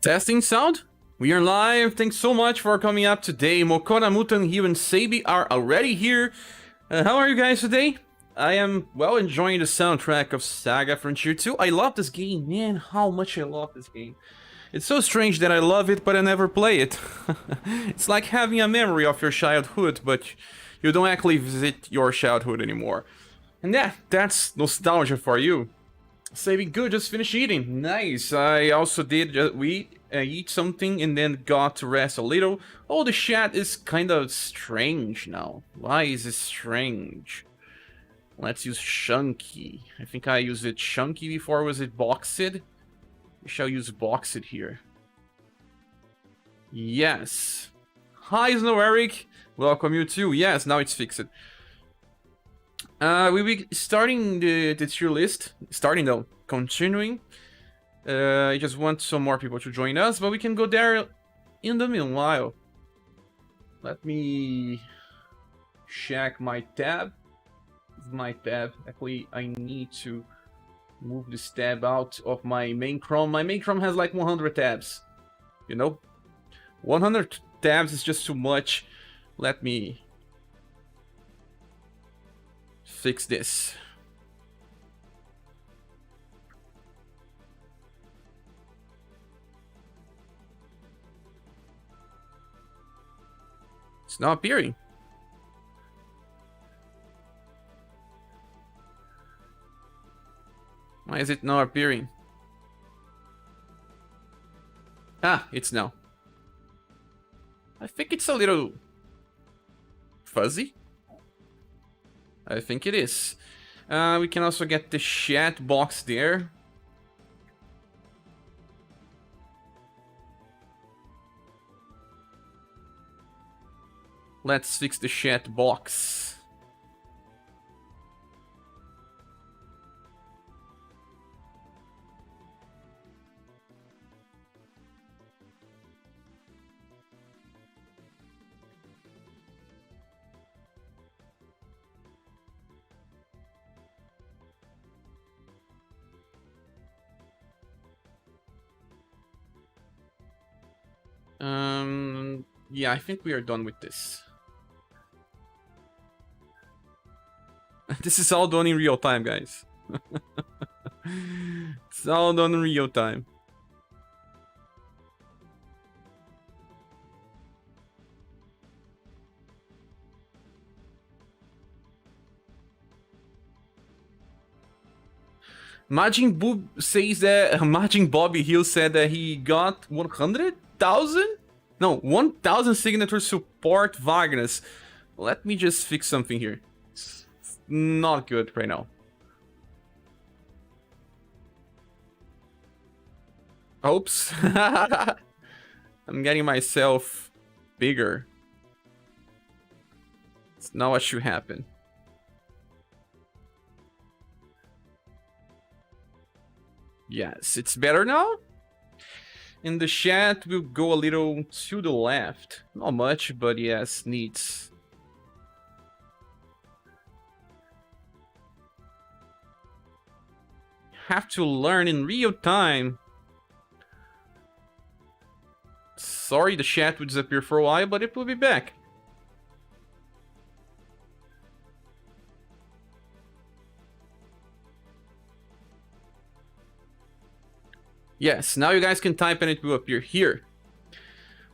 Testing sound? We are live. Thanks so much for coming up today. Mokona Mutan here and Sabi are already here. How are you guys today? I am, well, enjoying the soundtrack of SaGa Frontier 2. I love this game, man, how much I love this game. It's so strange that I love it, but I never play it. It's like having a memory of your childhood, but you don't actually visit your childhood anymore. And yeah, that's nostalgia for you. Saving good, just finished eating. Nice. I also did eat something and then got to rest a little. Oh, the chat is kind of strange now. Why is it strange? Let's use chunky. I think I used it chunky before. Was it boxed? We shall use boxed here. Yes. Hi, Snow Eric. Welcome you too. Yes, now it's fixed. We'll be starting the tier list. Starting though, continuing. I just want some more people to join us, but we can go there in the meanwhile. Let me check my tab. Actually, I need to move this tab out of my main Chrome. My main Chrome has like 100 tabs. You know? 100 tabs is just too much. Let me fix this. It's not appearing. Why is it not appearing? Ah, it's now. I think it's a little fuzzy. I think it is. We can also get the chat box there. Let's fix the chat box. Yeah, I think we are done with this. This is all done in real time, guys. It's all done in real time. Majin Boob says that Majin Bobby Hill said that he got 100,000? No, 1,000 signature support Vagnus. Let me just fix something here. It's not good right now. Oops. I'm getting myself bigger. It's not what should happen. Yes, it's better now. In the chat, we'll go a little to the left. Not much, but yes, needs. Have to learn in real time. Sorry, the chat would disappear for a while, but it will be back. Yes, now you guys can type and it will appear here.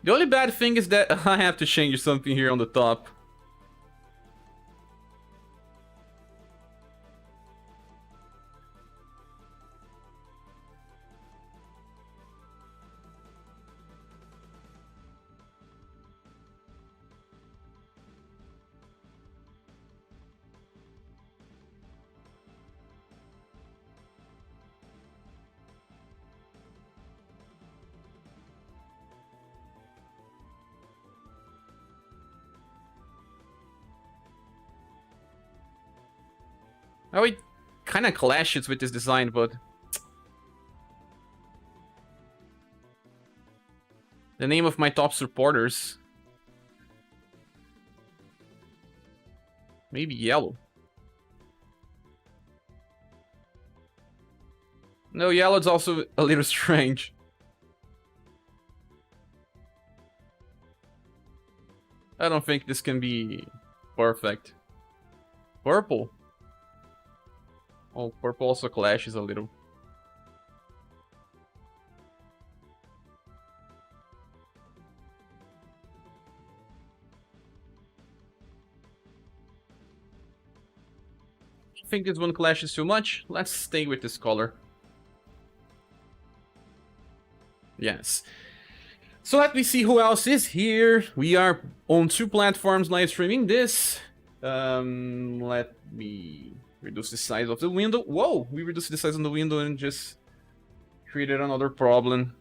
The only bad thing is that I have to change something here on the top. Oh, it kind of clashes with this design, but the name of my top supporters. Maybe yellow. No, yellow's also a little strange. I don't think this can be perfect. Purple. Oh, purple also clashes a little. I think this one clashes too much. Let's stay with this color. Yes. So let me see who else is here. We are on 2 platforms live streaming this. Let me reduce the size of the window. Whoa, we reduced the size of the window and just created another problem.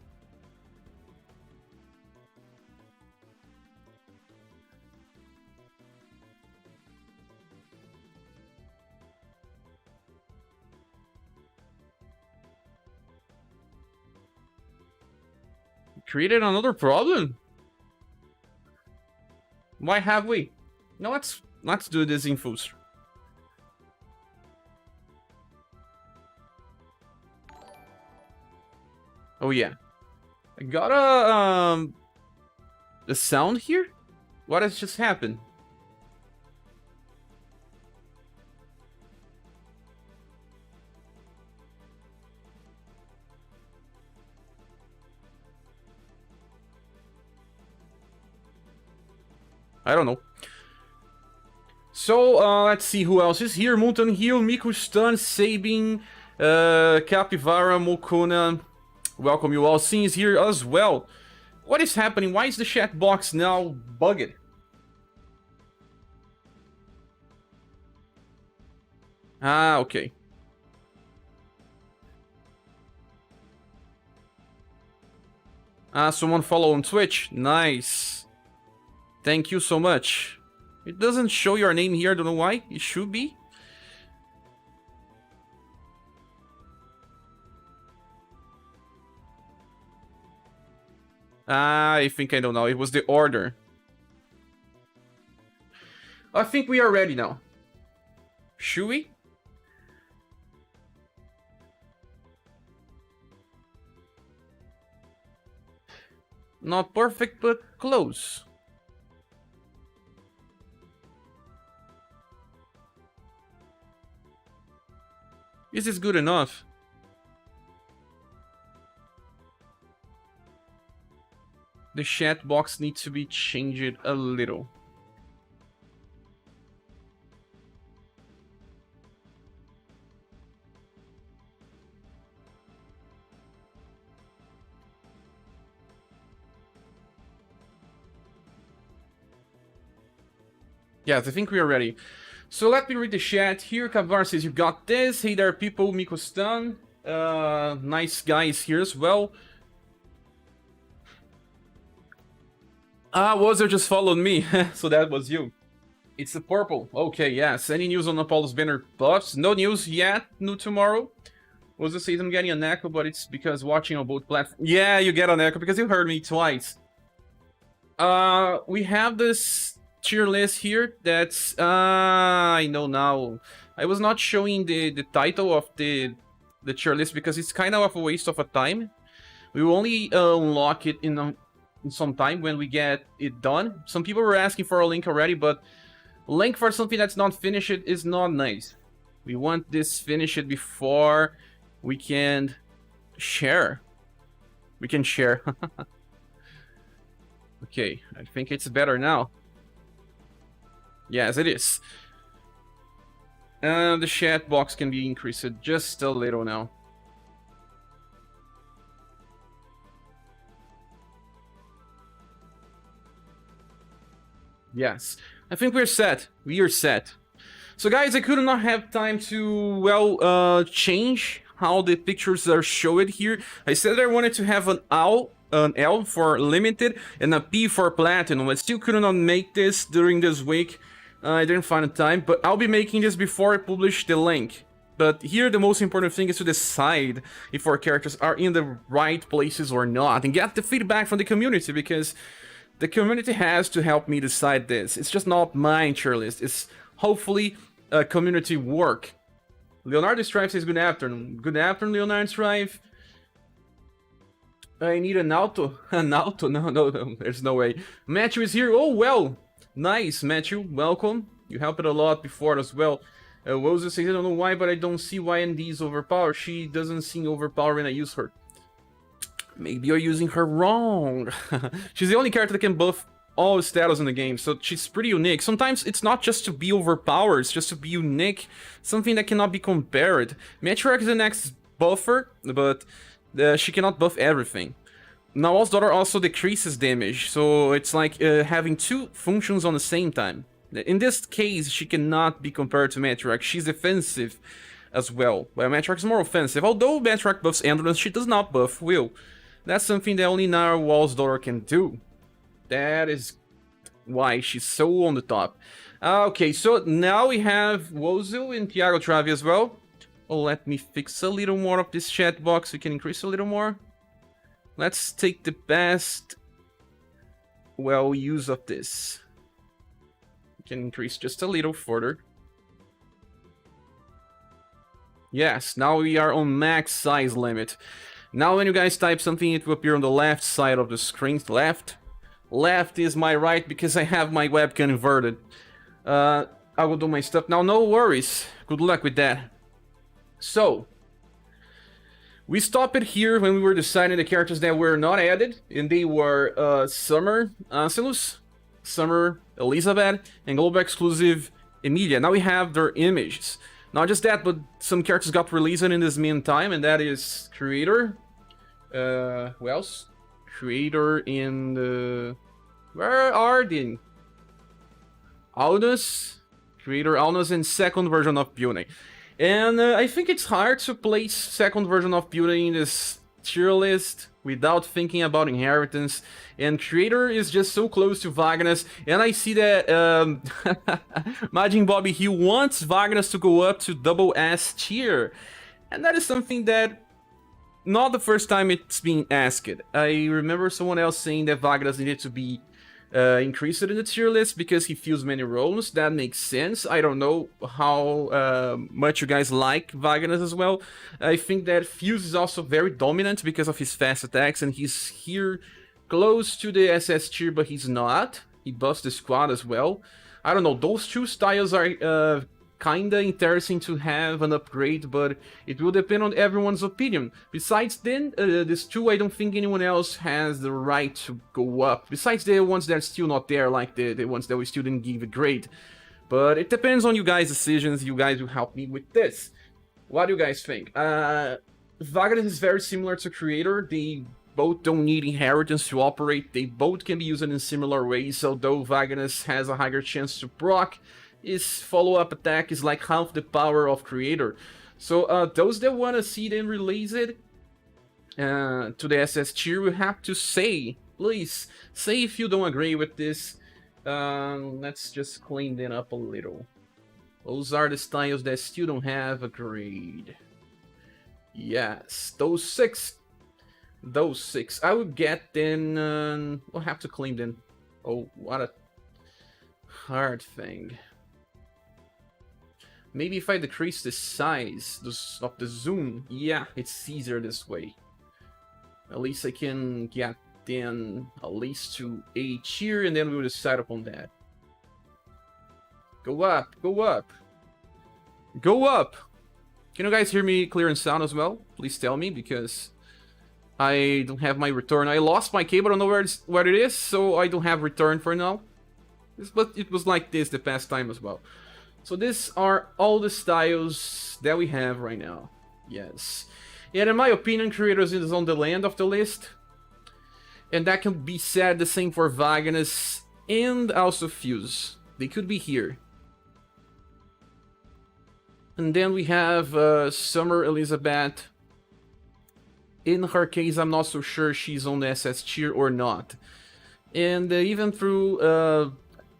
Created another problem? Why have we? No, let's do this in full. Oh yeah, I got a sound here. What has just happened? I don't know. So, let's see who else is here. Mutant Hill, Miku Stun, Sabin, Capivara, Mokona. Welcome you all. Sin is here as well. What is happening? Why is the chat box now bugged? Ah, okay. Ah, someone follow on Twitch. Nice. Thank you so much. It doesn't show your name here, I don't know why. It should be. Ah, I think I don't know. It was the order. I think we are ready now. Should we? Not perfect, but close. Is this good enough? The chat box needs to be changed a little. Yes, I think we are ready. So let me read the chat here. Kavar says, you got this. Hey there, people. Miko Stan. Nice guys here as well. Ah, Wazer just followed me. So that was you. It's the purple. Okay, yes. Any news on Apollo's banner buffs? No news yet. New tomorrow. Wazer says I'm getting an echo, but it's because watching on both platforms. Yeah, you get an echo because you heard me twice. We have this tier list here that's I know now. I was not showing the title of the tier list because it's kind of a waste of a time. We will only unlock it in some time when we get it done. Some people were asking for a link already, but link for something that's not finished is not nice. We want this finished before we can share. We can share. Okay, I think it's better now. Yes, it is. And the chat box can be increased just a little now. Yes, I think we're set. We are set. So guys, I could not have time to, well, change how the pictures are showed here. I said I wanted to have an L for limited and a P for platinum. I still could not make this during this week. I didn't find the time, but I'll be making this before I publish the link. But here the most important thing is to decide if our characters are in the right places or not, and get the feedback from the community, because the community has to help me decide this. It's just not my tier list. It's hopefully a community work. Leonardo Strive says good afternoon. Good afternoon, Leonardo Strive. I need an auto. An auto? No, there's no way. Matthew is here. Oh, well. Nice, Matthew. Welcome. You helped a lot before as well. Wozu says, I don't know why, but I don't see why ND is overpowered. She doesn't seem overpowered when I use her. Maybe you're using her wrong. She's the only character that can buff all status in the game, so she's pretty unique. Sometimes it's not just to be overpowered, it's just to be unique, something that cannot be compared. Matriarch is the next buffer, but she cannot buff everything. Nawal's daughter also decreases damage, so it's like having two functions on the same time. In this case, she cannot be compared to Matriarch. She's defensive as well, while Matriarch is more offensive. Although Matriarch buffs Endurance, she does not buff Will. That's something that only Narwhal's daughter can do. That is why she's so on the top. Okay, so now we have Wozu and Thiago Travi as well. Oh, let me fix a little more of this chat box. We can increase a little more. Let's take the best, well, use of this. We can increase just a little further. Yes, now we are on max size limit. Now when you guys type something, it will appear on the left side of the screen. Left. Left is my right because I have my webcam inverted. I will do my stuff now. No worries. Good luck with that. So, we stopped it here when we were deciding the characters that were not added, and they were Summer Anselus, Summer Elizabeth, and global exclusive Emilia. Now we have their images. Not just that, but some characters got released in this meantime, and that is Creator. Who else? Creator in the... Where are they? Aldous. Creator Aldous and second version of Beauty. And I think it's hard to place second version of Beauty in this tier list without thinking about inheritance. And Creator is just so close to Vagnus. And I see that Majin Bobby, he wants Vagnus to go up to double S tier. And that is something that not the first time it's being asked. I remember someone else saying that Vagnus needed to be increased in the tier list because he fills many roles. That makes sense. I don't know how much you guys like Vagnus as well. I think that Fuse is also very dominant because of his fast attacks, and he's here close to the SS tier, but he's not. He buffs the squad as well. I don't know, those two styles are kinda interesting to have an upgrade, but it will depend on everyone's opinion. Besides then, these two, I don't think anyone else has the right to go up. Besides the ones that are still not there, like the ones that we still didn't give a grade. But it depends on you guys' decisions. You guys will help me with this. What do you guys think? Vagnus is very similar to Creator. They both don't need inheritance to operate. They both can be used in similar ways, although Vagnus has a higher chance to proc. His follow-up attack is like half the power of Creator. So those that want to see them release it to the SS tier will have to say, please, say if you don't agree with this. Let's just clean them up a little. Those are the styles that still don't have a grade. Yes, those six. Those six. I will get them. We'll have to clean them. Oh, what a hard thing. Maybe if I decrease the size of the zoom, yeah, it's easier this way. At least I can get them at least to A tier, and then we'll decide upon that. Go up, go up. Go up! Can you guys hear me clear and sound as well? Please tell me, because I don't have my return. I lost my cable, I don't know where it is, so I don't have return for now. But it was like this the past time as well. So these are all the styles that we have right now. Yes. And in my opinion, Creators is on the land of the list. And that can be said the same for Vagnus and also Fuse. They could be here. And then we have Summer Elizabeth. In her case, I'm not so sure she's on the SS tier or not. And even through...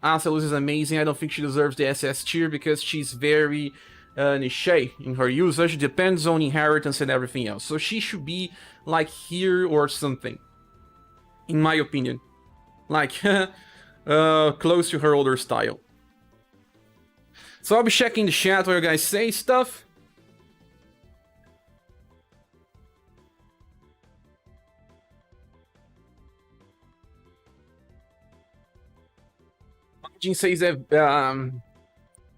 Anselus is amazing. I don't think she deserves the SS tier because she's very niche in her usage. Depends on inheritance and everything else. So she should be like here or something. In my opinion. Like close to her older style. So I'll be checking the chat where you guys say stuff. Jin says that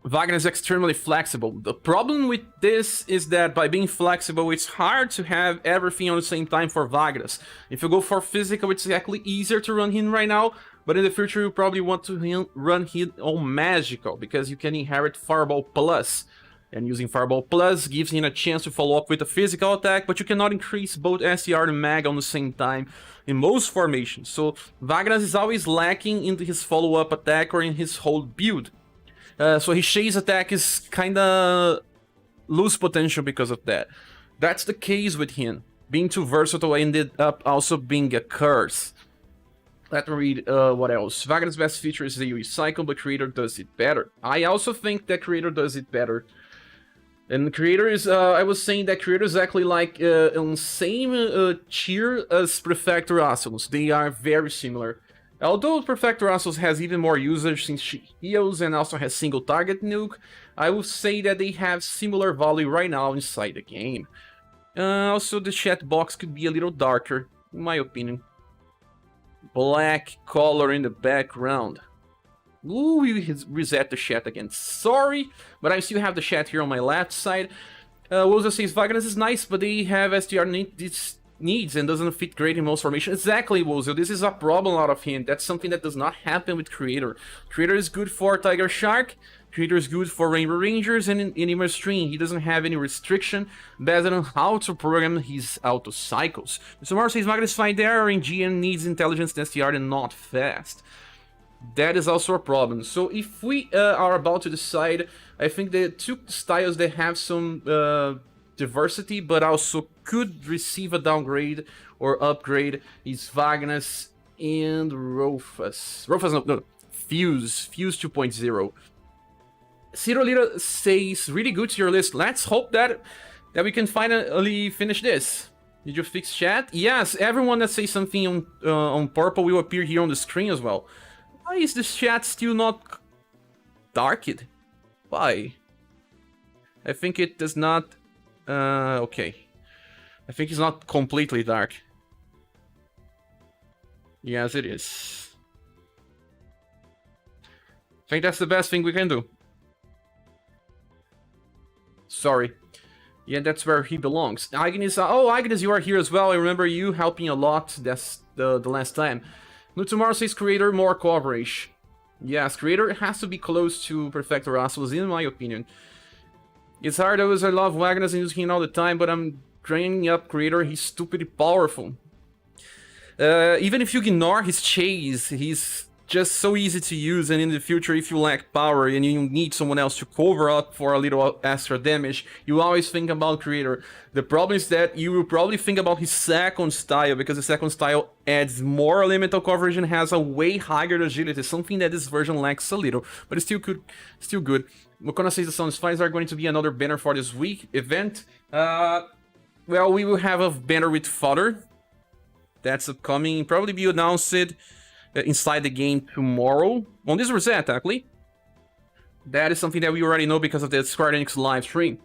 Wagner is extremely flexible. The problem with this is that by being flexible, it's hard to have everything on the same time for Wagner's. If you go for physical, it's actually easier to run him right now, but in the future you probably want to run him on magical, because you can inherit Fireball Plus. And using Fireball Plus gives him a chance to follow up with a physical attack, but you cannot increase both STR and Mag on the same time in most formations. So Wagner is always lacking in his follow-up attack or in his whole build. So his chase attack is kinda lose potential because of that. That's the case with him. Being too versatile ended up also being a curse. Let me read what else. Wagner's best feature is the recycle, but Creator does it better. I also think that Creator does it better. And Creator is, I was saying that Creator is actually like on the same tier as Prefector Asylums. They are very similar. Although Prefector Asylums has even more usage since she heals and also has single target nuke, I would say that they have similar value right now inside the game. Also, the chat box could be a little darker, in my opinion. Black color in the background. Ooh, we reset the chat again. Sorry, but I still have the chat here on my left side. Woza says, Wagner is nice, but they have STR needs and doesn't fit great in most formations. Exactly, Wozo. This is a problem out of him. That's something that does not happen with Creator. Creator is good for Tiger Shark. Creator is good for Rainbow Rangers and in UniverSe. He doesn't have any restriction based on how to program his auto cycles. So Mars says, Wagner is fine there. RNG and needs intelligence and STR and not fast. That is also a problem. So if we are about to decide, I think the two styles that have some diversity but also could receive a downgrade or upgrade is Wagner's and Rofus. Rofus, no, Fuse 2.0. Ciro Lira says, really good to your list. Let's hope that we can finally finish this. Did you fix chat? Yes, everyone that says something on purple will appear here on the screen as well. Why is this chat still not darked? Why? I think it does not... okay. I think it's not completely dark. Yes, it is. I think that's the best thing we can do. Sorry. Yeah, that's where he belongs. Agnes, oh, Agnes, you are here as well. I remember you helping a lot. That's the last time. Tomorrow says Creator, more coverage. Yes, Creator has to be close to Prefector Asylums, in my opinion. It's hard as I love Wagner's and using him all the time, but I'm draining up Creator. He's stupidly powerful. Even if you ignore his chase, he's just so easy to use, and in the future, if you lack power and you need someone else to cover up for a little extra damage, you always think about Creator. The problem is that you will probably think about his second style, because the second style adds more elemental coverage and has a way higher agility, something that this version lacks a little, but it's still good. Mokona says the Soundspies are going to be another banner for this week event. Well, we will have a banner with fodder. That's upcoming, probably be announced inside the game tomorrow, on this reset, actually. That is something that we already know because of the Square Enix live stream.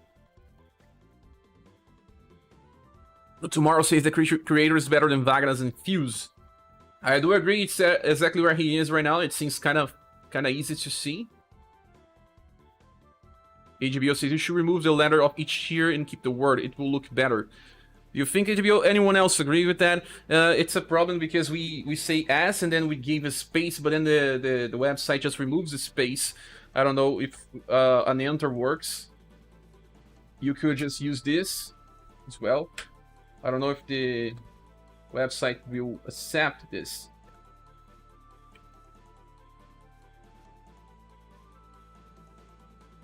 Tomorrow says the Creator is better than Wagner's and Fuse. I do agree, it's exactly where he is right now. It seems kind of easy to see. HBO says you should remove the letter of each tier and keep the word. It will look better. Do you think HBO, anyone else agree with that? It's a problem because we say S and then we give a space, but then the website just removes the space. I don't know if an enter works. You could just use this as well. I don't know if the website will accept this.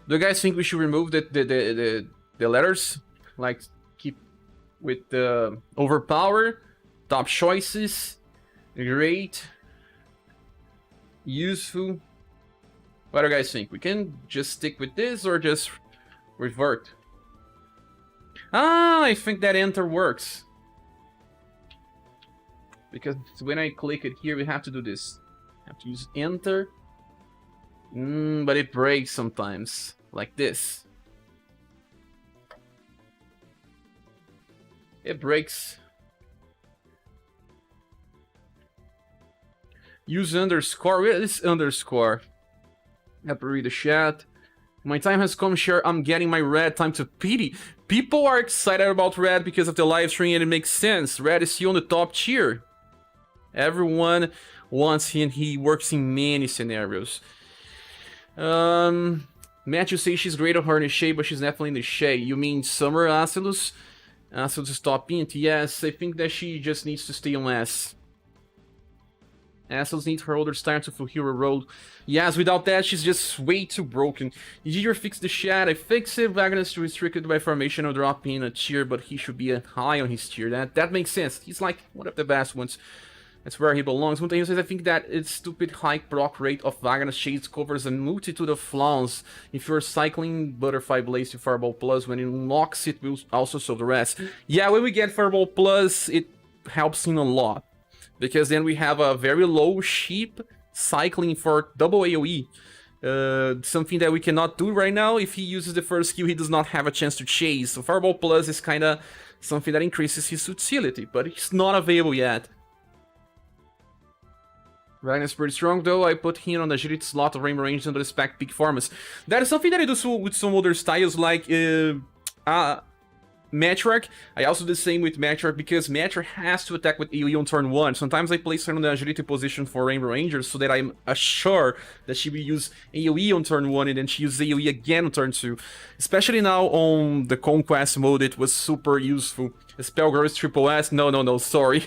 Do you guys think we should remove the letters? Like, keep with the overpower, top choices, great, useful. What do you guys think? We can just stick with this or just revert? Ah, I think that enter works. Because when I click it here, we have to do this. Have to use enter. But it breaks sometimes, like this. It breaks. Use underscore. Where is underscore? Happy to read the chat. My time has come, Cher. I'm getting my red time to pity. People are excited about red because of the live stream, and it makes sense. Red is still on the top tier. Everyone wants him. He works in many scenarios. Matthew says she's great on her in the shade, but she's definitely in the shade. You mean Summer Acelus? Acelus is top int? Yes, I think that she just needs to stay on S. Acelus needs her older style to fulfill her role. Yes, without that, she's just way too broken. Did you fix the chat? I fixed it. Wagner is restricted by formation of dropping a tier, but he should be high on his tier. That makes sense. He's like one of the best ones. That's where he belongs. One thing says, I think that its stupid high proc rate of Wagner's shades covers a multitude of flaws. If you're cycling Butterfly Blaze to Fireball Plus, when it unlocks it will also solve the rest. Yeah, when we get Fireball Plus, it helps him a lot. Because then we have a very low sheep cycling for double AoE. Something that we cannot do right now. If he uses the first skill, he does not have a chance to chase. So Fireball Plus is kinda something that increases his utility, but it's not available yet. Ragnar's pretty strong though. I put him on the agility slot of Rainbow Rangers under the spec peak performance. That is something that I do with some other styles like Matriarch. I also do the same with Matriarch because Matriarch has to attack with AoE on turn 1. Sometimes I place her on the agility position for Rainbow Rangers so that I'm assured that she will use AoE on turn 1 and then she uses AoE again on turn 2. Especially now on the Conquest mode, it was super useful. Spellgirl is triple S. No, sorry.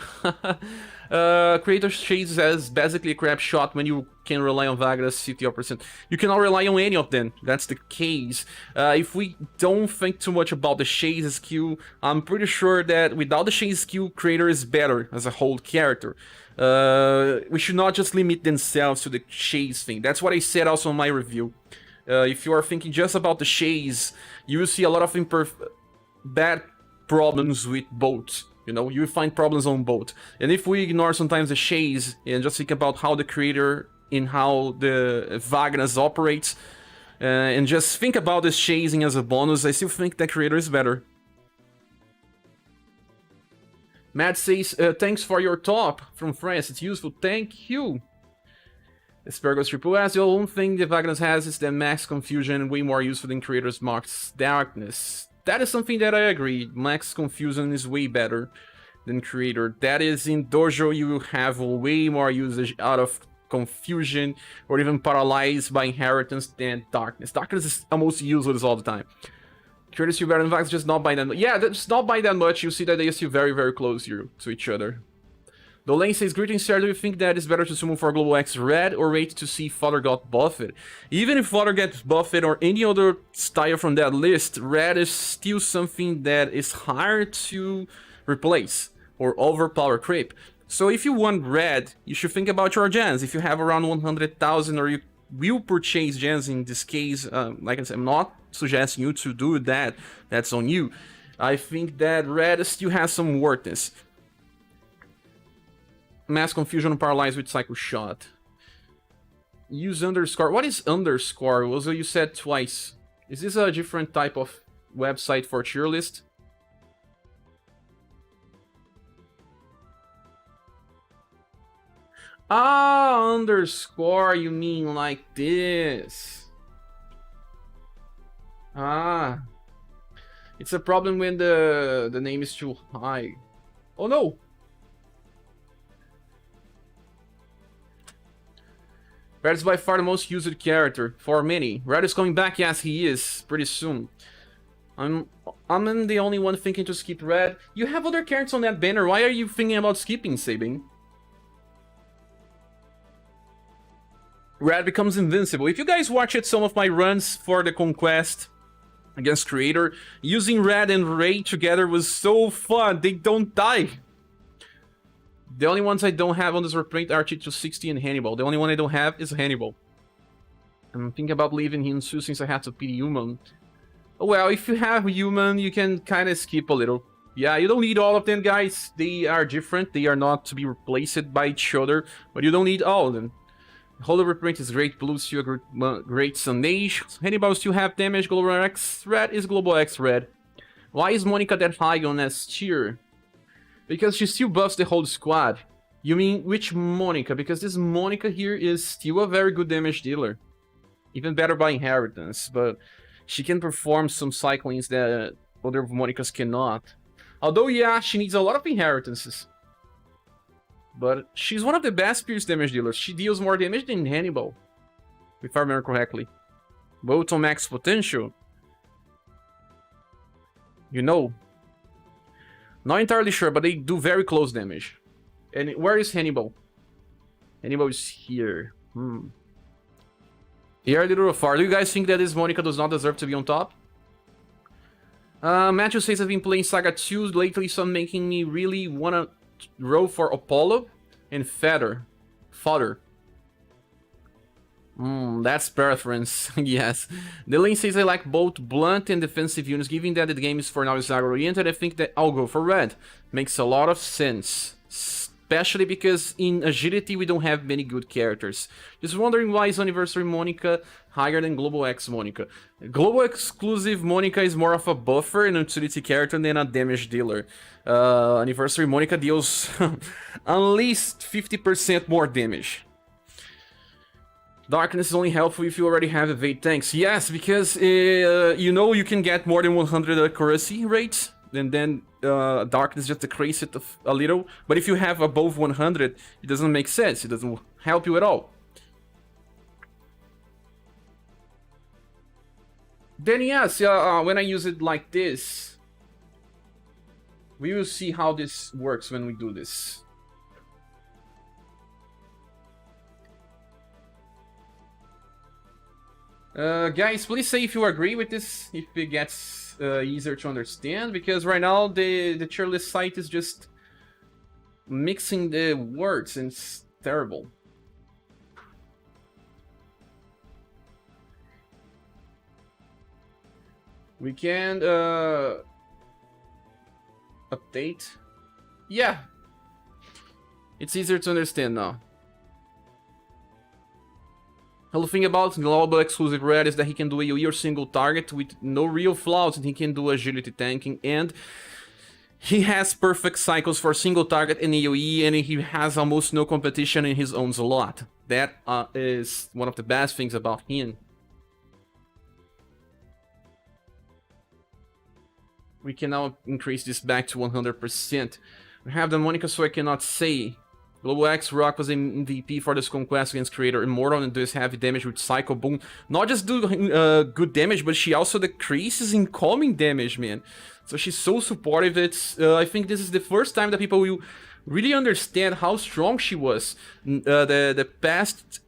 Creator Shades as basically a crap shot when you can rely on Wagner's 50%. You cannot rely on any of them, that's the case. If we don't think too much about the Shades skill, I'm pretty sure that without the Shades skill, Creator is better as a whole character. We should not just limit themselves to the Shades thing. That's what I said also in my review. If you are thinking just about the Shades, you will see a lot of bad problems with both. You know, you find problems on both. And if we ignore sometimes the shades and just think about how the creator and how the Wagner's operates, and just think about this chasing as a bonus, I still think that creator is better. Matt says, thanks for your top from France, it's useful, thank you. Aspergos Triple S, the only thing that Wagner's has is the max confusion, way more useful than creator's max darkness. That is something that I agree. Max Confusion is way better than Creator. That is, in Dojo you will have way more usage out of Confusion or even Paralyzed by Inheritance than Darkness. Darkness is almost useless all the time. Creator is still better than Vax, just not by that much. Yeah, just not by that much. You see that they are still very, very close here to each other. Dolane says, greetings sir, do you think that it's better to summon for Global X Red or wait to see Father got buffed? Even if Father gets buffed or any other style from that list, Red is still something that is hard to replace or overpower creep. So if you want Red, you should think about your gens. If you have around 100,000 or you will purchase gens in this case, like I said, I'm not suggesting you to do that, that's on you. I think that Red still has some worthiness. Mass Confusion Paralyzed with Psycho Shot. Use underscore. What is underscore? Also, you said twice. Is this a different type of website for tier list? Ah, underscore, you mean like this. Ah. It's a problem when the name is too high. Oh no! Red is by far the most used character, for many. Red is coming back, yes he is, pretty soon. I'm the only one thinking to skip Red. You have other characters on that banner, why are you thinking about skipping, Sabin? Red becomes invincible. If you guys watched some of my runs for the Conquest against Creator, using Red and Ray together was so fun, they don't die. The only ones I don't have on this reprint are T260 and Hannibal. The only one I don't have is Hannibal. I'm thinking about leaving him too since I have to pity Human. Well, if you have Human, you can kind of skip a little. Yeah, you don't need all of them, guys. They are different. They are not to be replaced by each other, but you don't need all of them. Holy Reprint is great. Blue still great Sunage. Hannibal still have damage. Global X Red is Global X Red. Why is Monica that high on S tier? Because she still buffs the whole squad. You mean which Monica? Because this Monica here is still a very good damage dealer. Even better by inheritance, but she can perform some cyclings that other Monicas cannot. Although, yeah, she needs a lot of inheritances. But she's one of the best pierce damage dealers. She deals more damage than Hannibal, if I remember correctly. Both on max potential. You know. Not entirely sure, but they do very close damage. And where is Hannibal? Hannibal is here. Here, a little far. Do you guys think that this Monica does not deserve to be on top? Matthew says I've been playing SaGa 2 lately, so I'm making me really wanna roll for Apollo and Fodder. That's preference, yes. Delane says I like both blunt and defensive units. Given that the game is for now is oriented, I think that I'll go for red. Makes a lot of sense. Especially because in agility we don't have many good characters. Just wondering why is Anniversary Monica higher than Global X Monica. Global exclusive Monica is more of a buffer and utility character than a damage dealer. Anniversary Monica deals at least 50% more damage. Darkness is only helpful if you already have evade tanks. Yes, because you know you can get more than 100 accuracy rates, and then Darkness just decreases it a little. But if you have above 100, it doesn't make sense. It doesn't help you at all. Then yes, when I use it like this, we will see how this works when we do this. Guys, please say if you agree with this, if it gets easier to understand, because right now the tier list site is just mixing the words and it's terrible. We can update. Yeah, it's easier to understand now. The thing about Global Exclusive Red is that he can do AoE or single target with no real flaws, and he can do agility tanking, and he has perfect cycles for single target and AoE, and he has almost no competition and he owns a lot. That is one of the best things about him. We can now increase this back to 100%. We have the Monica, so I cannot say. Global X Rock was an MVP for this conquest against Creator Immortal and does heavy damage with Cycle Boom. Not just do good damage, but she also decreases incoming damage, man. So she's so supportive. It's I think this is the first time that people will really understand how strong she was. The past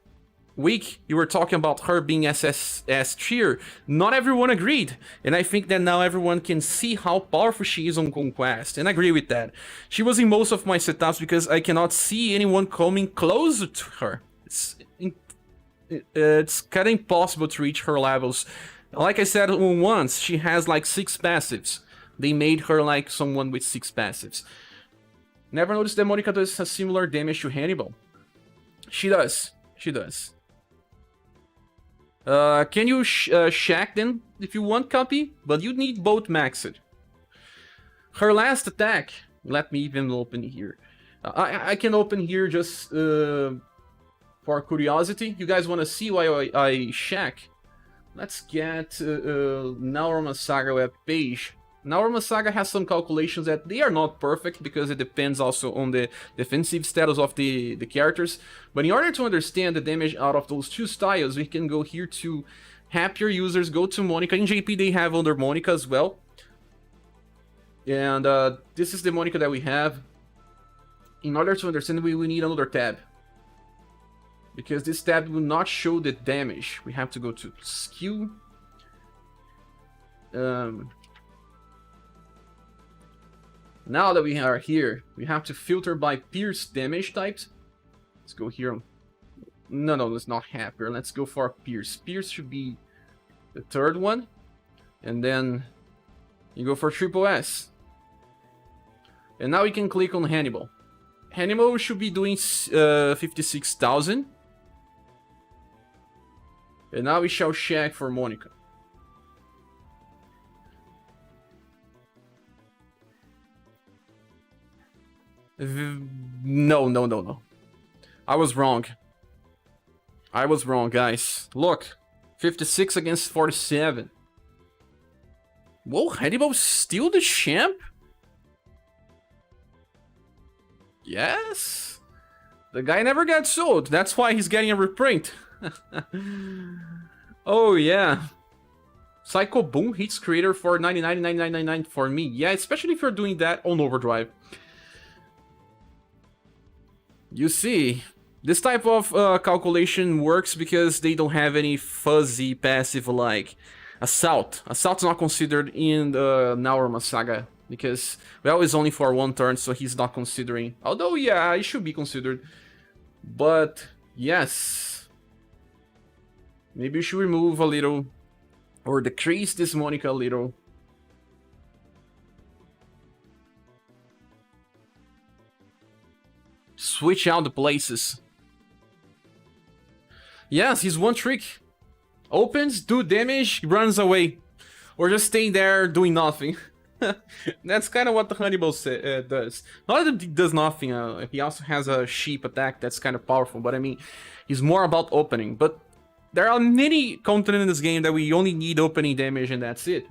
week, you were talking about her being SS tier. Not everyone agreed, and I think that now everyone can see how powerful she is on Conquest, and I agree with that. She was in most of my setups because I cannot see anyone coming close to her. It's kind of impossible to reach her levels. Like I said once, she has like 6 passives. They made her like someone with 6 passives. Never noticed that Monica does a similar damage to Hannibal. She does. She does. Can you shack then if you want, copy? But you need both maxed. Her last attack, let me even open here. I can open here just for curiosity. You guys want to see why I shack? Let's get Naurama SaGa web page. Naurama SaGa has some calculations that they are not perfect because it depends also on the defensive status of the characters. But in order to understand the damage out of those 2 styles, we can go here to happier users, go to Monica. In JP they have other Monica as well. And this is the Monica that we have. In order to understand, we will need another tab. Because this tab will not show the damage. We have to go to skill. Now that we are here, we have to filter by pierce damage types. Let's go here. No, let's not happier. Let's go for pierce. Pierce should be the 3rd one. And then you go for triple S. And now we can click on Hannibal. Hannibal should be doing 56,000. And now we shall check for Monica. No. I was wrong. I was wrong, guys. Look. 56 against 47. Whoa, Hannibal still the champ? Yes. The guy never got sold. That's why he's getting a reprint. Oh, yeah. Psycho Boom hits creator for 99.9999 for me. Yeah, especially if you're doing that on Overdrive. You see, this type of calculation works because they don't have any fuzzy passive like Assault. Assault's not considered in the Naurma SaGa because, well, it's only for one turn, so he's not considering. Although, yeah, it should be considered. But, yes. Maybe you should remove a little, or decrease this Monica a little. Switch out the places. Yes, he's one trick. Opens, do damage, runs away. Or just stay there doing nothing. That's kind of what the Hannibal does. Not that he does nothing, he also has a sheep attack that's kind of powerful, but I mean, he's more about opening. But there are many content in this game that we only need opening damage and that's it.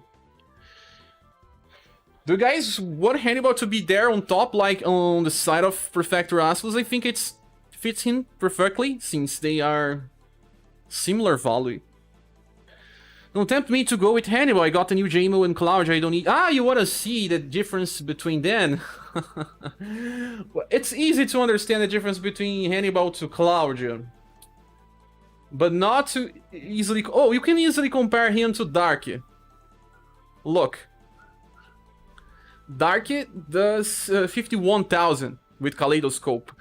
Do you guys want Hannibal to be there on top, like on the side of Prefector Ascus? I think it fits him perfectly, since they are similar value. Don't tempt me to go with Hannibal. I got a new JMO and Claudia. I don't need... Ah, you want to see the difference between them? Well, it's easy to understand the difference between Hannibal to Claudia. But not to easily... Oh, you can easily compare him to Dark. Look. Dark does 51,000 with Kaleidoscope.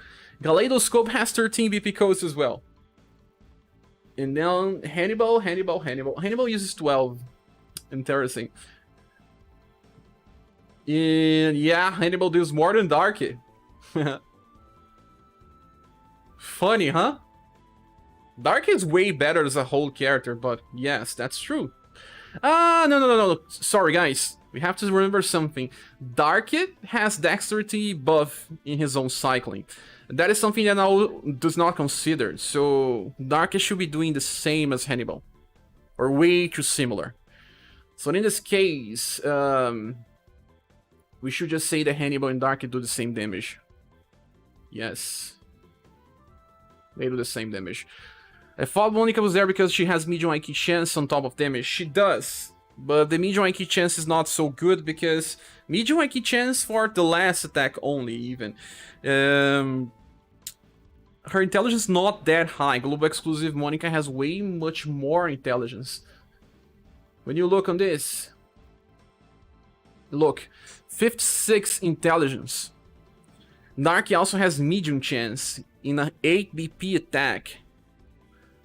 Kaleidoscope has 13 BP codes as well. And then Hannibal uses 12. Interesting. And yeah, Hannibal does more than Dark. Funny, huh? Dark is way better as a whole character, but yes, that's true. No. Sorry, guys. We have to remember something. Dark has dexterity buff in his own cycling. That is something that now does not consider. So Dark should be doing the same as Hannibal, or way too similar. So in this case, we should just say that Hannibal and Dark do the same damage. Yes, they do the same damage. I thought Monica was there because she has medium IQ chance on top of damage. She does. But the medium IQ chance is not so good because medium IQ chance for the last attack only even. Her intelligence is not that high. Global exclusive Monica has way much more intelligence. When you look on this, look, 56 intelligence. Dark also has medium chance in an 8 BP attack.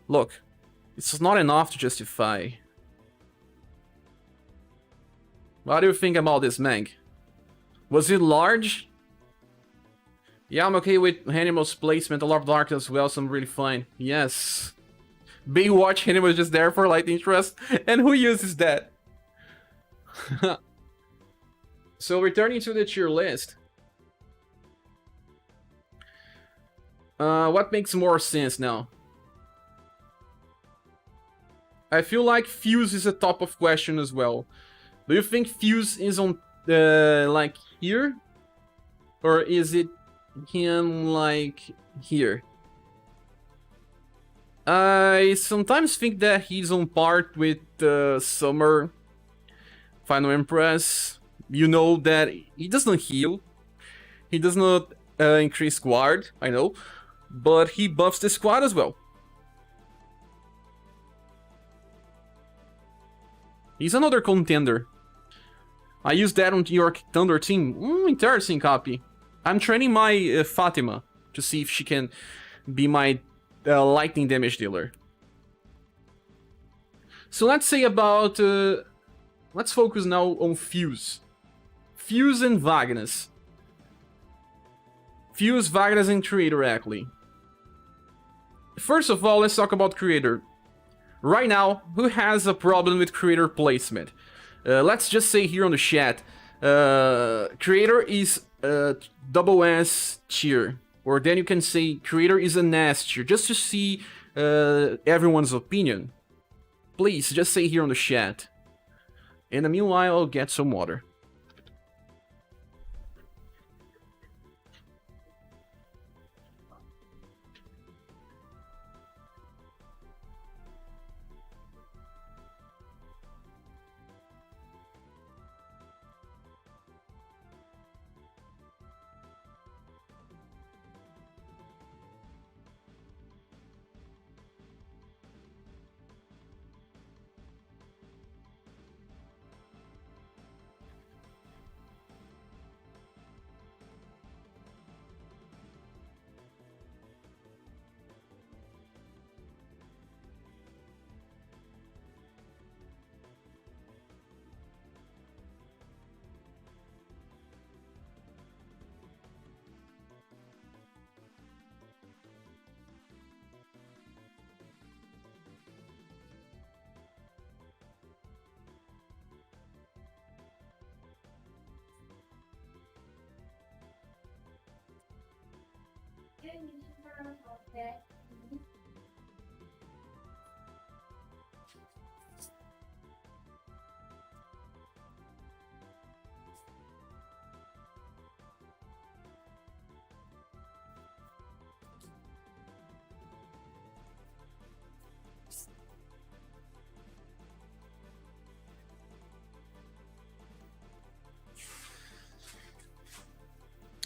Look, it's not enough to justify. What do you think about this, Meg? Was it large? Yeah, I'm okay with Hannibal's placement. A lot of Dark as well, so I'm really fine. Yes. Baywatch Hannibal is just there for light interest. And who uses that? So returning to the tier list. What makes more sense now? I feel like Fuse is a top of question as well. Do you think Fuse is on, like, here? Or is it him, like, here? I sometimes think that he's on part with Summer, Final Empress. You know that he does not heal. He does not increase squad, I know. But he buffs the squad as well. He's another contender. I used that on your Thunder team. Interesting copy. I'm training my Fatima to see if she can be my lightning damage dealer. So let's say about... let's focus now on Fuse. Fuse and Vagnus. Fuse, Vagnus, and Creator directly. First of all, let's talk about Creator. Right now, who has a problem with Creator placement? Let's just say here on the chat, Creator is double S tier, or then you can say Creator is an S tier, just to see everyone's opinion. Please, just say here on the chat. In the meanwhile, I'll get some water.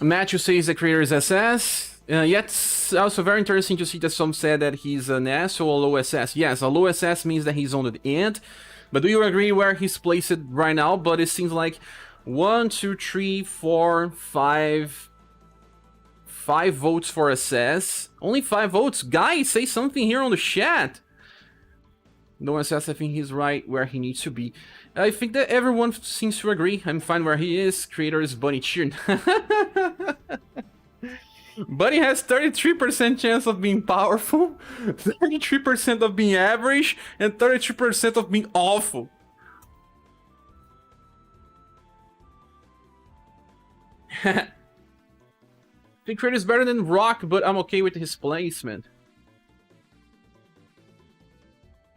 Matthew says the creator is SS. Yet it's also very interesting to see that some said that he's an S or a low SS. Yes, a low SS means that he's on the end. But do you agree where he's placed right now? But it seems like 1, 2, 3, 4, 5... 5 votes for SS. Only 5 votes. Guys, say something here on the chat. No SS, I think he's right where he needs to be. I think that everyone seems to agree. I'm fine where he is. Creator is Bunny Cheer. Bunny has 33% chance of being powerful, 33% of being average, and 33% of being awful. I think Creator is better than Rock, but I'm okay with his placement.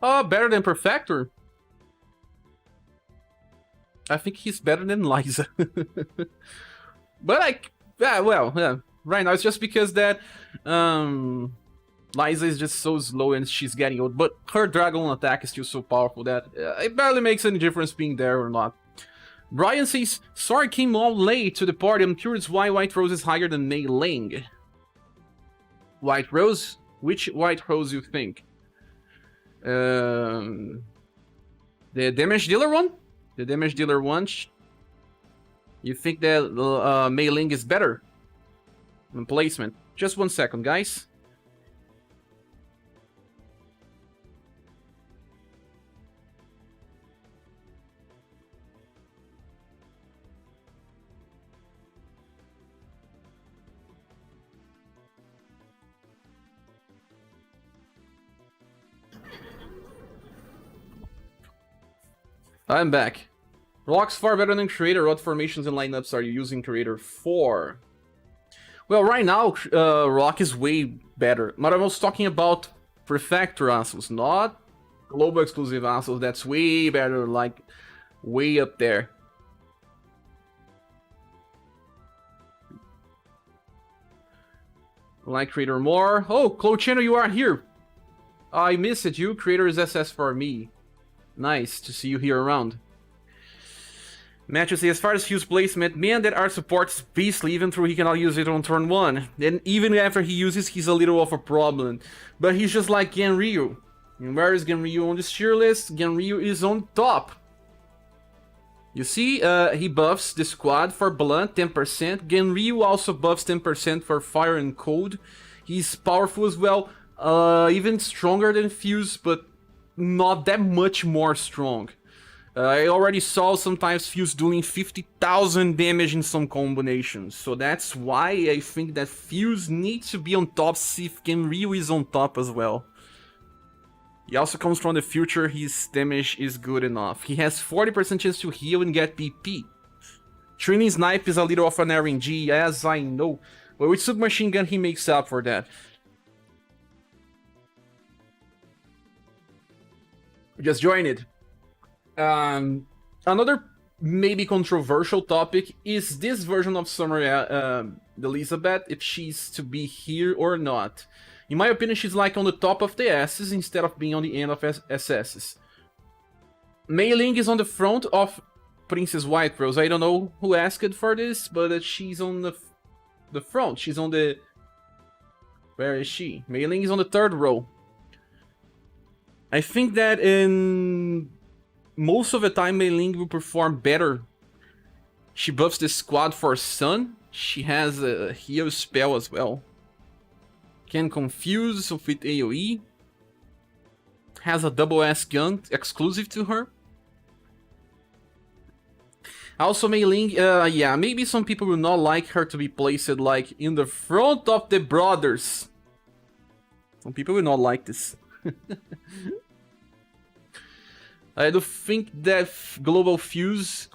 Oh, better than Perfector. I think he's better than Liza. But right now it's just because that Liza is just so slow and she's getting old. But her Dragon attack is still so powerful that it barely makes any difference being there or not. Brian says, sorry, came all late to the party. I'm curious why White Rose is higher than Mei Ling. White Rose? Which White Rose you think? The damage dealer one? The damage dealer one? You think that Mei Ling is better in placement? Just 1 second, guys. I'm back. Rock's far better than Creator. What formations and lineups are you using Creator for? Well, right now, Rock is way better. But I was talking about Prefector Assos, not Global Exclusive Assos. That's way better, like, way up there. Like Creator more. Oh, Clochino, you are here. I missed you. Creator is SS for me. Nice to see you here around. Matthew says, as far as Fuse placement, man, that our support is beastly, even though he cannot use it on turn 1. And even after he uses, he's a little of a problem. But he's just like Genryu. And where is Genryu on this tier list? Genryu is on top. You see, he buffs the squad for Blunt, 10%. Genryu also buffs 10% for Fire and Cold. He's powerful as well, even stronger than Fuse, but not that much more strong. I already saw sometimes Fuse doing 50,000 damage in some combinations, so that's why I think that Fuse needs to be on top, see if Genryu is on top as well. He also comes from the future, his damage is good enough. He has 40% chance to heal and get PP. Trini Snipe is a little of an RNG, as I know, but with Submachine Gun he makes up for that. just joined. Another maybe controversial topic is this version of Summer Elizabeth, if she's to be here or not. In my opinion, she's like on the top of the S's instead of being on the end of SS's. Mei Ling is on the front of Princess White Rose. I don't know who asked for this, but she's on the front. She's on the... Where is she? Mei Ling is on the third row. I think that in most of the time, Mei Ling will perform better. She buffs the squad for Sun. She has a heal spell as well. Can confuse with AoE. Has a double S gun exclusive to her. Also, Mei Ling, yeah, maybe some people will not like her to be placed like in the front of the brothers. Some people will not like this. I do think that Global Fuse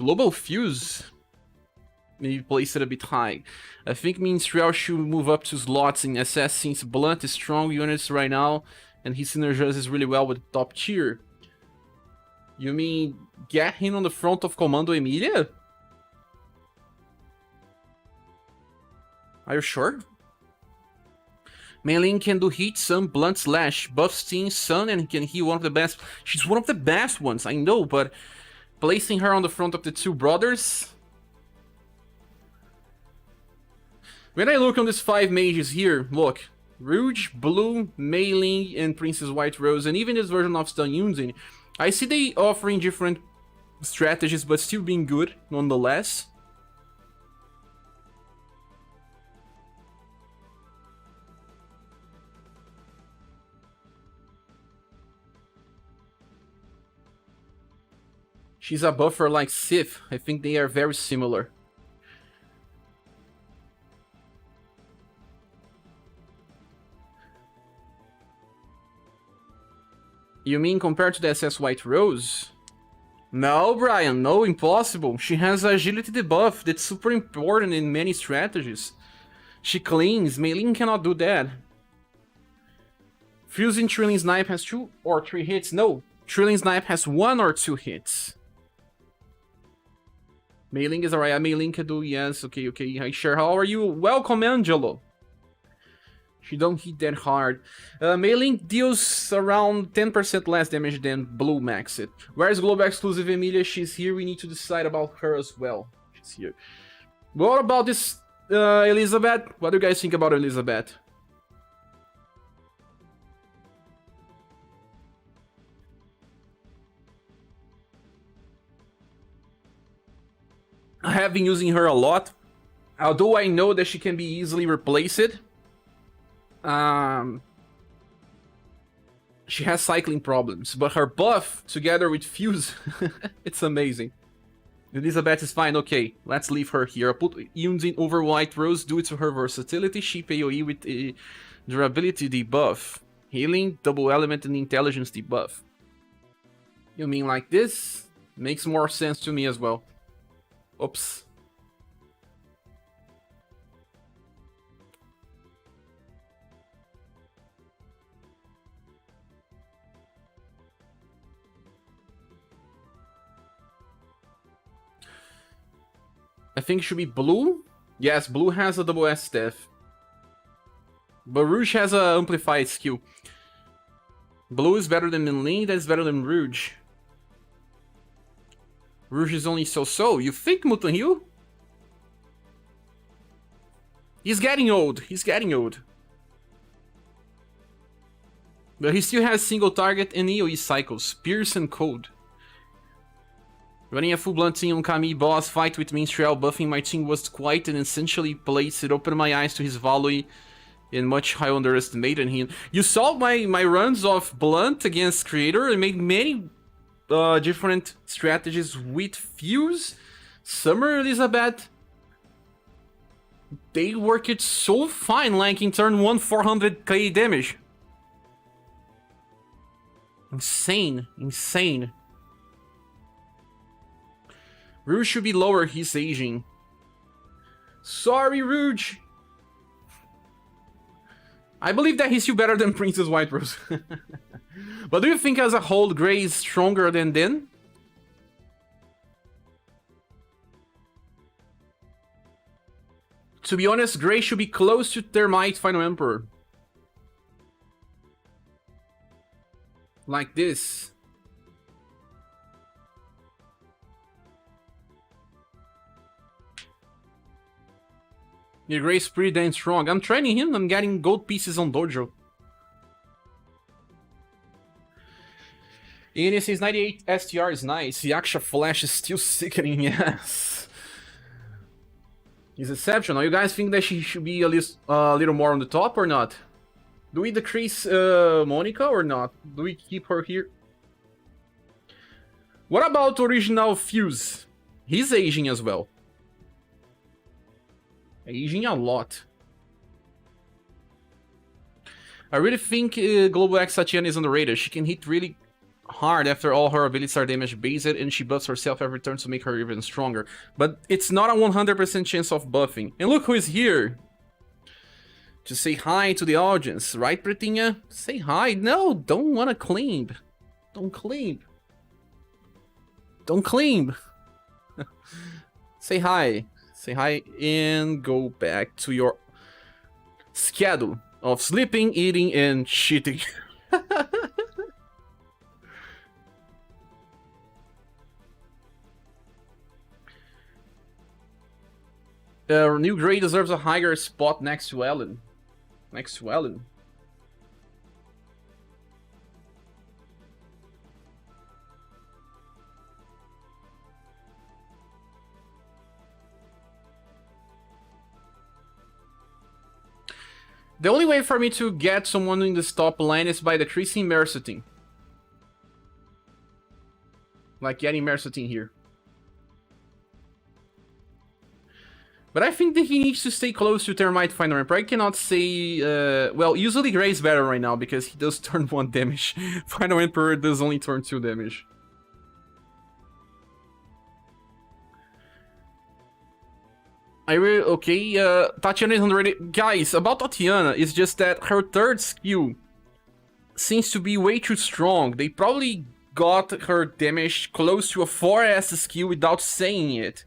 maybe place it a bit high. I think Minstrel should move up to slots in SS since Blunt is strong units right now and he synergizes really well with top tier. You mean get him on the front of Commando Emilia? Are you sure? Mei Ling can do Heat, Sun, Blunt, Slash, buff Steam, Sun, and can heal one of the best. She's one of the best ones, I know, but placing her on the front of the two brothers... When I look on these 5 mages here, look, Rouge, Blue, Mei Ling, and Princess White Rose, and even this version of Stun Yunzin, I see they offering different strategies, but still being good, nonetheless. She's a buffer like Sif. I think they are very similar. You mean compared to the SS White Rose? No, Brian, no, impossible. She has agility debuff that's super important in many strategies. She cleans, Mei Ling cannot do that. Fusing Trilling Snipe has 2 or 3 hits. No, Trilling Snipe has 1 or 2 hits. Mei Ling is alright. Mei Ling can do, yes, okay. Hi, sure. How are you? Welcome, Angelo. She don't hit that hard. Mei Ling deals around 10% less damage than Blue Max it. Whereas Global Exclusive Emilia, she's here. We need to decide about her as well. She's here. What about this Elizabeth? What do you guys think about Elizabeth? I have been using her a lot, although I know that she can be easily replaced. She has cycling problems, but her buff together with Fuse, it's amazing. Elizabeth is fine, okay, let's leave her here. I'll put Yunzin over White Rose, due to her versatility, she AoE with a durability debuff, healing, double element, and intelligence debuff. You mean like this? Makes more sense to me as well. Oops. I think it should be Blue. Yes, Blue has a double S staff. But Rouge has a amplified skill. Blue is better than Mei Ling, that's better than Rouge. Rouge is only so-so. You think, Mutant Hugh? He's getting old. He's getting old. But he still has single target and AoE cycles. Pierce and Code. Running a full blunt team on Camille boss fight with Minstrel buffing my team was quite an essentially placed. It opened my eyes to his value and much I underestimated him. You saw my runs of Blunt against Creator. I made many different strategies with Fuse. Summer Elizabeth. They work it so fine, like in turn 1 400k damage. Insane, insane. Rouge should be lower, he's aging. Sorry, Rouge. I believe that he's still better than Princess White Rose. But do you think as a whole Grey is stronger than Din? To be honest, Grey should be close to Thermite Final Emperor. Like this. Your Grey's pretty damn strong. I'm training him, I'm getting gold pieces on Dojo. UniverSe's 98 STR is nice. Yaksha Flash is still sickening, yes. He's exceptional. You guys think that she should be at least a little more on the top or not? Do we decrease Monica or not? Do we keep her here? What about original Fuse? He's aging as well. Aging a lot. I really think Global X Tatiana is underrated. She can hit really hard after all her abilities are damage based, and she buffs herself every turn to make her even stronger. But it's not a 100% chance of buffing. And look who is here! To say hi to the audience, right, Pretinha? Say hi. No, don't wanna claim. Don't claim. Don't claim. Say hi. Say hi and go back to your schedule of sleeping, eating, and cheating. New Grey deserves a higher spot next to Ellen. Next to Ellen. The only way for me to get someone in this top lane is by decreasing Mercetin. Like getting Mercetin here. But I think that he needs to stay close to Thermite Final Emperor. I cannot say... well, usually Grey is better right now because he does turn 1 damage. Final Emperor does only turn 2 damage. I really... Okay, Tatiana is underrated. Guys, about Tatiana, it's just that her third skill seems to be way too strong. They probably got her damage close to a 4S skill without saying it.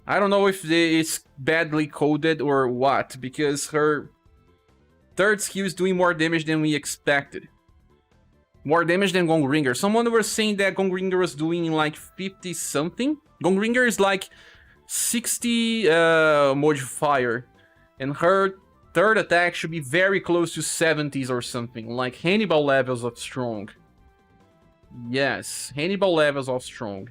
I don't know if it's badly coded or what, because her third skill is doing more damage than we expected. More damage than Gongringer. Someone was saying that Gongringer was doing like 50 something. Gongringer is like 60 modifier, and her third attack should be very close to 70s or something, like Hannibal levels of strong. Yes, Hannibal levels of strong.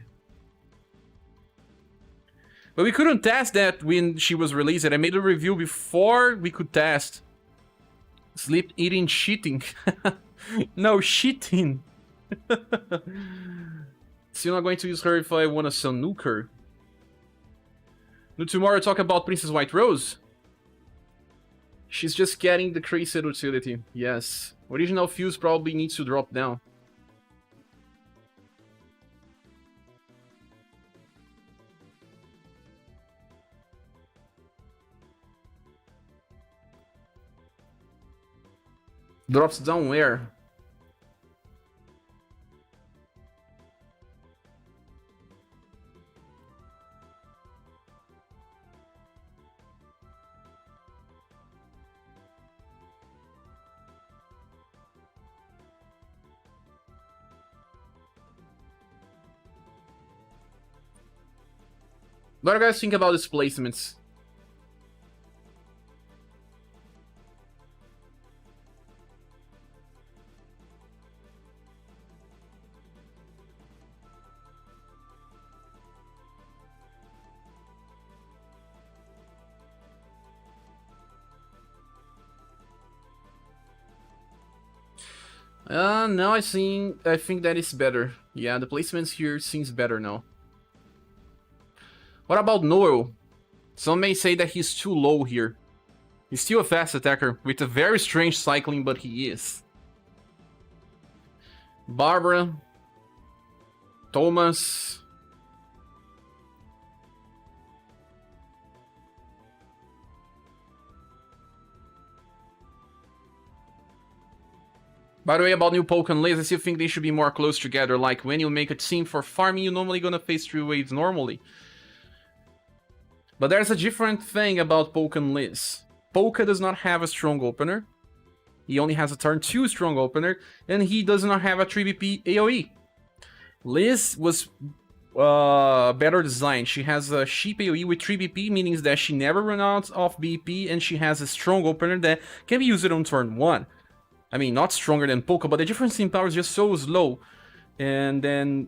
But we couldn't test that when she was released. I made a review before we could test. Sleep, eating, cheating. No, cheating. Still not going to use her if I want a Sanuker. No, tomorrow talk about Princess White Rose. She's just getting the crazy utility. Yes. Original Fuse probably needs to drop down. Drops down where? What do you guys think about these placements? Now I think that is better. Yeah, the placements here seems better now. What about Noel? Some may say that he's too low here. He's still a fast attacker with a very strange cycling, but he is. Barbara. Thomas. By the way, about new Poke and Liz, I still think they should be more close together. Like, when you make a team for farming, you're normally gonna face 3 waves normally. But there's a different thing about Poke and Liz. Poke does not have a strong opener. He only has a turn 2 strong opener, and he does not have a 3 BP AoE. Liz was better designed. She has a cheap AoE with 3 BP, meaning that she never runs out of BP, and she has a strong opener that can be used on turn 1. I mean, not stronger than Poke, but the difference in power is just so slow. And then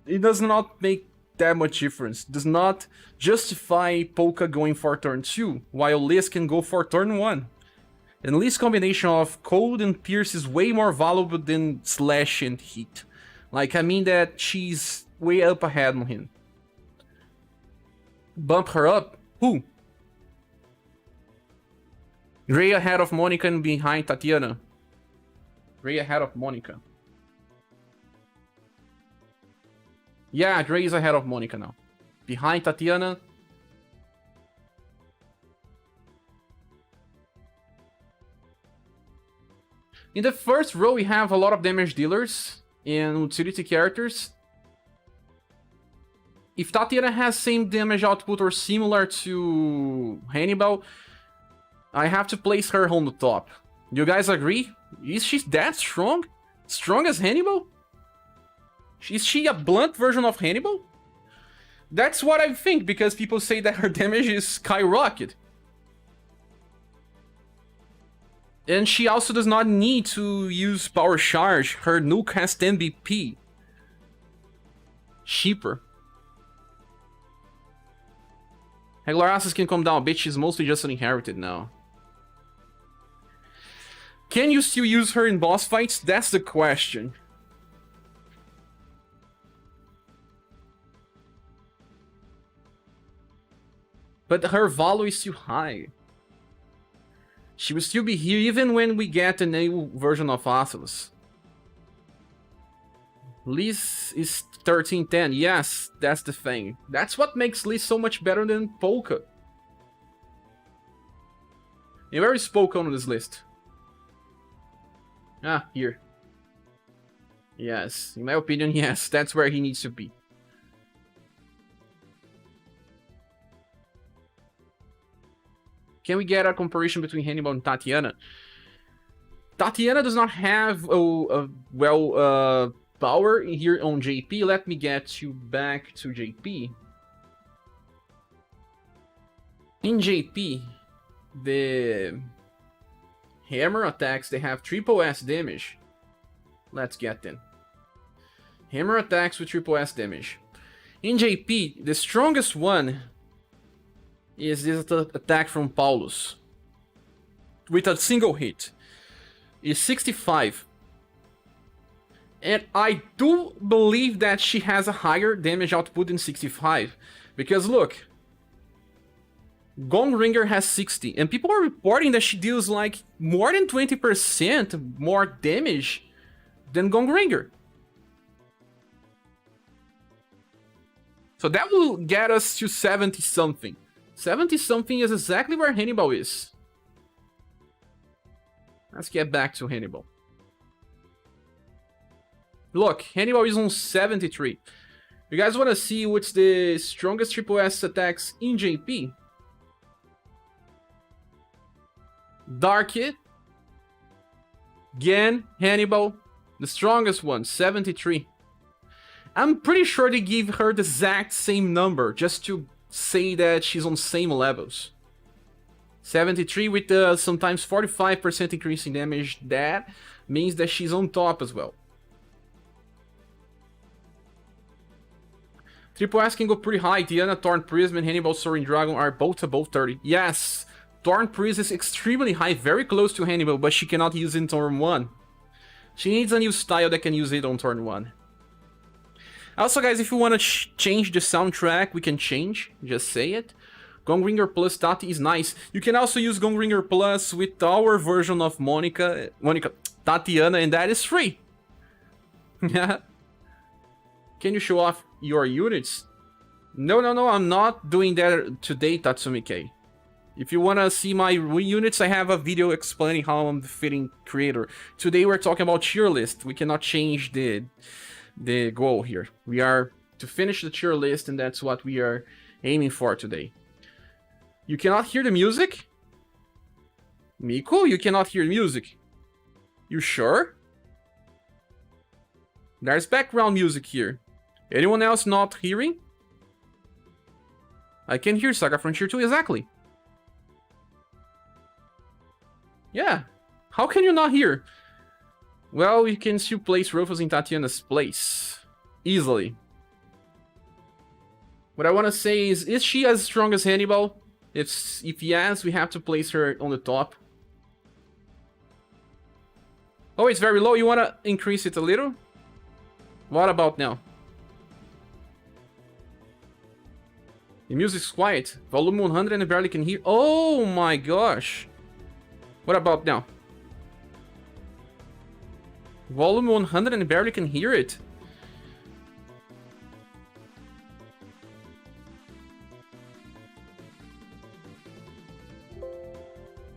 it does not make that much difference. It does not justify Poke going for turn 2, while Liz can go for turn 1. And Liz's combination of Cold and Pierce is way more valuable than Slash and Heat. Like, I mean that she's way up ahead on him. Bump her up? Who? Gray ahead of Monica and behind Tatiana. Gray ahead of Monica. Yeah, Gray is ahead of Monica now. Behind Tatiana. In the first row, we have a lot of damage dealers and utility characters. If Tatiana has same damage output or similar to Hannibal, I have to place her on the top. Do you guys agree? Is she that strong? Strong as Hannibal? Is she a blunt version of Hannibal? That's what I think, because people say that her damage is skyrocketed. And she also does not need to use power charge. Her nuke has 10 BP. Cheaper. Regular asses can come down, bitch. She's mostly just an inherited now. Can you still use her in boss fights? That's the question. But her value is too high. She will still be here even when we get a new version of Atlas. Liz is 1310. Yes, that's the thing. That's what makes Liz so much better than Polka. And where is Polka on this list? Ah, here. Yes, in my opinion, yes, that's where he needs to be. Can we get a comparison between Hannibal and Tatiana? Tatiana does not have power here on JP. Let me get you back to JP. In JP, the hammer attacks, they have triple S damage. Let's get them. Hammer attacks with triple S damage. In JP, the strongest one is this attack from Paulus. With a single hit. Is 65. And I do believe that she has a higher damage output than 65. Because look. Gong Ringer has 60. And people are reporting that she deals like more than 20% more damage than Gong Ringer. So that will get us to 70 something. 70 something is exactly where Hannibal is. Let's get back to Hannibal. Look, Hannibal is on 73. You guys want to see what's the strongest triple S attacks in JP? Dark Hit. Gen, Hannibal. The strongest one, 73. I'm pretty sure they give her the exact same number just to say that she's on same levels. 73 with sometimes 45% increase in damage. That means that she's on top as well. Triple S can go pretty high. Diana, Torn Prism, and Hannibal Soaring Dragon are both above 30. Yes, Torn Prism is extremely high, very close to Hannibal, but she cannot use it in turn 1. She needs a new style that can use it on turn 1. Also, guys, if you want to change the soundtrack, we can change. Just say it. Gongringer plus Tati is nice. You can also use Gongringer plus with our version of Tatiana, and that is free. Can you show off your units? No, I'm not doing that today, Tatsumi K. If you want to see my units, I have a video explaining how I'm the fitting creator. Today we're talking about tier list. We cannot change the goal here. We are to finish the tier list, and that's what we are aiming for today. You cannot hear the music? Miko, you cannot hear music. You sure? There's background music here. Anyone else not hearing? I can hear SaGa Frontier 2, exactly. Yeah. How can you not hear? Well, you can still place Rufus in Tatiana's place. Easily. What I want to say is she as strong as Hannibal? If yes, we have to place her on the top. Oh, it's very low. You want to increase it a little? What about now? The music's quiet. Volume 100 and I barely can hear. Oh my gosh. What about now? Volume 100 and I barely can hear it.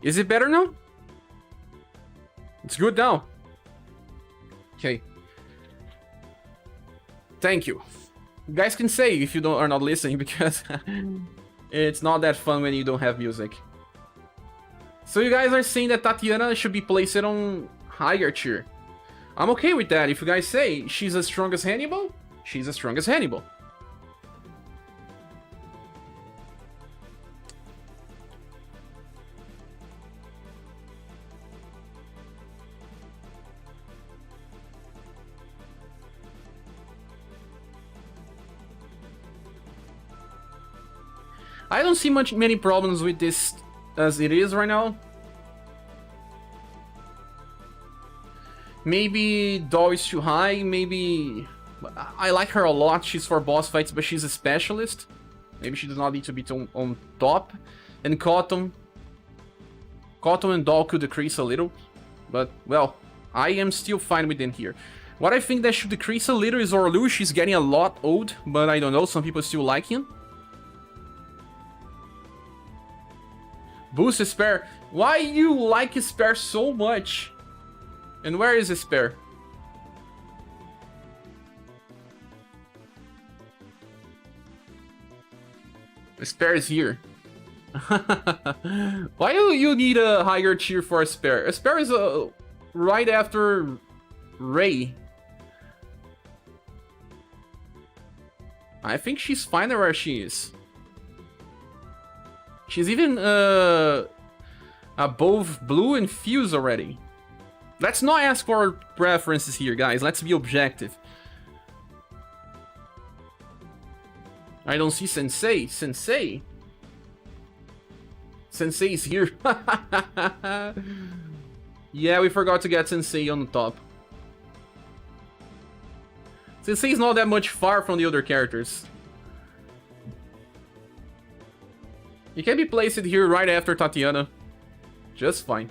Is it better now? It's good now. Okay. Thank you. You guys can say if you are not listening, because it's not that fun when you don't have music. So you guys are saying that Tatiana should be placed on higher tier. I'm okay with that. If you guys say she's as strong as Hannibal, she's as strong as Hannibal. I don't see many problems with this as it is right now. Maybe Doll is too high, maybe... I like her a lot, she's for boss fights, but she's a specialist. Maybe she does not need to be on top. And Cotton and Doll could decrease a little. But, well, I am still fine with them here. What I think that should decrease a little is Orlu. She's getting a lot old, but I don't know, some people still like him. Boost ScherBR. Why you like ScherBR so much? And where is ScherBR? ScherBR is here. Why do you need a higher tier for ScherBR? ScherBR is right after Ray. I think she's fine where she is. She's even above Blue and Fuse already. Let's not ask for preferences here, guys. Let's be objective. I don't see Sensei. Sensei is here. Yeah, we forgot to get Sensei on the top. Sensei is not that much far from the other characters. He can be placed here right after Tatiana. Just fine.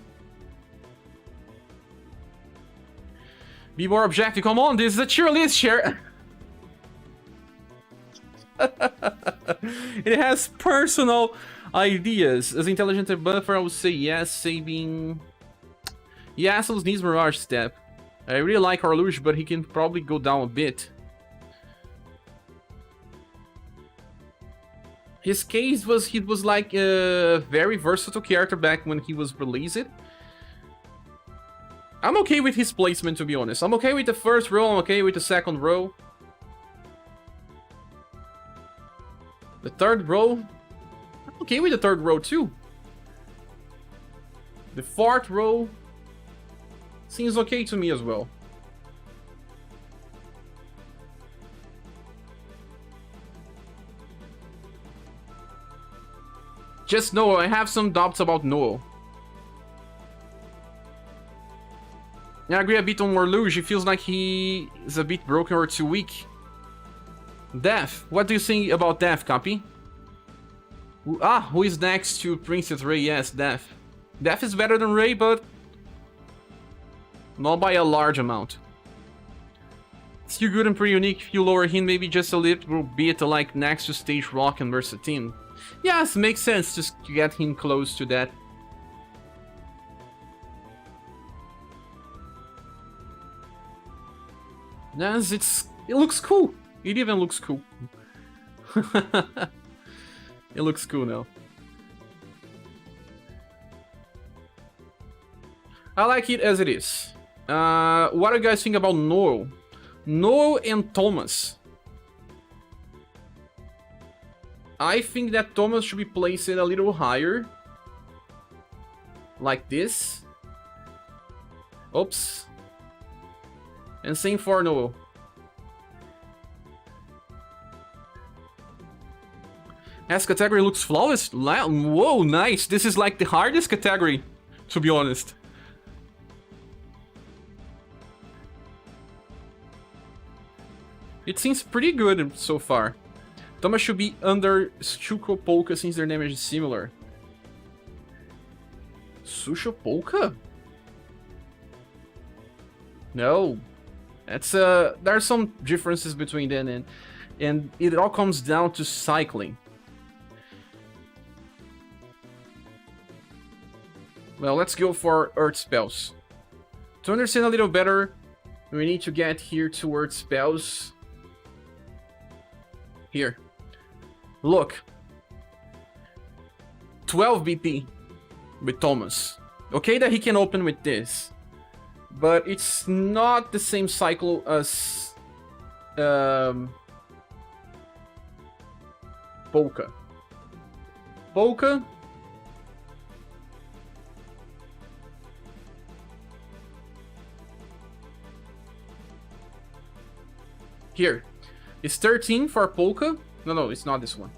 Be more objective. Come on, this is a tier list, Cher. It has personal ideas. As intelligent a buffer, I would say yes, saving... Yasuo's needs Mirage Step. I really like Arluge, but he can probably go down a bit. His case was, he was like a very versatile character back when he was released. I'm okay with his placement, to be honest. I'm okay with the first row, I'm okay with the second row. The third row, I'm okay with the third row too. The fourth row seems okay to me as well. Just Noah, I have some doubts about Noah. Yeah, I agree a bit on Orluge. It feels like he is a bit broken or too weak. Death. What do you think about Death, Copy? Who is next to Princess Ray? Yes, Death. Death is better than Ray, but not by a large amount. Still good and pretty unique. If you lower him maybe just a little bit, like next to Stage Rock and Versatine. Yes, makes sense just to get him close to that. Yes, it looks cool. It even looks cool. It looks cool now. I like it as it is. What do you guys think about Noel? Noel and Thomas. I think that Thomas should be placed a little higher. Like this. Oops. And same for Noel. As category looks flawless. Whoa, nice. This is like the hardest category, to be honest. It seems pretty good so far. Thomas should be under Shuko Polka since their damage is similar. Susho Polka? No. That's there are some differences between them and it all comes down to cycling. Well, let's go for Earth Spells. To understand a little better, we need to get here to Earth Spells. Here. Look. 12 BP with Thomas. Okay that he can open with this. But it's not the same cycle as Polka. Polka. Here. It's 13 for Polka. No, it's not this one.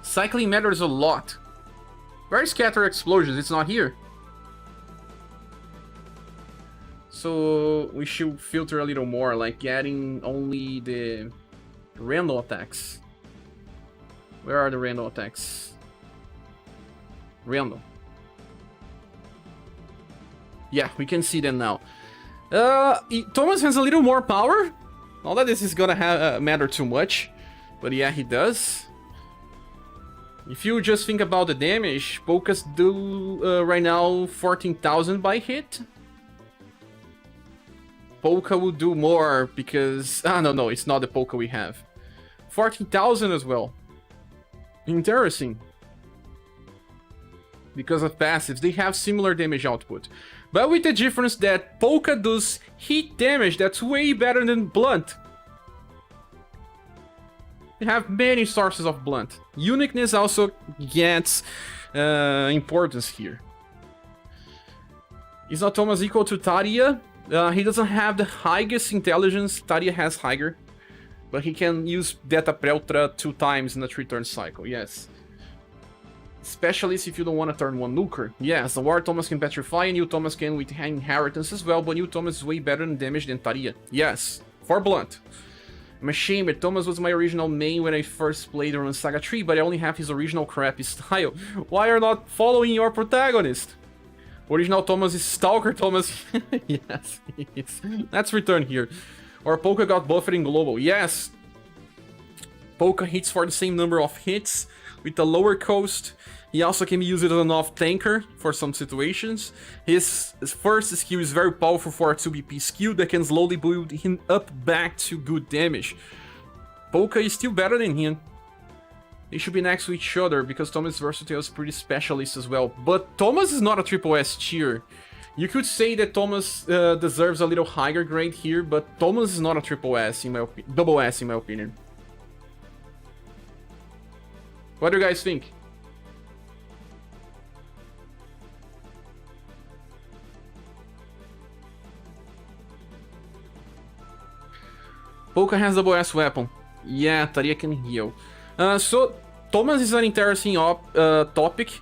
Cycling matters a lot. Where's Scatter Explosions? It's not here. So we should filter a little more, like getting only the random attacks. Where are the random attacks? Random. Yeah, we can see them now. Thomas has a little more power. Not that this is gonna matter too much, but yeah, he does. If you just think about the damage, Polkas do right now 14,000 by hit. Polka will do more because... no, it's not the Polka we have. 14,000 as well. Interesting. Because of passives, they have similar damage output. But with the difference that Polka does hit damage that's way better than Blunt. They have many sources of Blunt. Uniqueness also gets importance here. Is not Thomas equal to Tadia? He doesn't have the highest intelligence. Tadia has higher. But he can use Deta Preltra 2 times in a 3-turn cycle, yes. Especially if you don't want to turn 1 nuker. Yes, the War Thomas can petrify and you Thomas can with inheritance as well, but you Thomas is way better in damage than Tadia. Yes, for Blunt. I'm ashamed, but Thomas was my original main when I first played on SaGa 3, but I only have his original crappy style. Why are you not following your protagonist? Original Thomas is Stalker Thomas. Yes, let's return here. Or Polka got buffered in global. Yes. Polka hits for the same number of hits with a lower cost. He also can be used as an off-tanker for some situations. His first skill is very powerful for a 2BP skill that can slowly build him up back to good damage. Polka is still better than him. They should be next to each other because Thomas' versatile is pretty specialist as well. But Thomas is not a triple S tier. You could say that Thomas deserves a little higher grade here, but Thomas is not a triple S in my double S in my opinion. What do you guys think? Polka has double S weapon. Yeah, Taria can heal. So, Thomas is an interesting topic.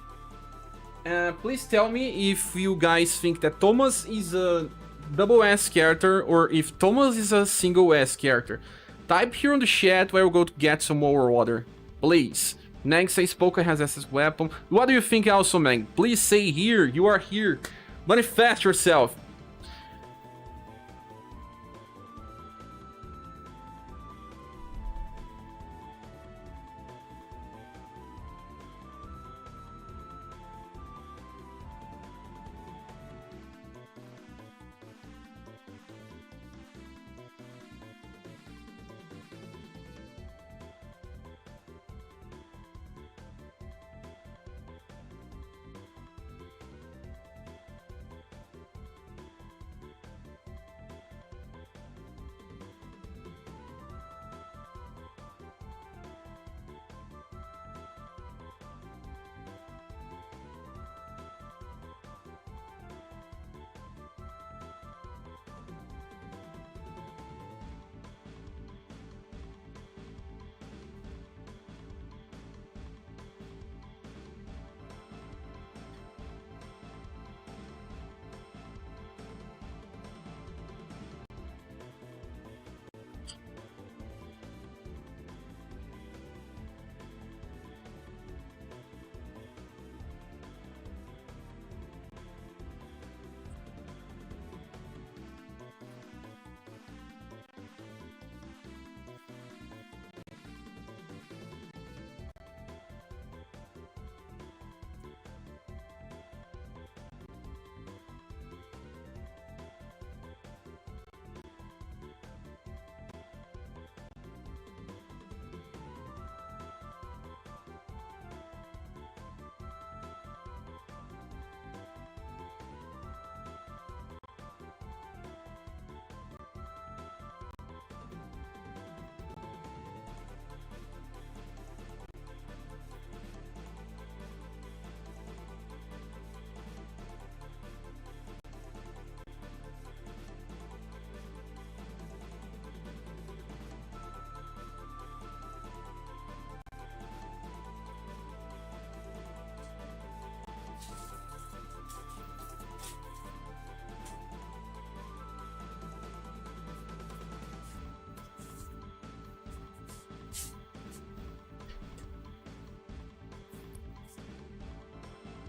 Please tell me if you guys think that Thomas is a double S character or if Thomas is a single S character. Type here on the chat where we'll go to get some more water. Please. Meg says Polka has SS weapon. What do you think also, Meg? Please say here. You are here. Manifest yourself.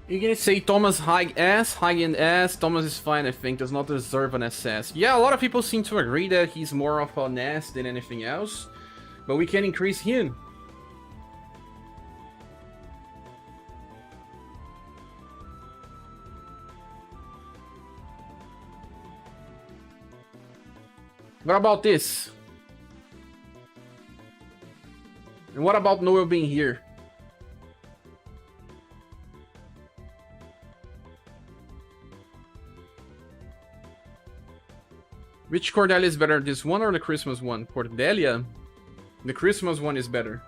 You're gonna say Thomas high S, high-end S. Thomas is fine, I think. Does not deserve an SS. Yeah, a lot of people seem to agree that he's more of an S than anything else. But we can increase him. What about this? And what about Noel being here? Which Cordelia is better, this one or the Christmas one? Cordelia? The Christmas one is better.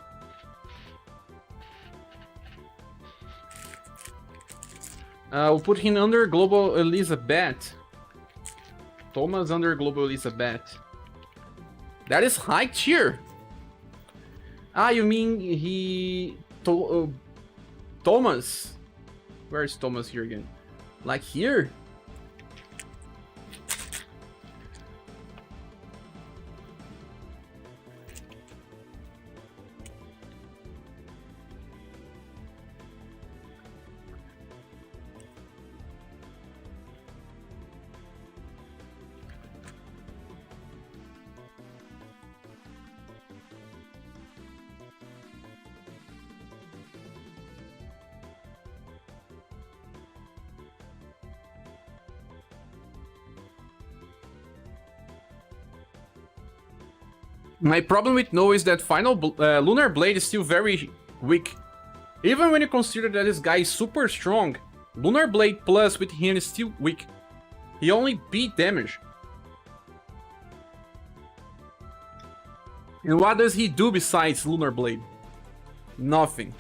We'll put him under Global Elizabeth. Thomas under Global Elizabeth. That is high tier. Ah, you mean he... Thomas? Where is Thomas here again? Like here? My problem with Noah is that Lunar Blade is still very weak. Even when you consider that this guy is super strong, Lunar Blade plus with him is still weak. He only beat damage. And what does he do besides Lunar Blade? Nothing.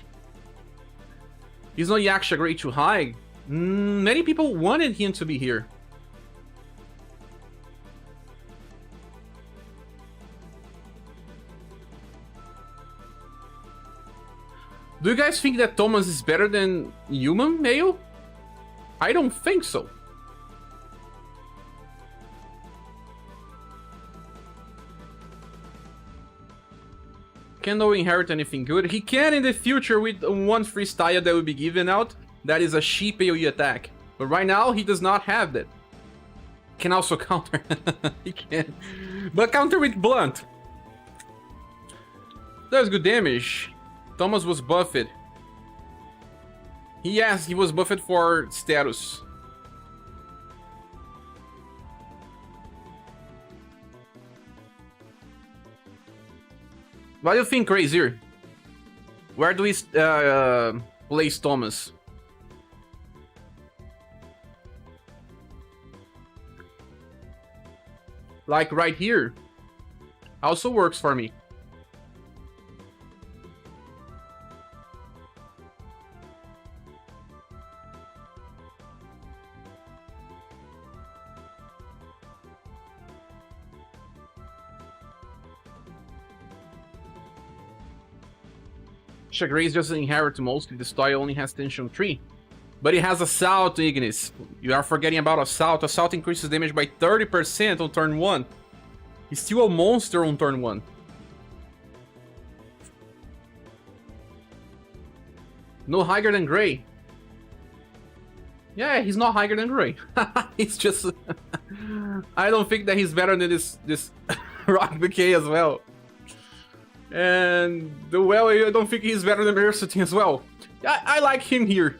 He's not Yaksha grade too high. Many people wanted him to be here. Do you guys think that Thomas is better than human male? I don't think so. Can no inherit anything good? He can in the future with one freestyle that will be given out. That is a sheep AoE attack. But right now, he does not have that. Can also counter. He can. But counter with blunt. Does good damage. Thomas was buffed. Yes, he was buffed for status. What do you think, Crazier? Where do we place Thomas? Like right here. Also works for me. Grace doesn't inherit mostly, the style only has tension 3. But it has Assault, Ignis. You are forgetting about Assault. Assault increases damage by 30% on turn 1. He's still a monster on turn 1. No higher than Gray. Yeah, he's not higher than Gray. He's just... I don't think that he's better than this Rock Decay as well. And well, I don't think he's better than Mercity as well. I like him here.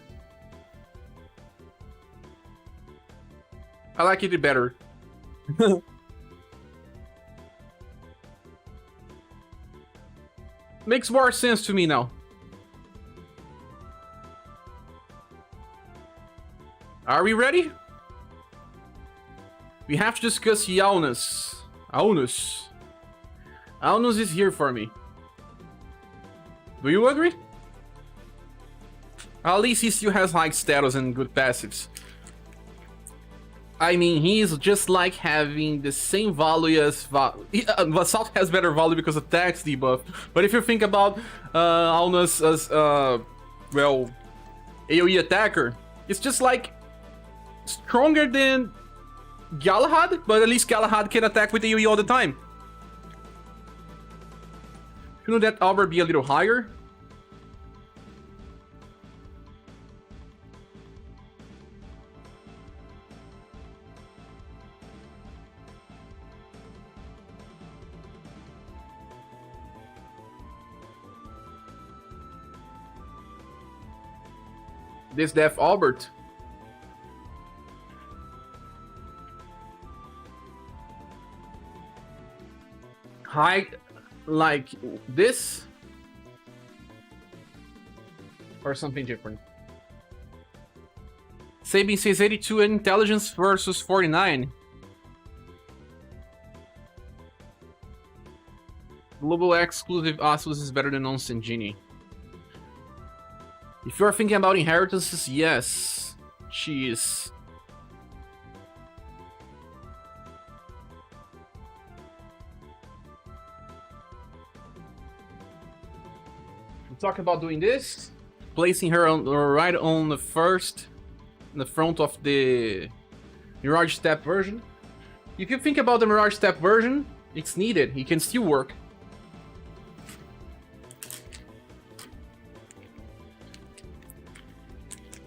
I like it better. Makes more sense to me now. Are we ready? We have to discuss Yaunus. Aunus is here for me. Do you agree? At least he still has high status and good passives. I mean, he's just like having the same value as... Assault has better value because of tax debuff. But if you think about Aunus as, well, AoE attacker, it's just like stronger than Galahad, but at least Galahad can attack with AoE all the time. Shouldn't that Albert be a little higher? This Def Albert. High, like this? Or something different? Sabin says 82 intelligence versus 49. Global exclusive Osculus is better than non-Saint Genie. If you're thinking about inheritances, yes, she is. We talk about doing this, placing her on right on the first, in the front of the Mirage Step version. If you think about the Mirage Step version, it's needed. It can still work.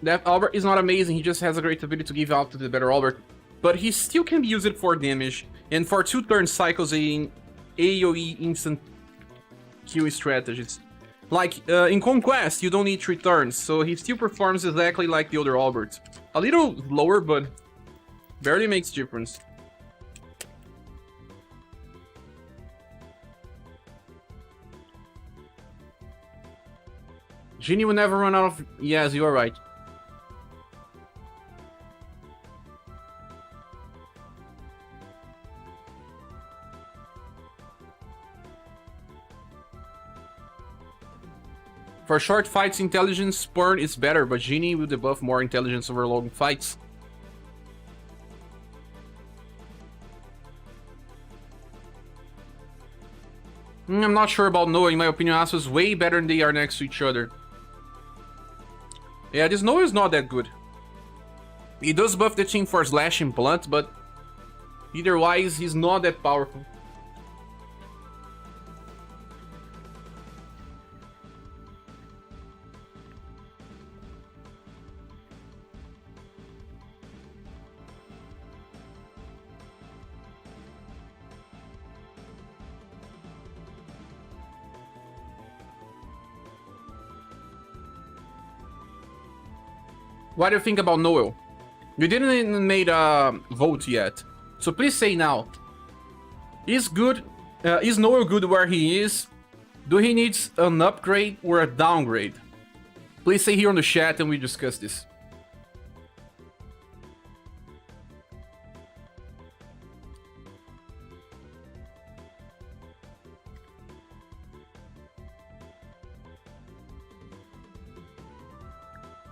That Albert is not amazing, he just has a great ability to give out to the better Albert. But he still can be used for damage, and for 2 turn cycles in AoE instant kill strategies. Like, in Conquest, you don't need 3 turns, so he still performs exactly like the other Albert. A little lower, but barely makes difference. Genie will never run out of... Yes, you are right. For short fights, intelligence Spurn is better, but Genie will debuff more intelligence over long fights. I'm not sure about Noah. In my opinion, Asu is way better than they are next to each other. Yeah, this Noah is not that good. He does buff the team for Slash and Blunt, but either-wise, he's not that powerful. What do you think about Noel? You didn't make a vote yet, so please say now. Is Noel good where he is? Do he needs an upgrade or a downgrade? Please say here on the chat and we discuss this.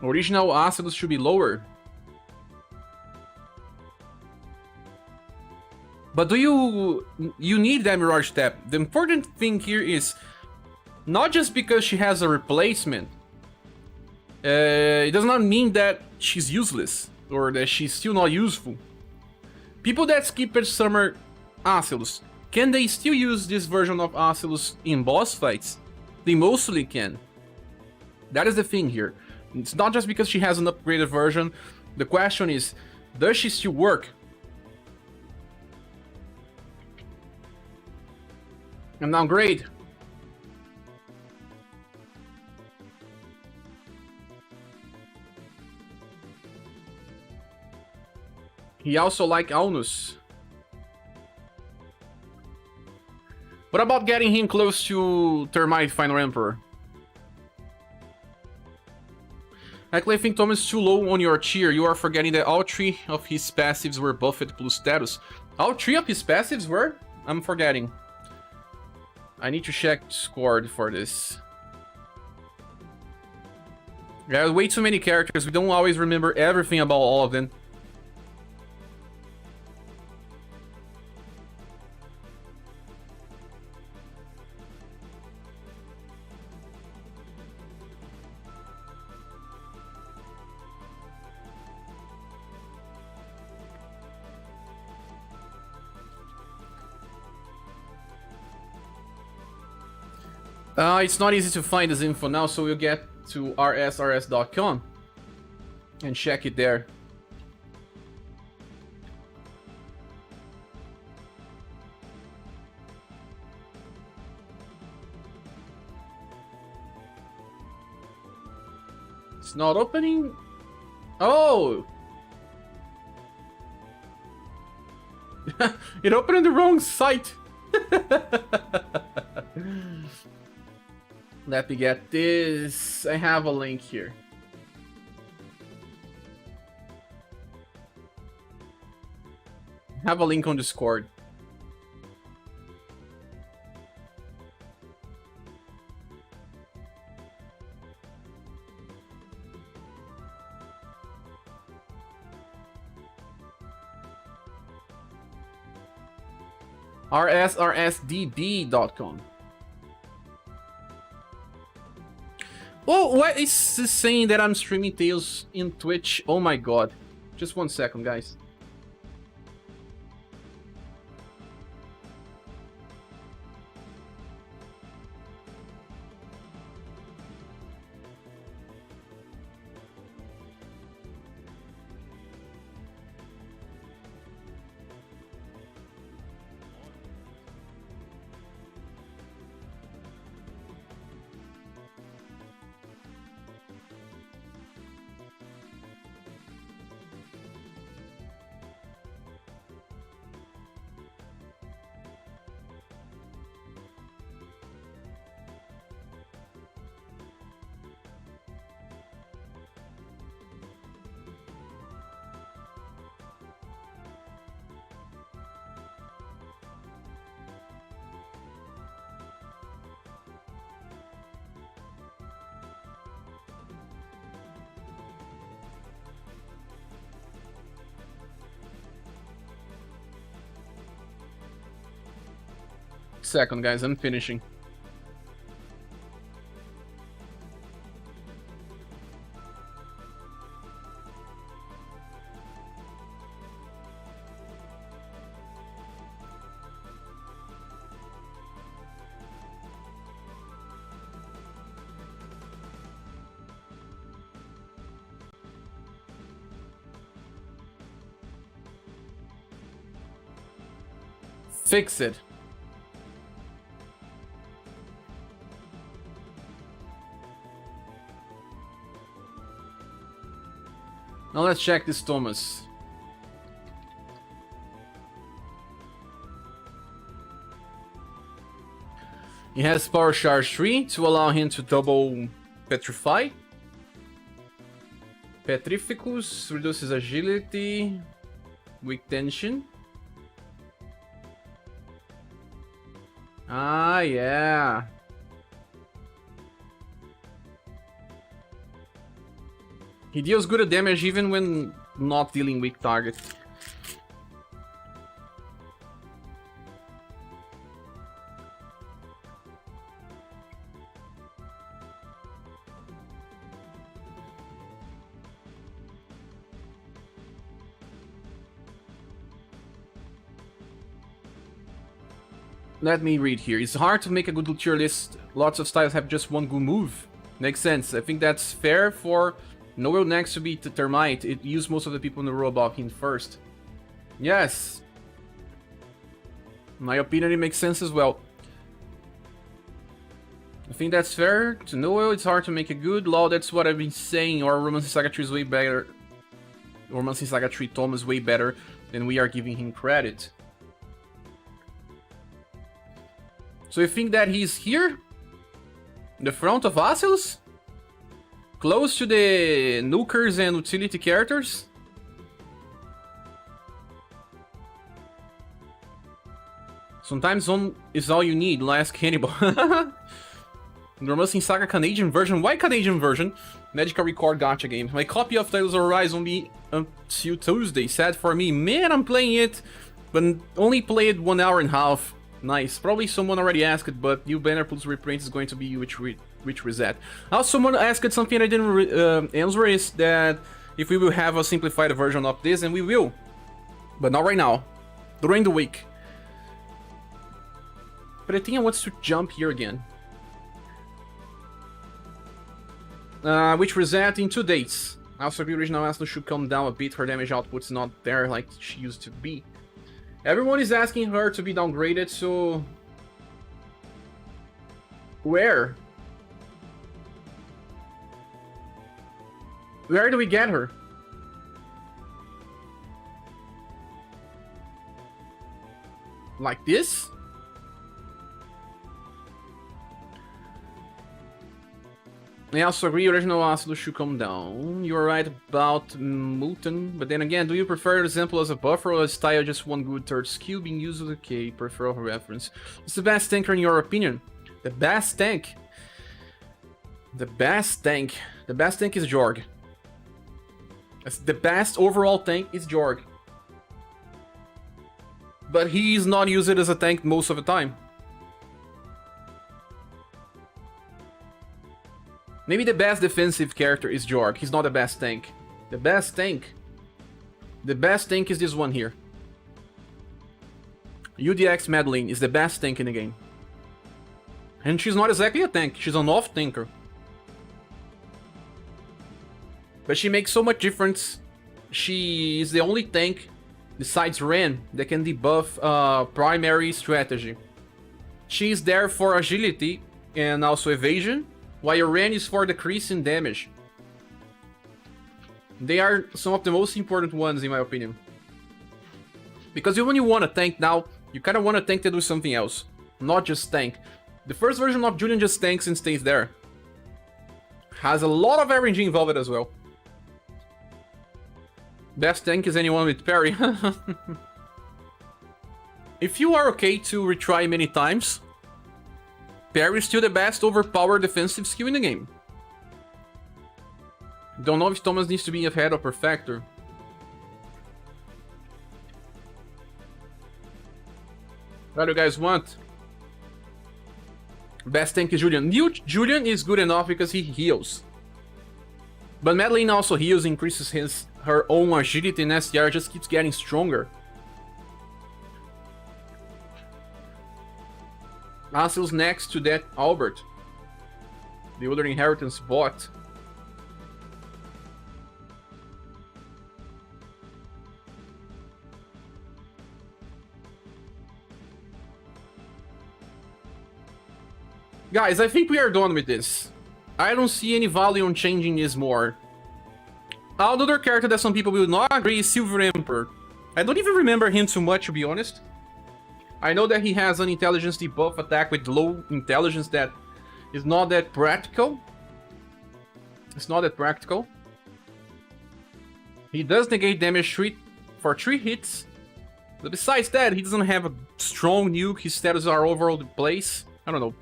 Original Acidos should be lower. But do you need that Mirage Step? The important thing here is not just because she has a replacement. It does not mean that she's useless or that she's still not useful. People that skipped Summer Acidos, can they still use this version of Acidos in boss fights? They mostly can. That is the thing here. It's not just because she has an upgraded version. The question is, does she still work? And downgrade. He also like Aunus. What about getting him close to Termite Final Emperor? Actually, I think Tom is too low on your tier. You are forgetting that all 3 of his passives were buffed plus status. All 3 of his passives were? I'm forgetting. I need to check Discord for this. There are way too many characters. We don't always remember everything about all of them. It's not easy to find this info now, so we'll get to rsrs.com and check it there. It's not opening. Oh! It opened on the wrong site! Let me get this. I have a link here. I have a link on Discord. rsrsdb.com. Oh, what is this saying that I'm streaming Tales in Twitch? Oh my god. Just 1 second, guys. Second, guys, I'm finishing. Fix it. Now let's check this Thomas. He has Power Charge 3 to allow him to double Petrify. Petrificus reduces agility, weak tension. Ah, yeah. He deals good damage even when not dealing weak target. Let me read here. It's hard to make a good tier list. Lots of styles have just one good move. Makes sense. I think that's fair for Noel next to be Termite. It used most of the people in the row above him first. Yes. In my opinion, it makes sense as well. I think that's fair. To Noel, it's hard to make a good law. That's what I've been saying. Or Romancing Saga 3 is way better. Romancing Saga 3 Tom is way better than we are giving him credit. So you think that he's here? In the front of Asilos? Close to the nukers and utility characters? Sometimes one is all you need, last Cannibal. Romancing Saga Canadian version. Why Canadian version? Magical Record gacha game. My copy of Tales of Arise won't be until Tuesday. Sad for me. Man, I'm playing it, but only played 1 hour and a half. Nice. Probably someone already asked it, but new banner plus reprint is going to be which reset. Also, someone asked something I didn't answer, is that if we will have a simplified version of this, and we will, but not right now. During the week. But I think I want to jump here again. Which reset in 2 days. Also, the original Aslo should come down a bit. Her damage output's not there like she used to be. Everyone is asking her to be downgraded, so... Where? Where do we get her? Like this? I also agree original Asilo should come down. You're right about Mutan, but then again, do you prefer an example as a buffer or a style just one good third skill being used as a K peripheral reference? What's the best tanker in your opinion? The best tank? The best tank is Jorg. The best overall tank is Jorg. But he's not used as a tank most of the time. Maybe the best defensive character is Jorg. He's not the best tank. The best tank is this one here. UDX Madeline is the best tank in the game. And she's not exactly a tank. She's an off-tanker. But she makes so much difference. She is the only tank besides Ren that can debuff primary strategy. She's there for agility and also evasion, while your Ren is for decreasing damage. They are some of the most important ones in my opinion. Because when you want a tank now, you kind of want a tank to do something else. Not just tank. The first version of Julian just tanks and stays there. Has a lot of RNG involved as well. Best tank is anyone with parry. If you are okay to retry many times, parry is still the best overpowered defensive skill in the game. Don't know if Thomas needs to be ahead of Perfector. What do you guys want? Best tank is Julian. Julian is good enough because he heals. But Madeline also heals, increases her own agility, and SDR just keeps getting stronger. Asil's next to that Albert. The other inheritance bot. Guys, I think we are done with this. I don't see any value on changing this more. Another character that some people will not agree is Silver Emperor. I don't even remember him too much, to be honest. I know that he has an intelligence debuff attack with low intelligence that is not that practical. It's not that practical. He does negate damage for 3 hits. But besides that, he doesn't have a strong nuke. His stats are all over the place. I don't know.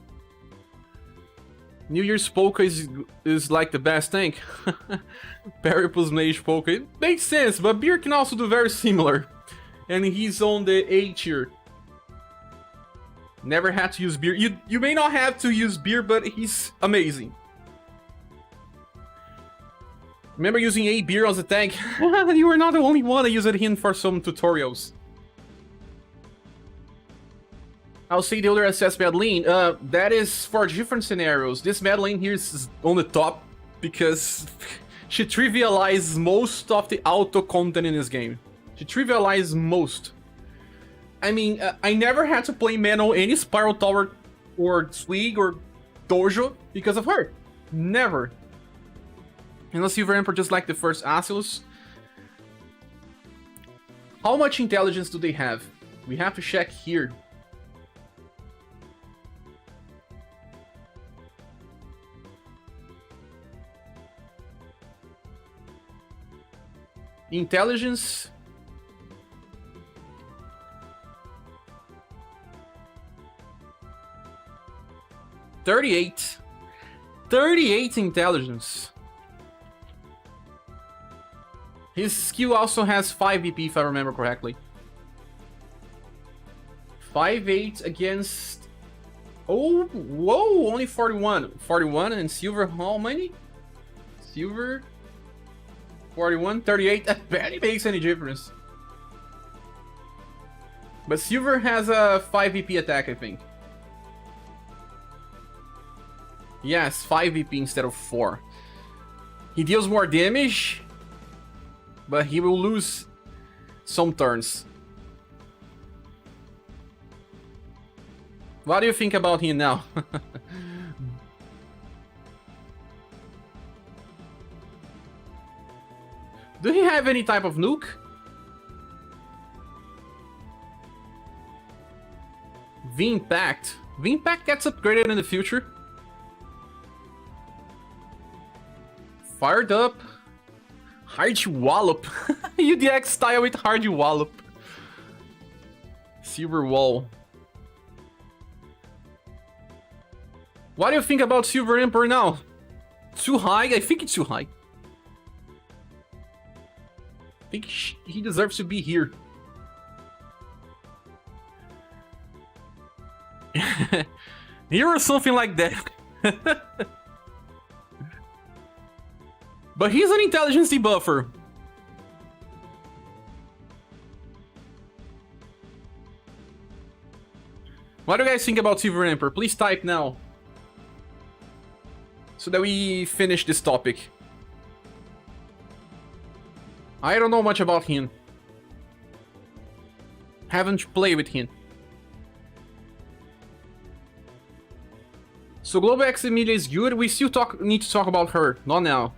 New Year's Polka is like the best tank. Parry plus Mage Polka. It makes sense, but Beer can also do very similar. And he's on the A tier. Never had to use Beer. You may not have to use Beer, but he's amazing. Remember using A Beer as a tank? You were not the only one that used him for some tutorials. I'll say the other SS Madeline. That is for different scenarios. This Madeline here is on the top because she trivializes most of the auto content in this game. She trivializes most. I mean, I never had to play Mano any Spiral Tower or Swig or Dojo because of her. Never. And the Silver Emperor just like the first Asilus. How much intelligence do they have? We have to check here. Intelligence. $38 intelligence. His skill also has 5 VP if I remember correctly. 5-8 against... Oh, whoa, only 41. 41 and Silver how many? Silver... 41, 38, that barely makes any difference. But Silver has a 5 VP attack, I think. Yes, 5 VP instead of 4. He deals more damage, but he will lose some turns. What do you think about him now? Do he have any type of nuke? V-Impact. V-Impact gets upgraded in the future. Fired up. Hardy Wallop. UDX style with Hardy Wallop. Silver Wall. What do you think about Silver Emperor now? Too high? I think it's too high. I think he deserves to be here. Here or something like that. But he's an intelligence debuffer. What do you guys think about Silver Emperor? Please type now. So that we finish this topic. I don't know much about him. Haven't played with him. So Global X Emilia is good. We still need to talk about her. Not now.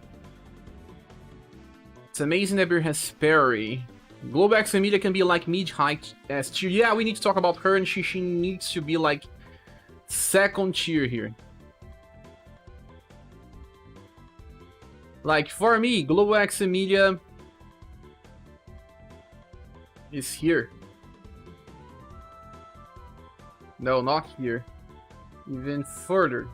It's amazing that Beer has Sperry. Global X Emilia can be like mid-high S tier. Yeah, we need to talk about her, and she needs to be like second tier here. Like for me, Global X Emilia is here. No, not here. Even further.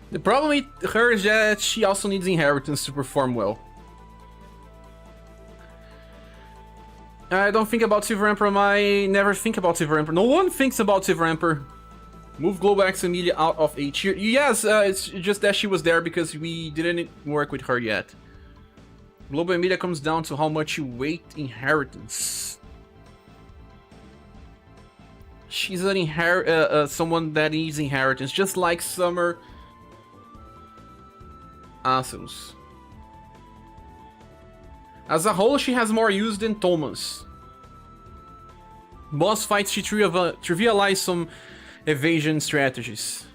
The problem with her is that she also needs inheritance to perform well. I don't think about Silver Emperor. I never think about Silver Emperor. No one thinks about Silver Emperor. Move Global X Emilia out of A tier. Yes, it's just that she was there because we didn't work with her yet. Global Emilia comes down to how much you weight inheritance. She's an someone that needs inheritance, just like Summer Asus. As a whole, she has more use than Thomas. Boss fights, she trivializes some evasion strategies.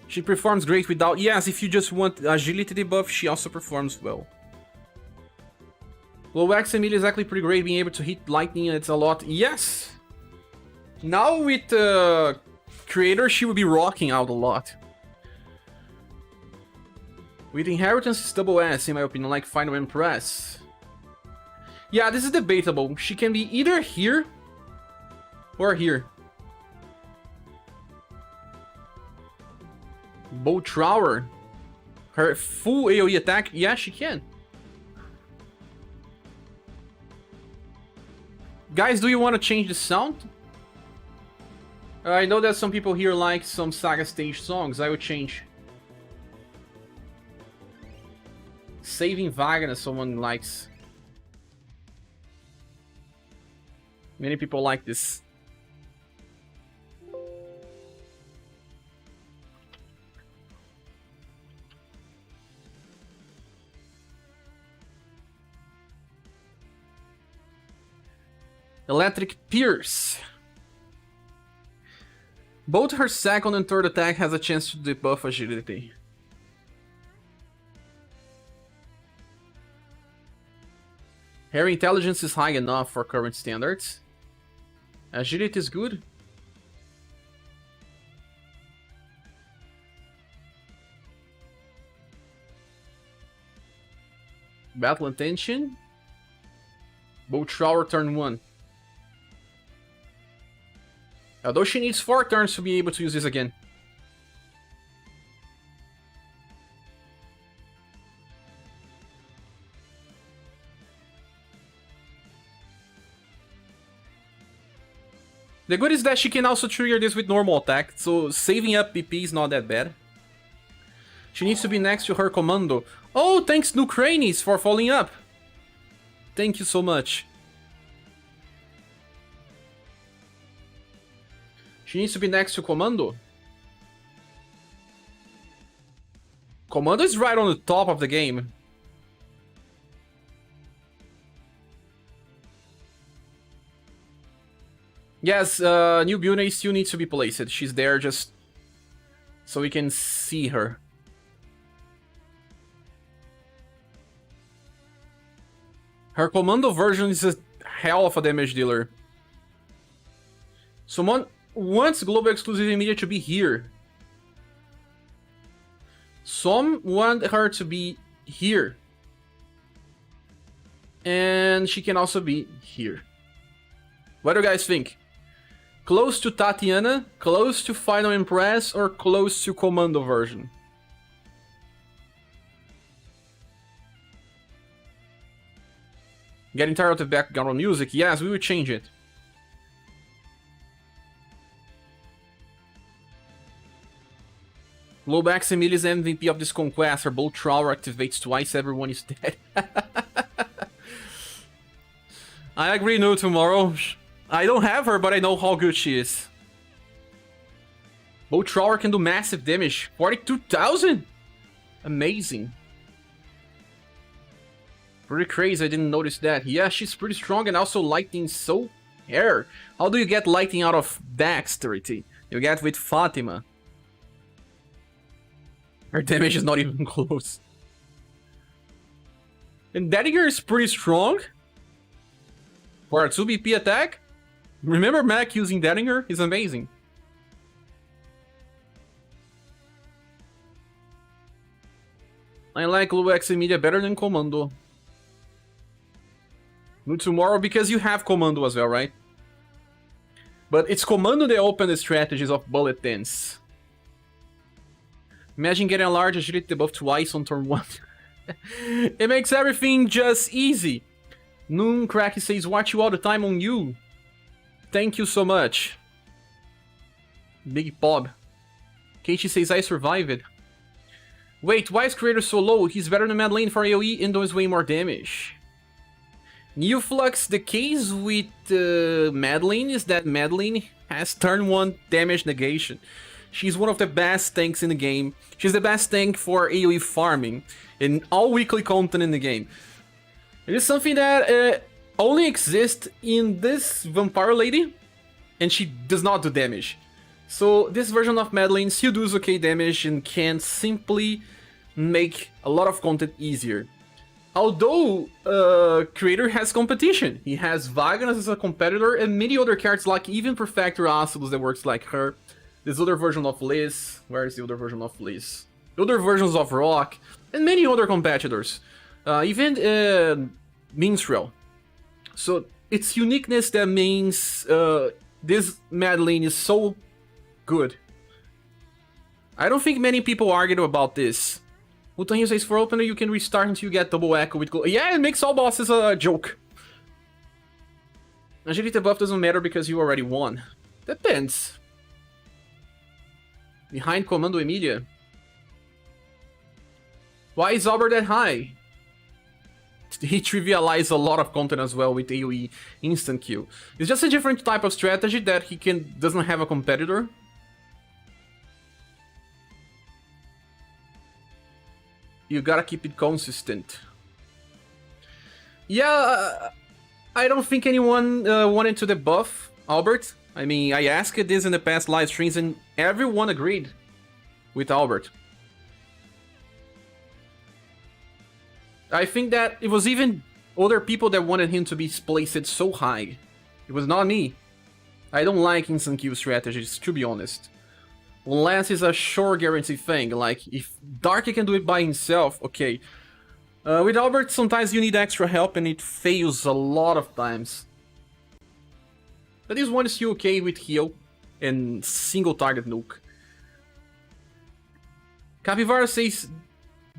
She performs great without... Yes, if you just want agility debuff, she also performs well. Global X Emilia is actually pretty great, being able to hit lightning, it's a lot. Yes! Now with Creator, she will be rocking out a lot. With Inheritance, it's double S, in my opinion, like Final Empress. Yeah, this is debatable. She can be either here or here. Bowtrower. Her full AoE attack? Yeah, she can. Guys, do you want to change the sound? I know that some people here like some SaGa stage songs. I would change. Saving Wagner, someone likes. Many people like this. Electric Pierce. Both her second and third attack has a chance to debuff agility. Her intelligence is high enough for current standards. Agility is good. Battle Intention. Bowtrower turn 1. Although she needs 4 turns to be able to use this again. The good is that she can also trigger this with normal attack, so saving up BP is not that bad. She needs to be next to her commando. Oh, thanks Nukranis for following up. Thank you so much. She needs to be next to commando. Commando is right on the top of the game. Yes, New Bune still needs to be placed. She's there just so we can see her. Her commando version is a hell of a damage dealer. Someone wants global exclusive immediate to be here. Some want her to be here. And she can also be here. What do you guys think? Close to Tatiana, close to Final Impress, or close to Commando version? Getting tired of the background music? Yes, we will change it. Lobax Emily is MVP of this conquest. Her bow trower activates twice, everyone is dead. I agree, no tomorrow. I don't have her, but I know how good she is. Bow trower can do massive damage. 42,000! Amazing. Pretty crazy, I didn't notice that. Yeah, she's pretty strong and also lightning so rare. How do you get lightning out of dexterity? You get with Fatima. Her damage is not even close. And Dagger is pretty strong. For a 2 BP attack. Remember Mac using Dagger? He's amazing. I like Luex Media better than Commando. No tomorrow because you have Commando as well, right? But it's Commando that opened the strategies of bulletins. Imagine getting a large agility buff twice on turn 1. It makes everything just easy. Noon Cracky says, watch you all the time on you. Thank you so much. Big Bob. Katie says, I survived. Wait, why is Creator so low? He's better than Madeline for AoE and does way more damage. New Flux, the case with Madeline is that Madeline has turn 1 damage negation. She's one of the best tanks in the game. She's the best tank for AoE farming in all weekly content in the game. It is something that only exists in this Vampire Lady, and she does not do damage. So this version of Madeline still does okay damage and can simply make a lot of content easier. Although Creator has competition. He has Wagner as a competitor and many other characters like even Perfector Acidos that works like her. This other version of Liz. Where is the other version of Liz? The other versions of Rock. And many other competitors. Even Minstrel. So its uniqueness that means this Madeline is so good. I don't think many people argue about this. Utanio says for opener you can restart until you get double echo with glow. Yeah, it makes all bosses a joke. Agility buff doesn't matter because you already won. Depends. Behind Commando Emilia. Why is Albert that high? He trivialized a lot of content as well with AoE instant kill. It's just a different type of strategy that he doesn't have a competitor. You gotta keep it consistent. Yeah, I don't think anyone wanted to debuff Albert. I mean, I asked this in the past live streams and everyone agreed with Albert. I think that it was even other people that wanted him to be placed so high. It was not me. I don't like instant kill strategies, to be honest. Unless it's a sure guarantee thing, like if Darky can do it by himself, okay. With Albert, sometimes you need extra help and it fails a lot of times. But this one is still okay with heal and single target nuke. Capivara says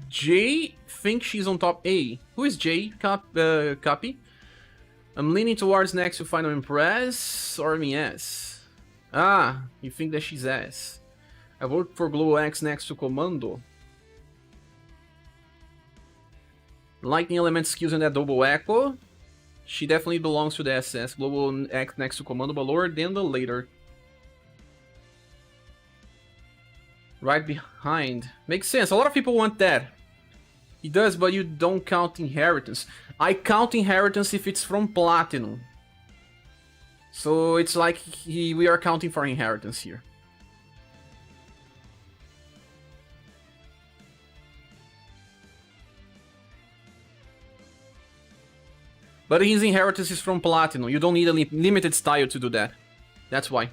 Jay thinks she's on top A. Who is Jay? Capi? I'm leaning towards next to Final Impress or me S. Ah, you think that she's S. I vote for Glow X next to Commando. Lightning element skills in that double echo. She definitely belongs to the SS. Global X next to Commando, but lower than the later. Right behind. Makes sense. A lot of people want that. It does, but you don't count inheritance. I count inheritance if it's from Platinum. So it's like we are counting for inheritance here. But his inheritance is from Platinum. You don't need a limited style to do that. That's why.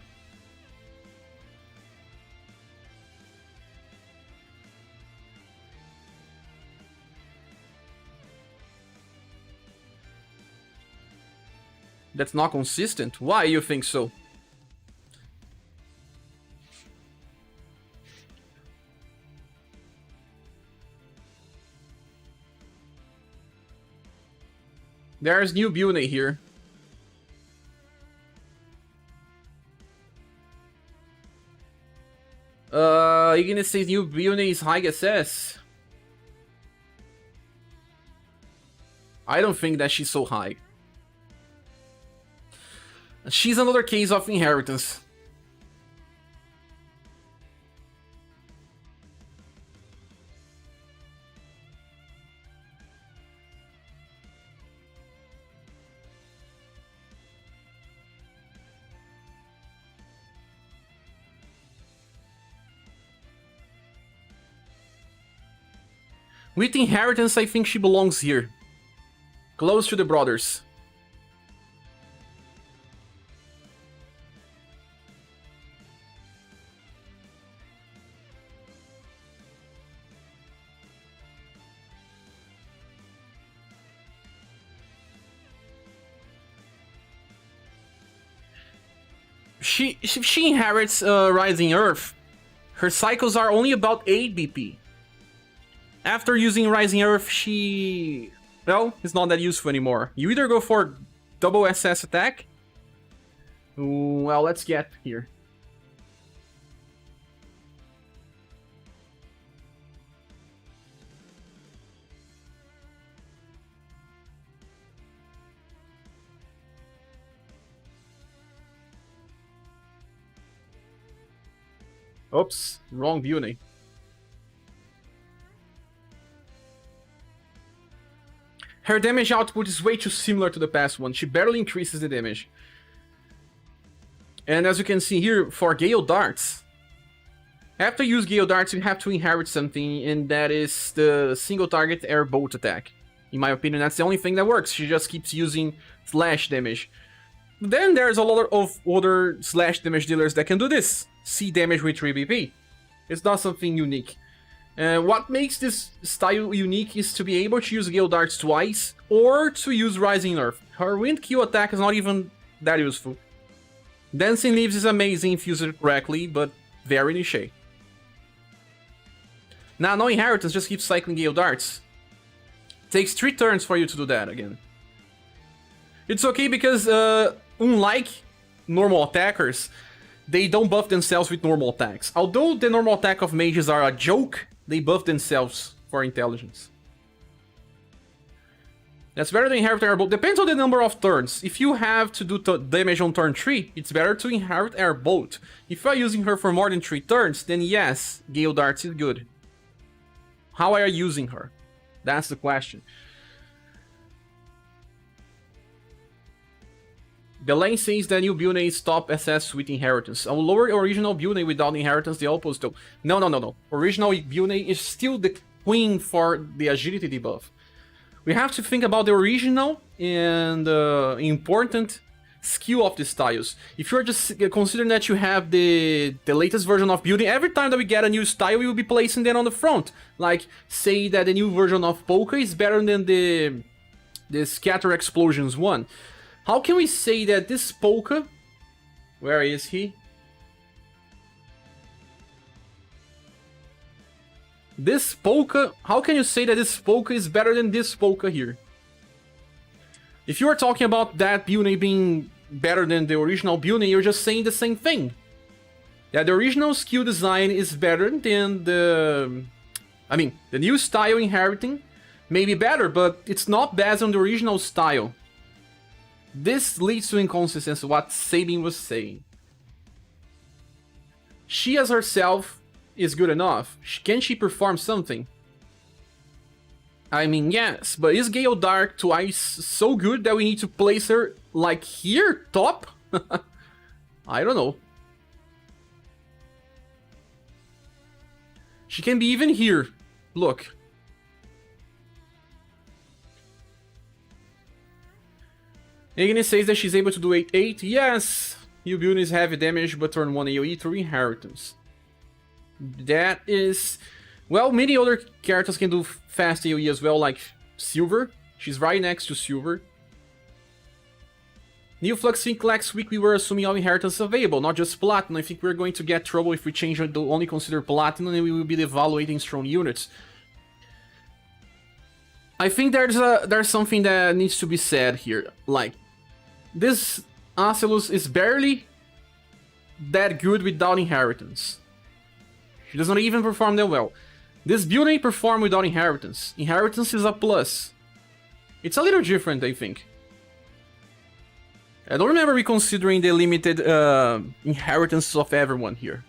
That's not consistent? Why you think so? There's new Bune here. You're gonna say new Bune is high SS? I don't think that she's so high. She's another case of inheritance. With inheritance, I think she belongs here. Close to the brothers. She inherits Rising Earth. Her cycles are only about 8 BP. After using Rising Earth, she... well, it's not that useful anymore. You either go for double SS attack. Well, let's get here. Oops, wrong Bune. Her damage output is way too similar to the past one. She barely increases the damage. And as you can see here, for Gale Darts, after you use Gale Darts, you have to inherit something, and that is the single target air bolt attack. In my opinion, that's the only thing that works. She just keeps using slash damage. Then there's a lot of other slash damage dealers that can do this. C damage with 3 BP. It's not something unique. What makes this style unique is to be able to use Gale Darts twice, or to use Rising Earth. Her Wind Kill attack is not even that useful. Dancing Leaves is amazing if used correctly, but very niche. Now, no inheritance, just keep cycling Gale Darts. Takes 3 turns for you to do that again. It's okay because, unlike normal attackers, they don't buff themselves with normal attacks. Although the normal attack of mages are a joke, they buff themselves for intelligence. That's better than inherit airbolt. Depends on the number of turns. If you have to do damage on turn 3, it's better to inherit airbolt. If you are using her for more than 3 turns, then yes, Gale Darts is good. How are you using her? That's the question. The lane says that new Bune is top SS with inheritance. I'll lower original Bune without inheritance, the opposite though. No. Original Bune is still the queen for the agility debuff. We have to think about the original and important skill of the styles. If you're just considering that you have the latest version of Bune, every time that we get a new style, we will be placing them on the front. Like, say that the new version of Polka is better than the Scatter Explosions one. How can we say that this Polka... where is he? This Polka... how can you say that this Polka is better than this Polka here? If you are talking about that Bune being better than the original Bune, you're just saying the same thing. That the original skill design is better than the... I mean, the new style inheriting may be better, but it's not based on the original style. This leads to inconsistency, what Sabin was saying. She as herself is good enough. Can she perform something? I mean, yes, but is Gale Dark twice so good that we need to place her, like, here, top? I don't know. She can be even here. Look. Ignis says that she's able to do 8-8. Yes! Yubun is heavy damage, but turn 1 AoE through inheritance. That is... Well, many other characters can do fast AoE as well, like Silver. She's right next to Silver. New Flux Sync last week we were assuming all inheritance available, not just Platinum. I think we're going to get trouble if we change it to only consider Platinum, and we will be evaluating strong units. I think there's something that needs to be said here. Like, this Acelus is barely that good without inheritance. She does not even perform that well. This build ain't perform without inheritance. Inheritance is a plus. It's a little different, I think. I don't remember reconsidering the limited inheritance of everyone here.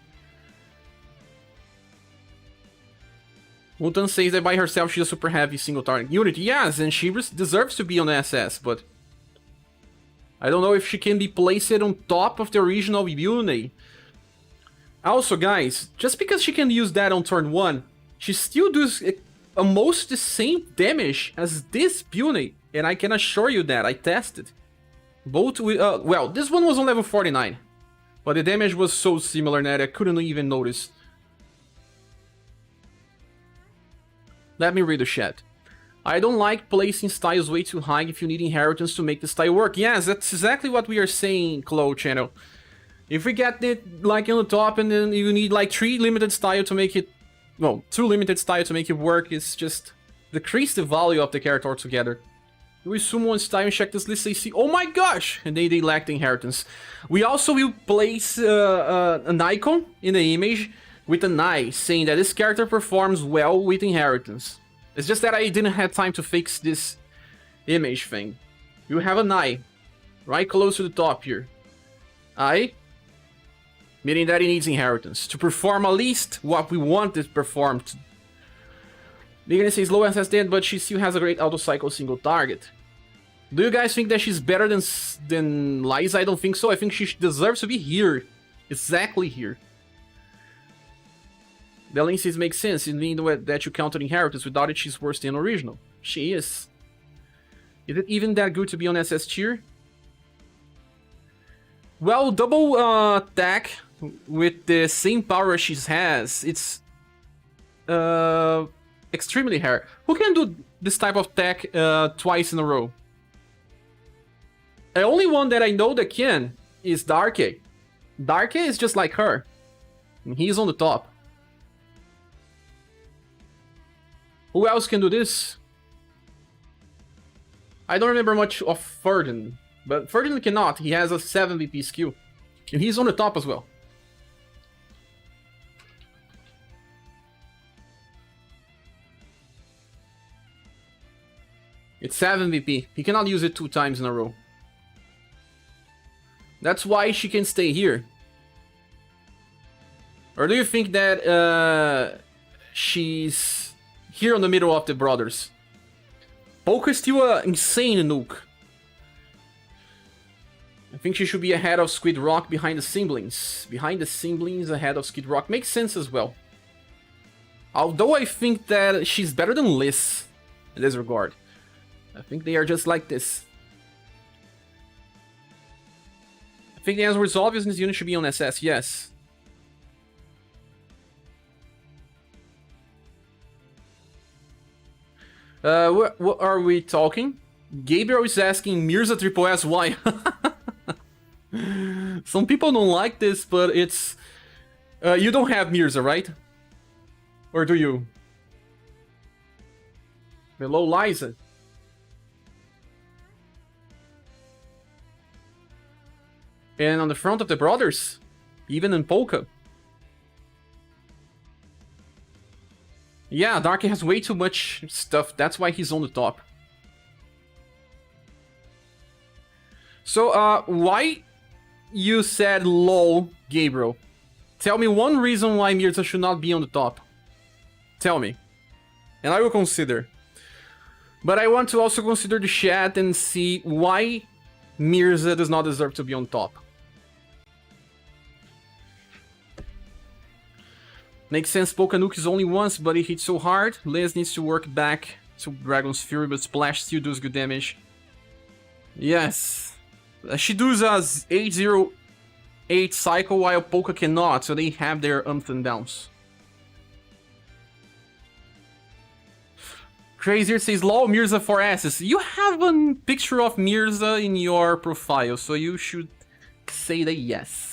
Mutan says that by herself she's a super heavy single target unit. Yes, and she deserves to be on SS, but I don't know if she can be placed on top of the original unit. Also, guys, just because she can use that on turn 1, she still does almost the same damage as this unit, and I can assure you that I tested. Both with, well, this one was on level 49, but the damage was so similar that I couldn't even notice. Let me read the chat. I don't like placing styles way too high if you need inheritance to make the style work. Yes, that's exactly what we are saying, Clo channel. If we get it like on the top and then you need like 3 limited style to make it, well, 2 limited style to make it work, it's just decrease the value of the character altogether. We summon one style and check this list, they see, oh my gosh, and they lack the inheritance. We also will place an icon in the image with an eye, saying that this character performs well with inheritance. It's just that I didn't have time to fix this image thing. You have an eye, right close to the top here. Eye, meaning that it needs inheritance to perform at least what we want it performed. They're gonna say low SS dead, but she still has a great auto cycle single target. Do you guys think that she's better than Liza? I don't think so. I think she deserves to be here. Exactly here. Belin says makes sense, in mean that you counted inheritance. Without it, she's worse than original. She is. Is it even that good to be on SS tier? Well, double attack with the same power she has, it's extremely hard. Who can do this type of attack twice in a row? The only one that I know that can is Darke. Darke is just like her. And he's on the top. Who else can do this? I don't remember much of Ferdinand. But Ferdinand cannot. He has a 7 VP skill. And he's on the top as well. It's 7 VP. He cannot use it 2 times in a row. That's why she can stay here. Or do you think that she's here in the middle of the brothers? Polka is still an insane nuke. I think she should be ahead of Squid Rock behind the siblings. Behind the siblings, ahead of Squid Rock. Makes sense as well. Although I think that she's better than Liz in this regard. I think they are just like this. I think the answer is obvious and this unit should be on SS, yes. What are we talking? Gabriel is asking Mirza Triple S why. Some people don't like this, but it's... you don't have Mirza, right? Or do you? Hello, Liza. And on the front of the brothers, even in Polka. Yeah, Darky has way too much stuff, that's why he's on the top. So, why you said lol, Gabriel? Tell me one reason why Mirza should not be on the top. Tell me. And I will consider. But I want to also consider the chat and see why Mirza does not deserve to be on top. Makes sense, Polka Nuke is only once, but it hits so hard. Les needs to work back to Dragon's Fury, but Splash still does good damage. Yes. She does a 808 cycle while Polka cannot, so they have their ups and downs. Crazier says, lol, Mirza for asses. You have a picture of Mirza in your profile, so you should say that yes.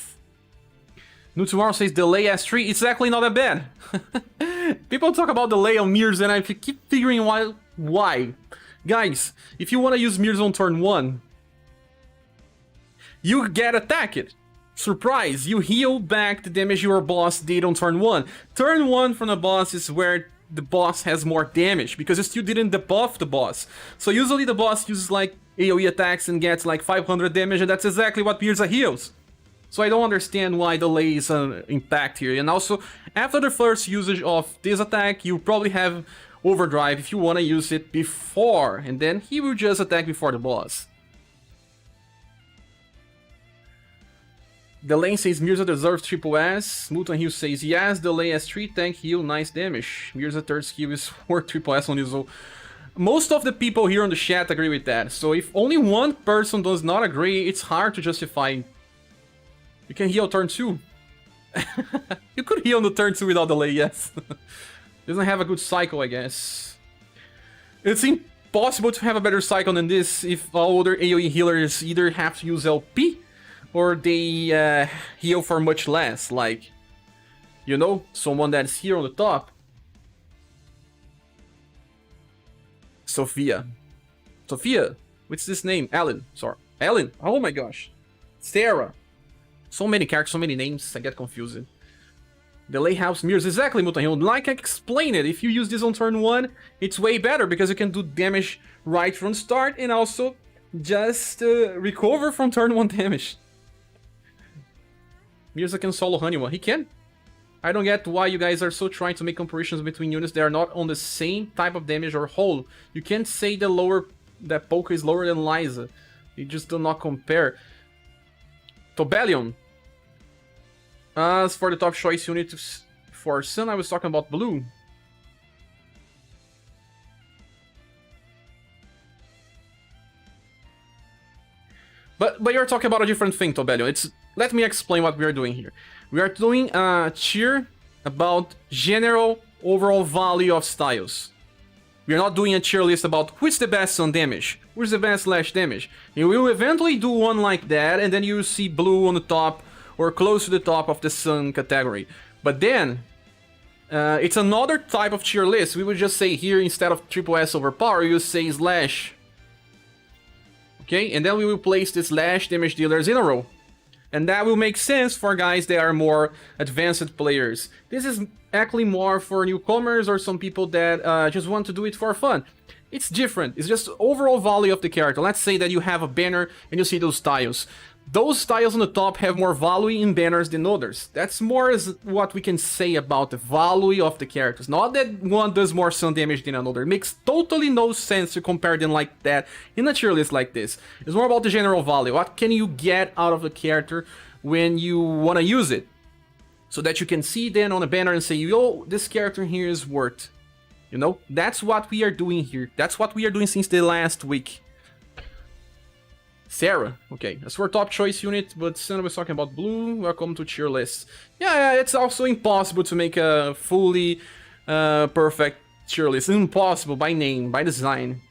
New Tomorrow says delay S3, it's actually not that bad. People talk about delay on Mirza and I keep figuring why. Guys, if you want to use Mirza on turn 1, you get attacked. Surprise, you heal back the damage your boss did on turn 1. Turn 1 from the boss is where the boss has more damage, because you still didn't debuff the boss. So usually the boss uses like AoE attacks and gets like 500 damage, and that's exactly what Mirza heals. So I don't understand why delay is an impact here. And also, after the first usage of this attack, you probably have overdrive if you want to use it before, and then he will just attack before the boss. Delane says Mirza deserves triple S. Mutant Hill says yes, delay S3, tank heal, nice damage. Mirza third skill is worth triple S on his own. Most of the people here on the chat agree with that. So if only one person does not agree, it's hard to justify. You can heal turn 2. You could heal on the turn 2 without delay, yes. Doesn't have a good cycle, I guess. It's impossible to have a better cycle than this if all other AoE healers either have to use LP or they heal for much less. Like, you know, someone that's here on the top. Sophia. What's this name? Alan. Sorry. Alan. Oh my gosh. Sarah. So many characters, so many names, I get confused. Delay helps mirrors, exactly, Mutahil. Like I explained it, if you use this on turn 1, it's way better because you can do damage right from start and also just recover from turn 1 damage. Mirza can solo Honeywell. He can. I don't get why you guys are so trying to make comparisons between units that are not on the same type of damage or hull. You can't say that Polka is lower than Liza. You just do not compare. Tobellion. As for the top choice unit for Sun, I was talking about Blue. But you're talking about a different thing, Tobellion. Let me explain what we are doing here. We are doing a tier about general overall value of styles. We are not doing a tier list about who's the best on damage, who's the best slash damage. You will eventually do one like that, and then you see Blue on the top, or close to the top of the Sun category. But then, it's another type of tier list. We would just say here, instead of triple S overpower, you say slash. Okay, and then we will place the slash damage dealers in a row. And that will make sense for guys that are more advanced players. This is actually more for newcomers or some people that just want to do it for fun. It's different. It's just overall value of the character. Let's say that you have a banner and you see those styles. Those styles on the top have more value in banners than others. That's more as what we can say about the value of the characters. Not that one does more sun damage than another. It makes totally no sense to compare them like that in a tier list like this. It's more about the general value. What can you get out of the character when you want to use it? So that you can see then on a banner and say, yo, this character here is worth. You know, that's what we are doing here. That's what we are doing since the last week. Sarah, okay, as for top choice unit, but Sana was talking about Blue, welcome to tier list. Yeah, it's also impossible to make a fully perfect tier list. Impossible by name, by design.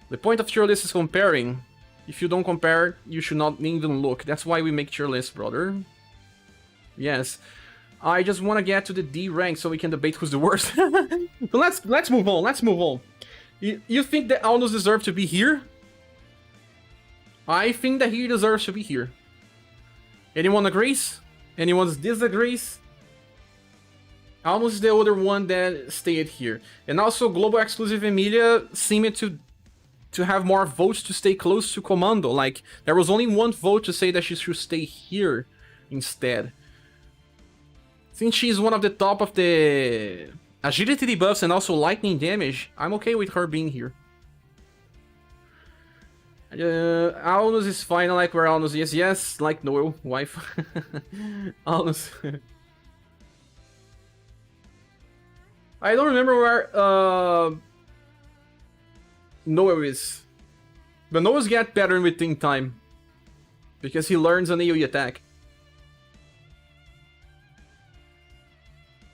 The point of tier list is comparing. If you don't compare, you should not even look. That's why we make tier lists, brother. Yes. I just want to get to the D rank so we can debate who's the worst. But let's move on, let's move on. You think that Alnos deserve to be here? I think that he deserves to be here. Anyone agrees? Anyone disagrees? Almost is the other one that stayed here. And also Global Exclusive Emilia seemed to have more votes to stay close to Commando. Like, there was only one vote to say that she should stay here instead. Since she's one of the top of the agility debuffs and also lightning damage, I'm okay with her being here. Alnos is fine, I like where Alnos is. Yes, like Noel, wife. Alnos. I don't remember where Noah is. But Noah's get better within time. Because he learns an AoE attack.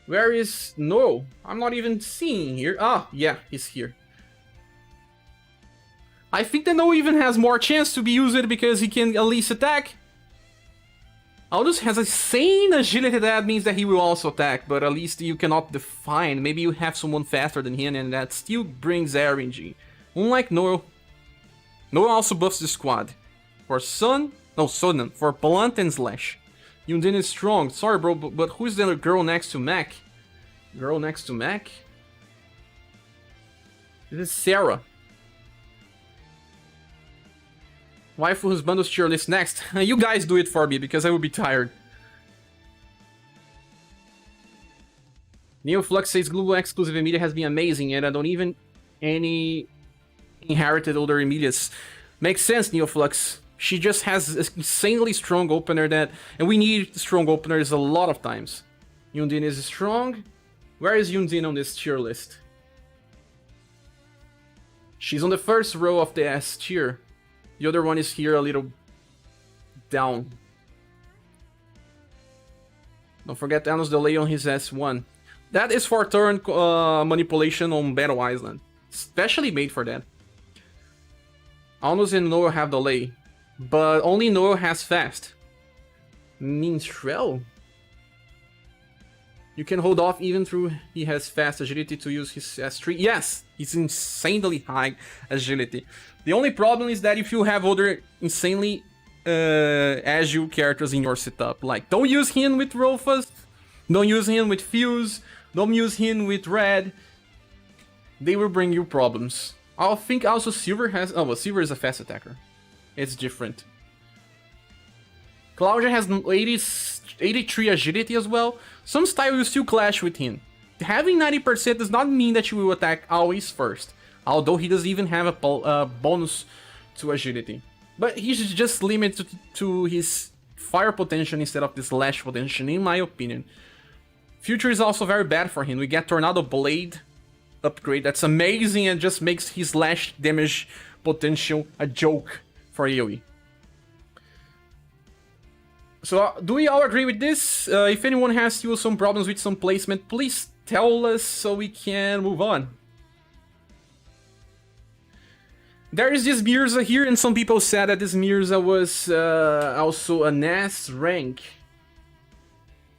Where is Noah? I'm not even seeing here. Ah, yeah, he's here. I think that Noah even has more chance to be used because he can at least attack. Aldous has insane agility, that means that he will also attack, but at least you cannot define. Maybe you have someone faster than him and that still brings RNG. Unlike Noah. Noah also buffs the squad. For Sun, for Blunt and Slash. Yundin is strong. Sorry bro, but who's the girl next to Mac? Girl next to Mac? This is Sarah. Waifu whose bundles tier list next. You guys do it for me because I will be tired. Neoflux says global exclusive Emilia has been amazing and I don't even any inherited older Emilias. Makes sense, Neoflux. She just has an insanely strong opener that, and we need strong openers a lot of times. Yundin is strong. Where is Yundin on this tier list? She's on the first row of the S tier. The other one is here a little down. Don't forget Thanos' delay on his S1. That is for turn manipulation on Battle Island. Especially made for that. Alnos and Noah have delay. But only Noah has fast. Minstrel? You can hold off even through he has fast agility to use his S3. Yes, he's insanely high agility. The only problem is that if you have other insanely agile characters in your setup, like don't use him with Rolfus, don't use him with Fuse, don't use him with Red, they will bring you problems. I think also Silver has... Oh, well, Silver is a fast attacker. It's different. Claudia has 83 agility as well. Some style will still clash with him. Having 90% does not mean that you will attack always first. Although he doesn't even have a bonus to agility. But he's just limited to his fire potential instead of the slash potential, in my opinion. Future is also very bad for him. We get Tornado Blade upgrade. That's amazing and just makes his slash damage potential a joke for AoE. So, do we all agree with this? If anyone has still some problems with some placement, please tell us so we can move on. There is this Mirza here, and some people said that this Mirza was also an S rank.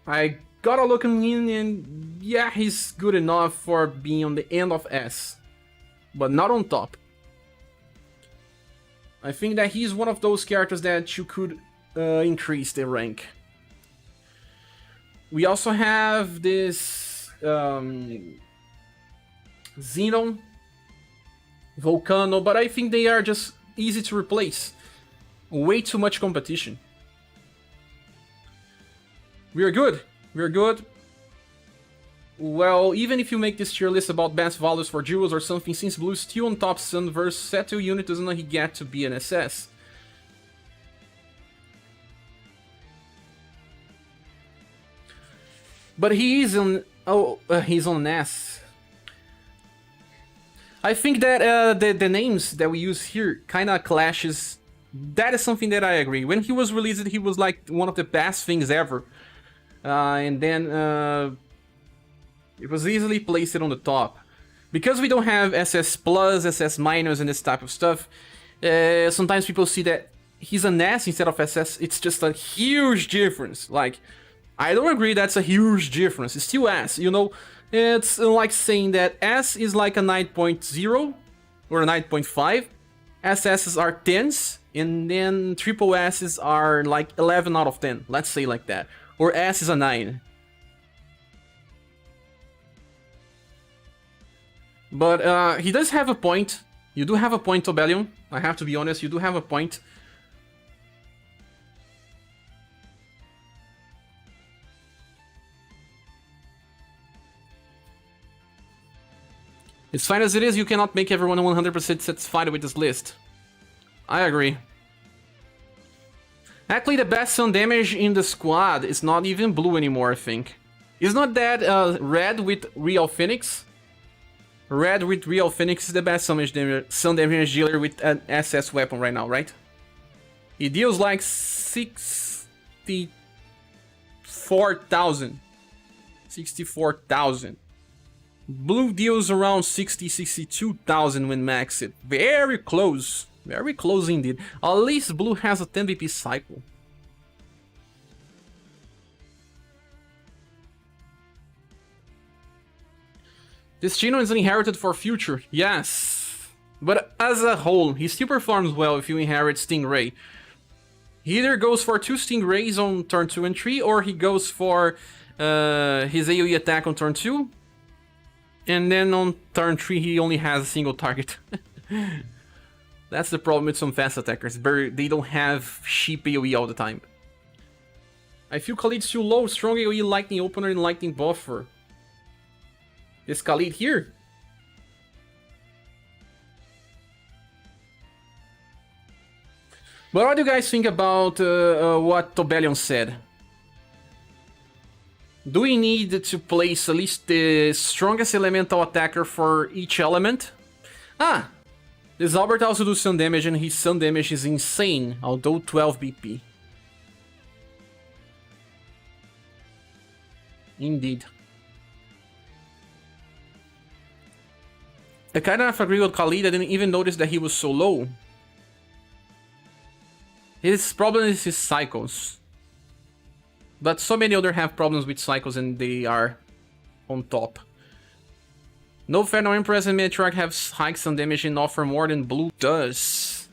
I got a look at him, and yeah, he's good enough for being on the end of S, but not on top. I think that he's one of those characters that you could increase the rank. We also have this Xenon, Volcano, but I think they are just easy to replace. Way too much competition. We're good. We're good. Well, even if you make this tier list about best values for duels or something, since Blue is still on top, Sun versus Seto unit doesn't get to be an SS. But he is on... Oh, he's on S. I think that the names that we use here kinda clashes. That is something that I agree. When he was released, he was like one of the best things ever. And then it was easily placed on the top. Because we don't have SS Plus, SS Minus and this type of stuff, sometimes people see that he's an S instead of SS. It's just a huge difference. Like, I don't agree that's a huge difference. It's still S, you know? It's like saying that S is like a 9.0 or a 9.5. SS's are 10s, and then triple S's are like 11 out of 10. Let's say like that. Or S is a 9. But he does have a point. You do have a point, Tobelion. I have to be honest, you do have a point. It's fine as it is, you cannot make everyone 100% satisfied with this list. I agree. Actually, the best Sun damage in the squad is not even Blue anymore, I think. Is not that Red with Real Phoenix? Red with Real Phoenix is the best sun damage dealer with an SS weapon right now, right? He deals like 64,000. 64,000. Blue deals around 62,000 when maxed. Very close. Very close indeed. At least Blue has a 10 VP cycle. This Chino is inherited for future, yes. But as a whole, he still performs well if you inherit Stingray. He either goes for 2 Stingrays on turn 2 and 3, or he goes for his AoE attack on turn 2. And then on turn 3 he only has a single target. That's the problem with some fast attackers, they don't have cheap AoE all the time. I feel Khalid's too low, strong AoE, lightning opener and lightning buffer. This Khalid here? But what do you guys think about what Tobelion said? Do we need to place at least the strongest elemental attacker for each element? Ah! This Albert also does sun damage, and his sun damage is insane, although 12 BP. Indeed. I kind of agree with Khalid, I didn't even notice that he was so low. His problem is his cycles. But so many other have problems with cycles and they are on top. No Final Empress and Matriarch have hikes on damage and offer more than Blue does.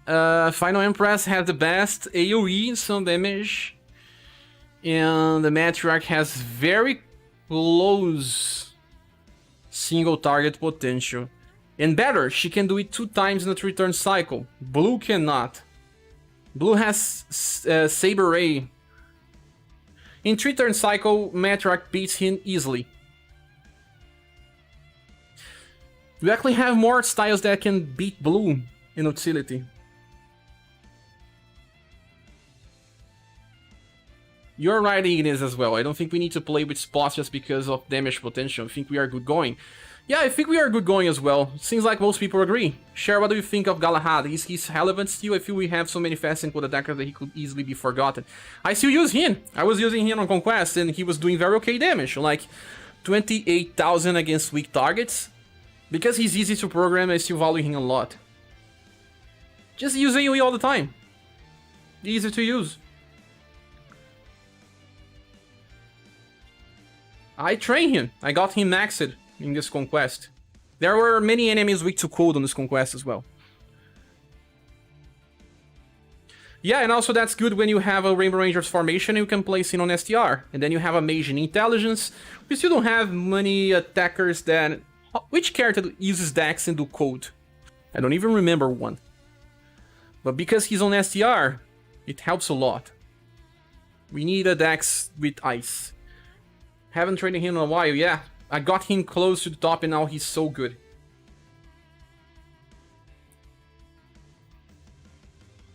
Final Empress has the best AoE some damage. And the Matriarch has very close single target potential. And better, she can do it 2 times in a 3-turn cycle. Blue cannot. Blue has Saber Ray. In 3-turn cycle, Matriarch beats him easily. We actually have more styles that can beat Blue in utility. You're right, Ignis, as well. I don't think we need to play with spots just because of damage potential. I think we are good going. Yeah, I think we are good going as well. Seems like most people agree. Cher, what do you think of Galahad? Is he relevant still? I feel we have so many fast and cold attackers that he could easily be forgotten. I still use him. I was using him on Conquest and he was doing very okay damage. Like 28,000 against weak targets. Because he's easy to program, I still value him a lot. Just use AoE all the time. Easy to use. I train him. I got him maxed in this conquest. There were many enemies weak to cold on this conquest as well. Yeah, and also that's good when you have a Rainbow Rangers formation and you can place it on STR. And then you have a mage in intelligence. We still don't have many attackers that... Which character uses Dex and do cold? I don't even remember one. But because he's on STR, it helps a lot. We need a Dex with ice. Haven't trained him in a while, yeah. I got him close to the top and now he's so good.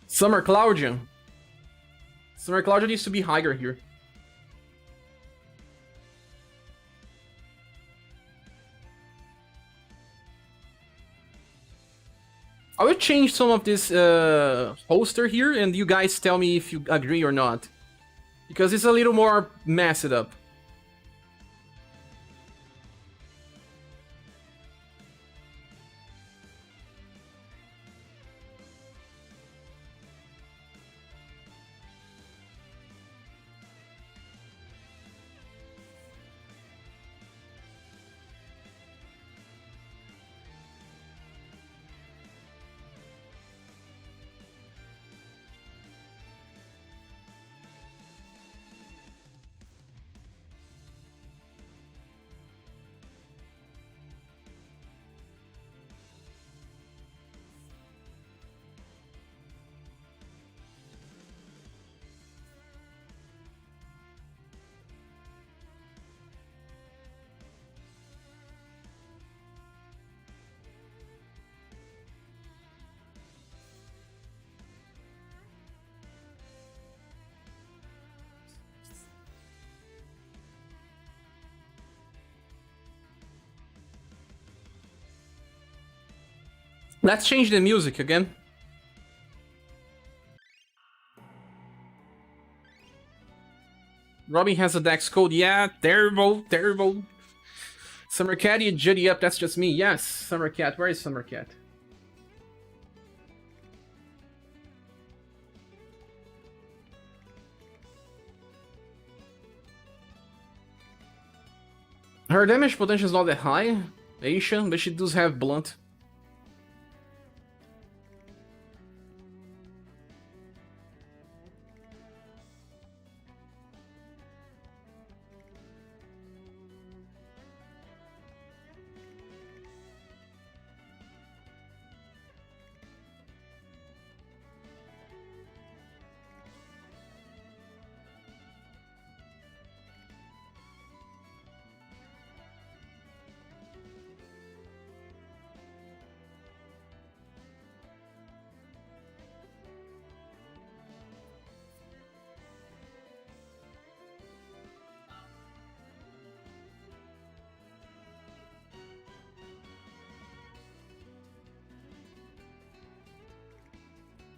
Summer Claudia. Summer Claudia needs to be higher here. I will change some of this holster here and you guys tell me if you agree or not. Because it's a little more messed up. Let's change the music again. Robbie has a dex code. Yeah, terrible, terrible. Summer Cat, you juddy up. That's just me. Yes, Summer Cat. Where is Summer Cat? Her damage potential is not that high, Aisha, but she does have blunt.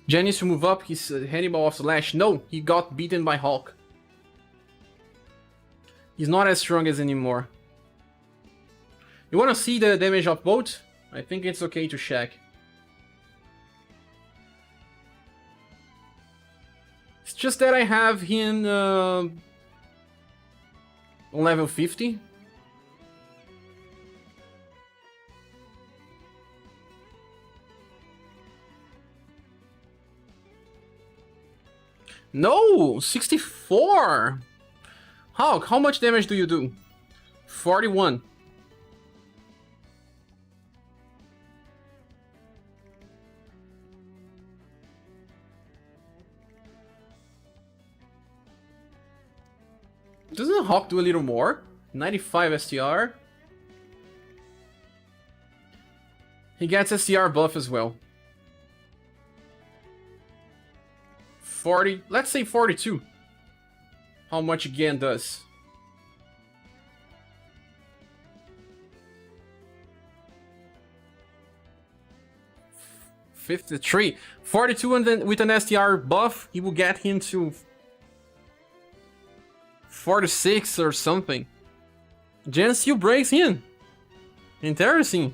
Jen needs to move up his Hannibal of Slash. No, he got beaten by Hulk. He's not as strong as anymore. You wanna see the damage of both? I think it's okay to check. It's just that I have him on level 50. No! 64! Hulk, how much damage do you do? 41. Doesn't Hulk do a little more? 95 STR. He gets STR buff as well. 40, let's say 42. How much again does? $53. 42 and then with an STR buff, he will get him to 46 or something. Jen still breaks in. Interesting.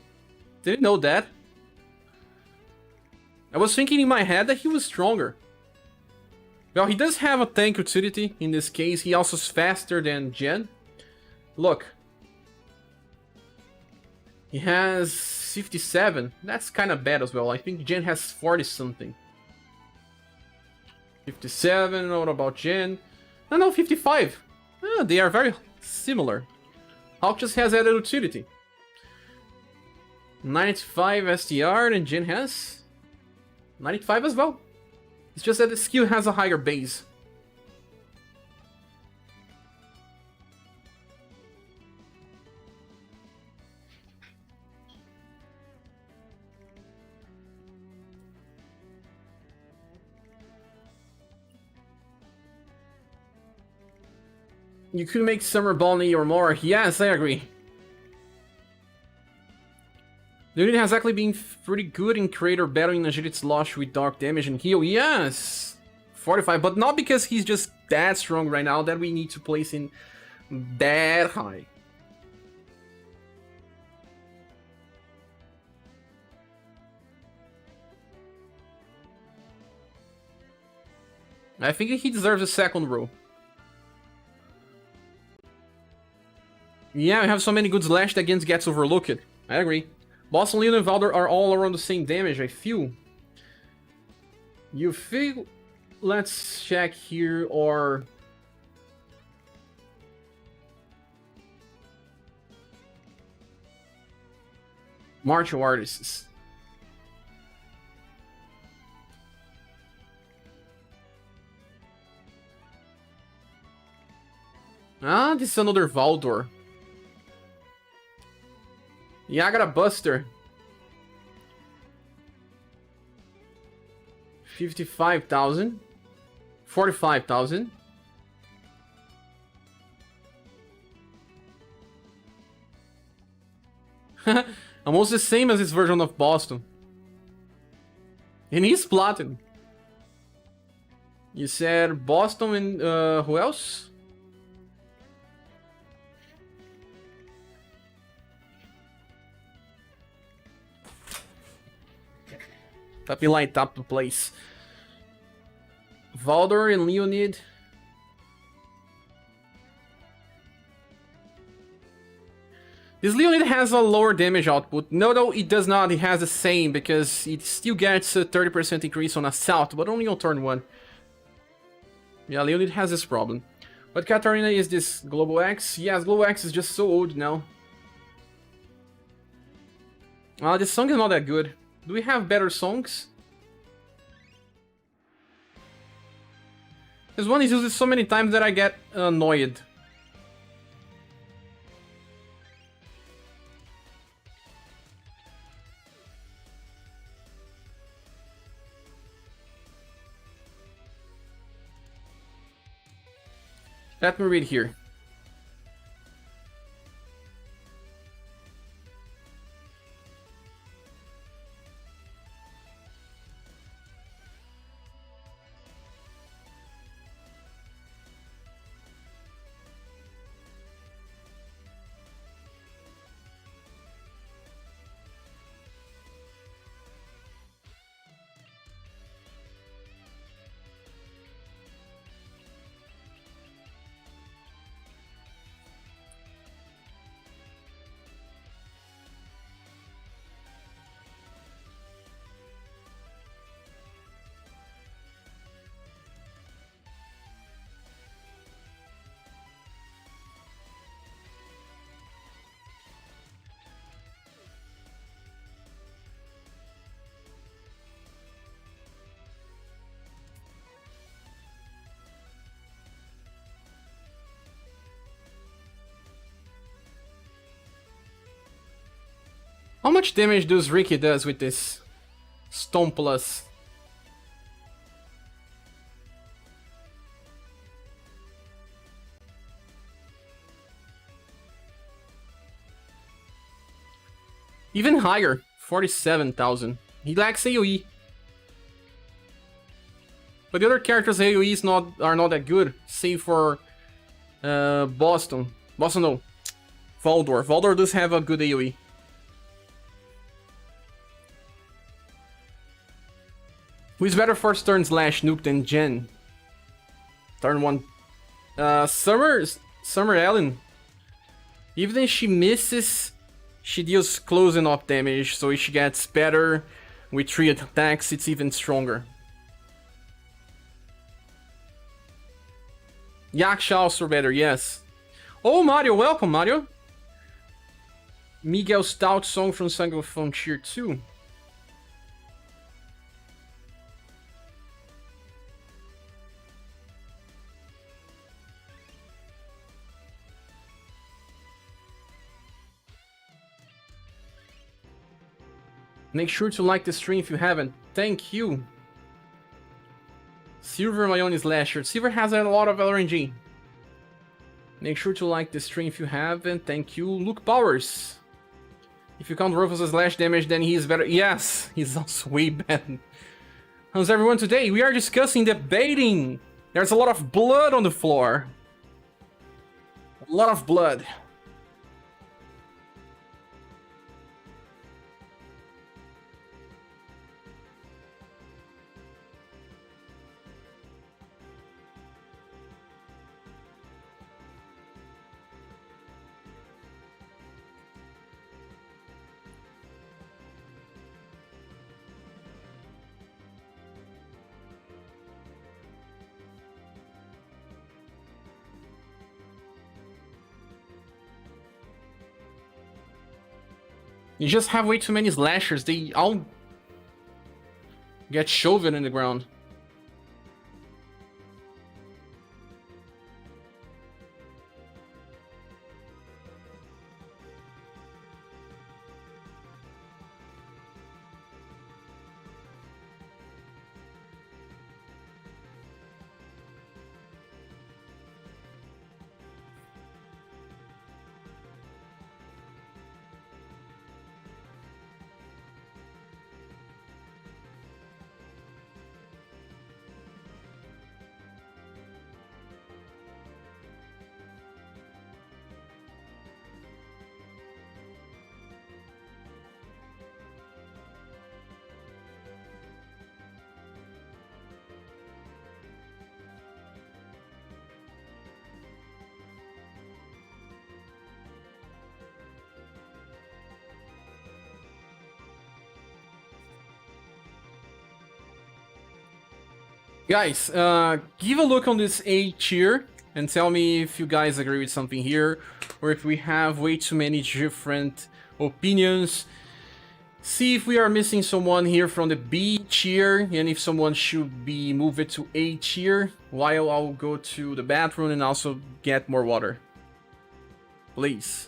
Didn't know that. I was thinking in my head that he was stronger. Well, he does have a tank utility. In this case, he also is faster than Jen. Look. He has 57. That's kind of bad as well. I think Jen has 40 something. 57. What about Jen? No, 55. They are very similar. Hulk just has added utility. 95 STR and Jen has 95 as well. It's just that the skill has a higher base. You could make Summer Balmy or more. Yes, I agree. The unit has actually been pretty good in Creator battling agility slosh with dark damage and heal. Yes! 45, but not because he's just that strong right now that we need to place him that high. I think he deserves a second row. Yeah, we have so many good slash that against gets overlooked. I agree. Boss and Leon and Valder are all around the same damage, I feel. You feel... Let's check here, or... Martial artists. Ah, this is another Valdor. Yeah, I got a Buster. 55,000. 45,000. Almost the same as this version of Boston. And he's plotting. You said Boston and who else? Let me light up the place. Valdor and Leonid. This Leonid has a lower damage output. No, it does not. It has the same because it still gets a 30% increase on assault, but only on turn 1. Yeah, Leonid has this problem. But Katarina is this Global X. Yes, Global X is just so old now. This song is not that good. Do we have better songs? This one is used so many times that I get annoyed. Let me read here. How much damage does Ricky does with this Stone Plus? Even higher, 47,000. He lacks AoE. But the other characters' AoEs are not that good, save for Boston. Boston no. Valdor. Valdor does have a good AoE. Who's better first turn slash nuke than Jen? Turn 1. Summer Ellen. Even if she misses, she deals close enough damage, so if she gets better with 3 attacks, it's even stronger. Yaksha also better, yes. Oh, Mario, welcome, Mario. Miguel Stout song from SaGa Frontier 2. Make sure to like the stream if you haven't. Thank you. Silver Mayoni Slasher. Silver has a lot of RNG. Make sure to like the stream if you haven't. Thank you. Luke Powers. If you count Rufus as slash damage, then he is better. Yes, he's also way better. How's everyone today? We are discussing debating. There's a lot of blood on the floor. A lot of blood. You just have way too many slashers. They all get shoven in the ground. Guys, give a look on this A tier and tell me if you guys agree with something here, or if we have way too many different opinions. See if we are missing someone here from the B tier, and if someone should be moved to A tier, while I'll go to the bathroom and also get more water. Please.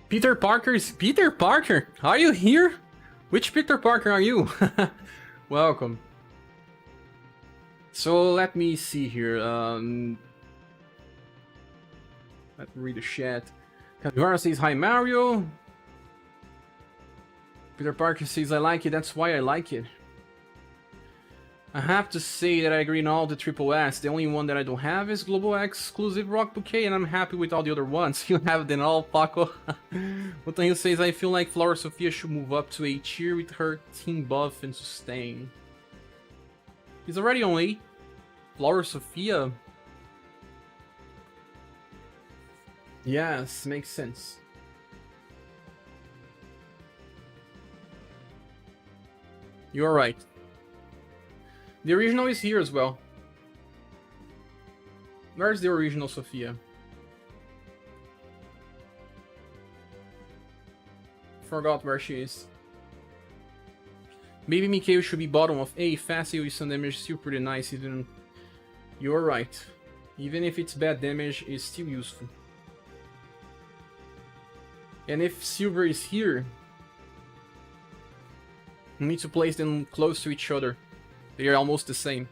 Peter Parker? Are you here? Which Peter Parker are you? Welcome. So let me see here. Let me read the chat. Capivara says hi Mario. Peter Parker says I like it, that's why I like it. I have to say that I agree on all the triple S. The only one that I don't have is Global Exclusive Rock Bouquet, and I'm happy with all the other ones. You have them all, Paco. Motanil says, I feel like Flora Sophia should move up to A tier with her team buff and sustain. He's already on A. Flora Sophia. Yes, makes sense. You're right. The original is here as well. Where's the original Sophia? Forgot where she is. Maybe Mikhail should be bottom of A. Fast with some damage is still pretty nice. Even you're right. Even if it's bad damage, it's still useful. And if Silver is here, we need to place them close to each other. They are almost the same.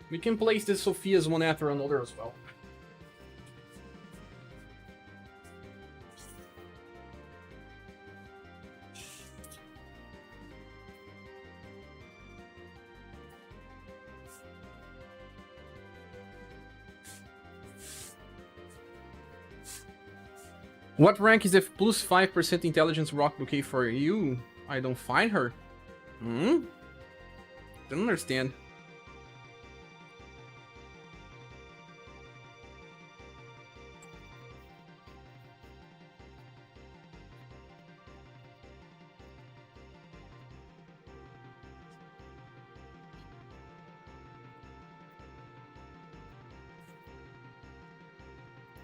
We can place the Sophias one after another as well. What rank is the plus 5% intelligence rock bouquet for you? I don't find her. Don't understand.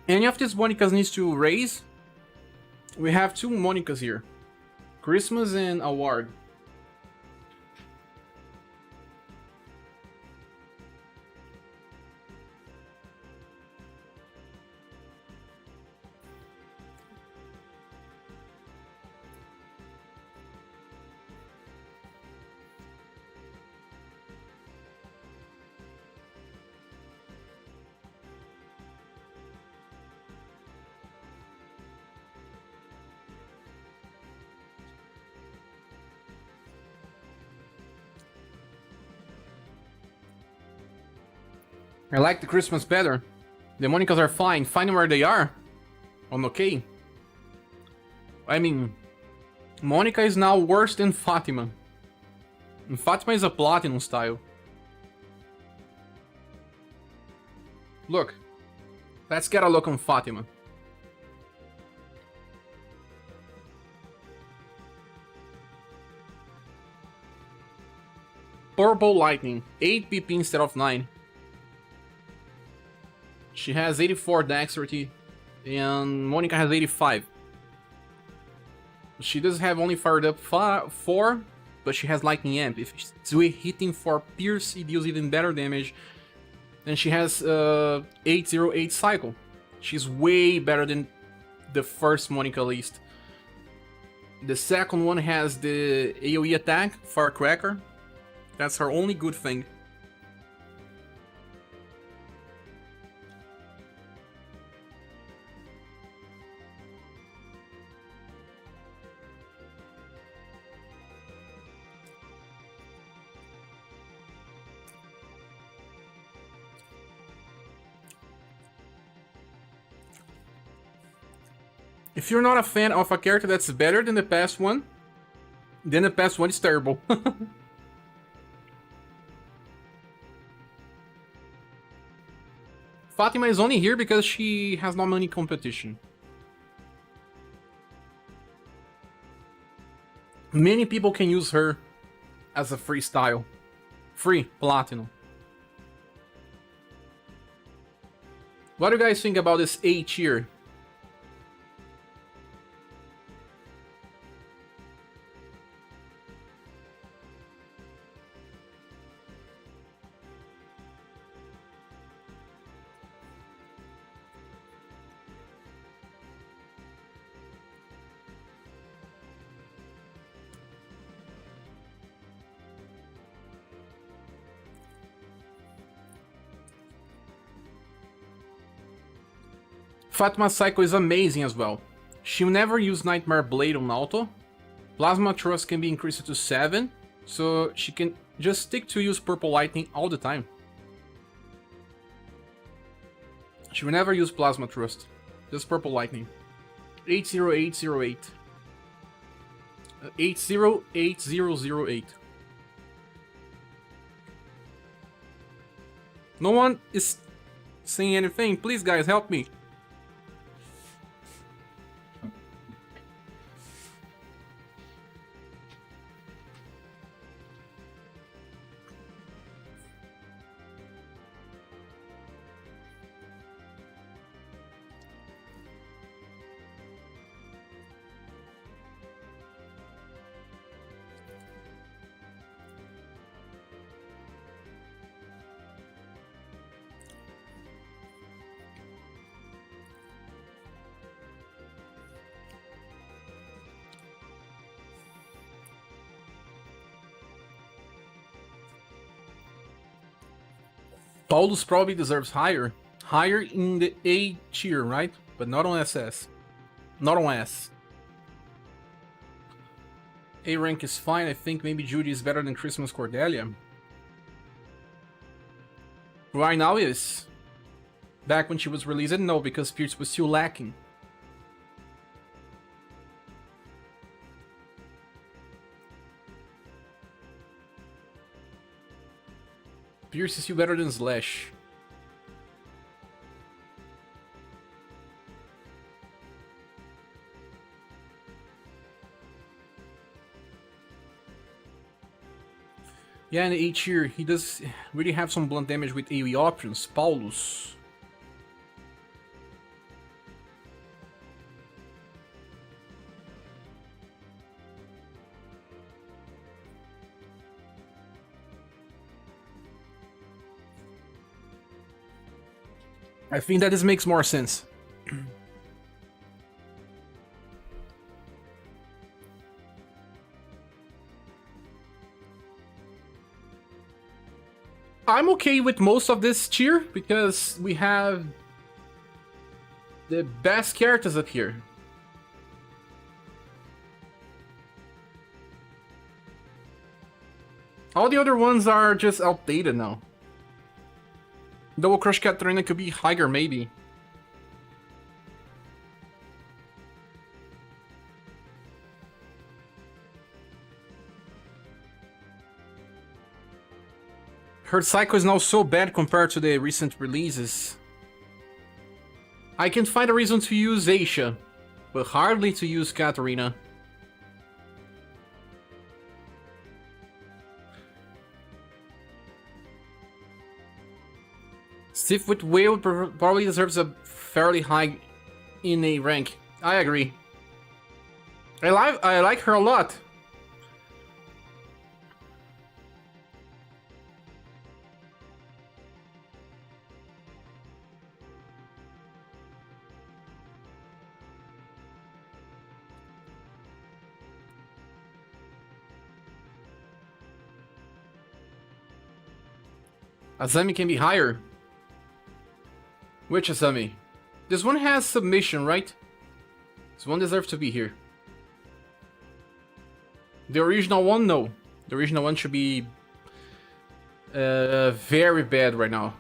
Any of these Monicas needs to raise? We have two Monicas here. Christmas and Award. I like the Christmas better. The Monicas are fine. Finding where they are. I'm okay. I mean, Monica is now worse than Fatima. And Fatima is a platinum style. Look. Let's get a look on Fatima. Purple Lightning. 8 PP instead of 9. She has 84 dexterity. And Monica has 85. She does have only fired up 4, but she has Lightning Amp. If it's hitting for Pierce, it deals even better damage. And she has 808 Cycle. She's way better than the first Monica list. The second one has the AoE attack, Firecracker. That's her only good thing. If you're not a fan of a character that's better than the past one, then the past one is terrible. Fatima is only here because she has not many competition. Many people can use her as a free style. Free, platinum. What do you guys think about this A tier? Fatima's Cycle is amazing as well. She'll never use Nightmare Blade on auto. Plasma Thrust can be increased to 7, so she can just stick to use Purple Lightning all the time. She will never use Plasma Thrust, just Purple Lightning. 80808. 808008. No one is saying anything. Please, guys, help me. Paulus probably deserves higher. Higher in the A tier, right? But not on SS. Not on S. A rank is fine. I think maybe Judy is better than Christmas Cordelia. Right now is. Back when she was released, no, because Pierce was still lacking. Pierce is still better than Slash. Yeah, in each year he does really have some blunt damage with AoE options. Paulus. I think that this makes more sense. I'm okay with most of this tier because we have the best characters up here. All the other ones are just outdated now. Double Crush Katarina could be higher, maybe. Her cycle is now so bad compared to the recent releases. I can find a reason to use Aisha, but hardly to use Katarina. Stiff with Whale probably deserves a fairly high NA rank. I agree. I like her a lot. Azami can be higher. Which Azami? This one has submission, right? This one deserves to be here. The original one, no. The original one should be very bad right now.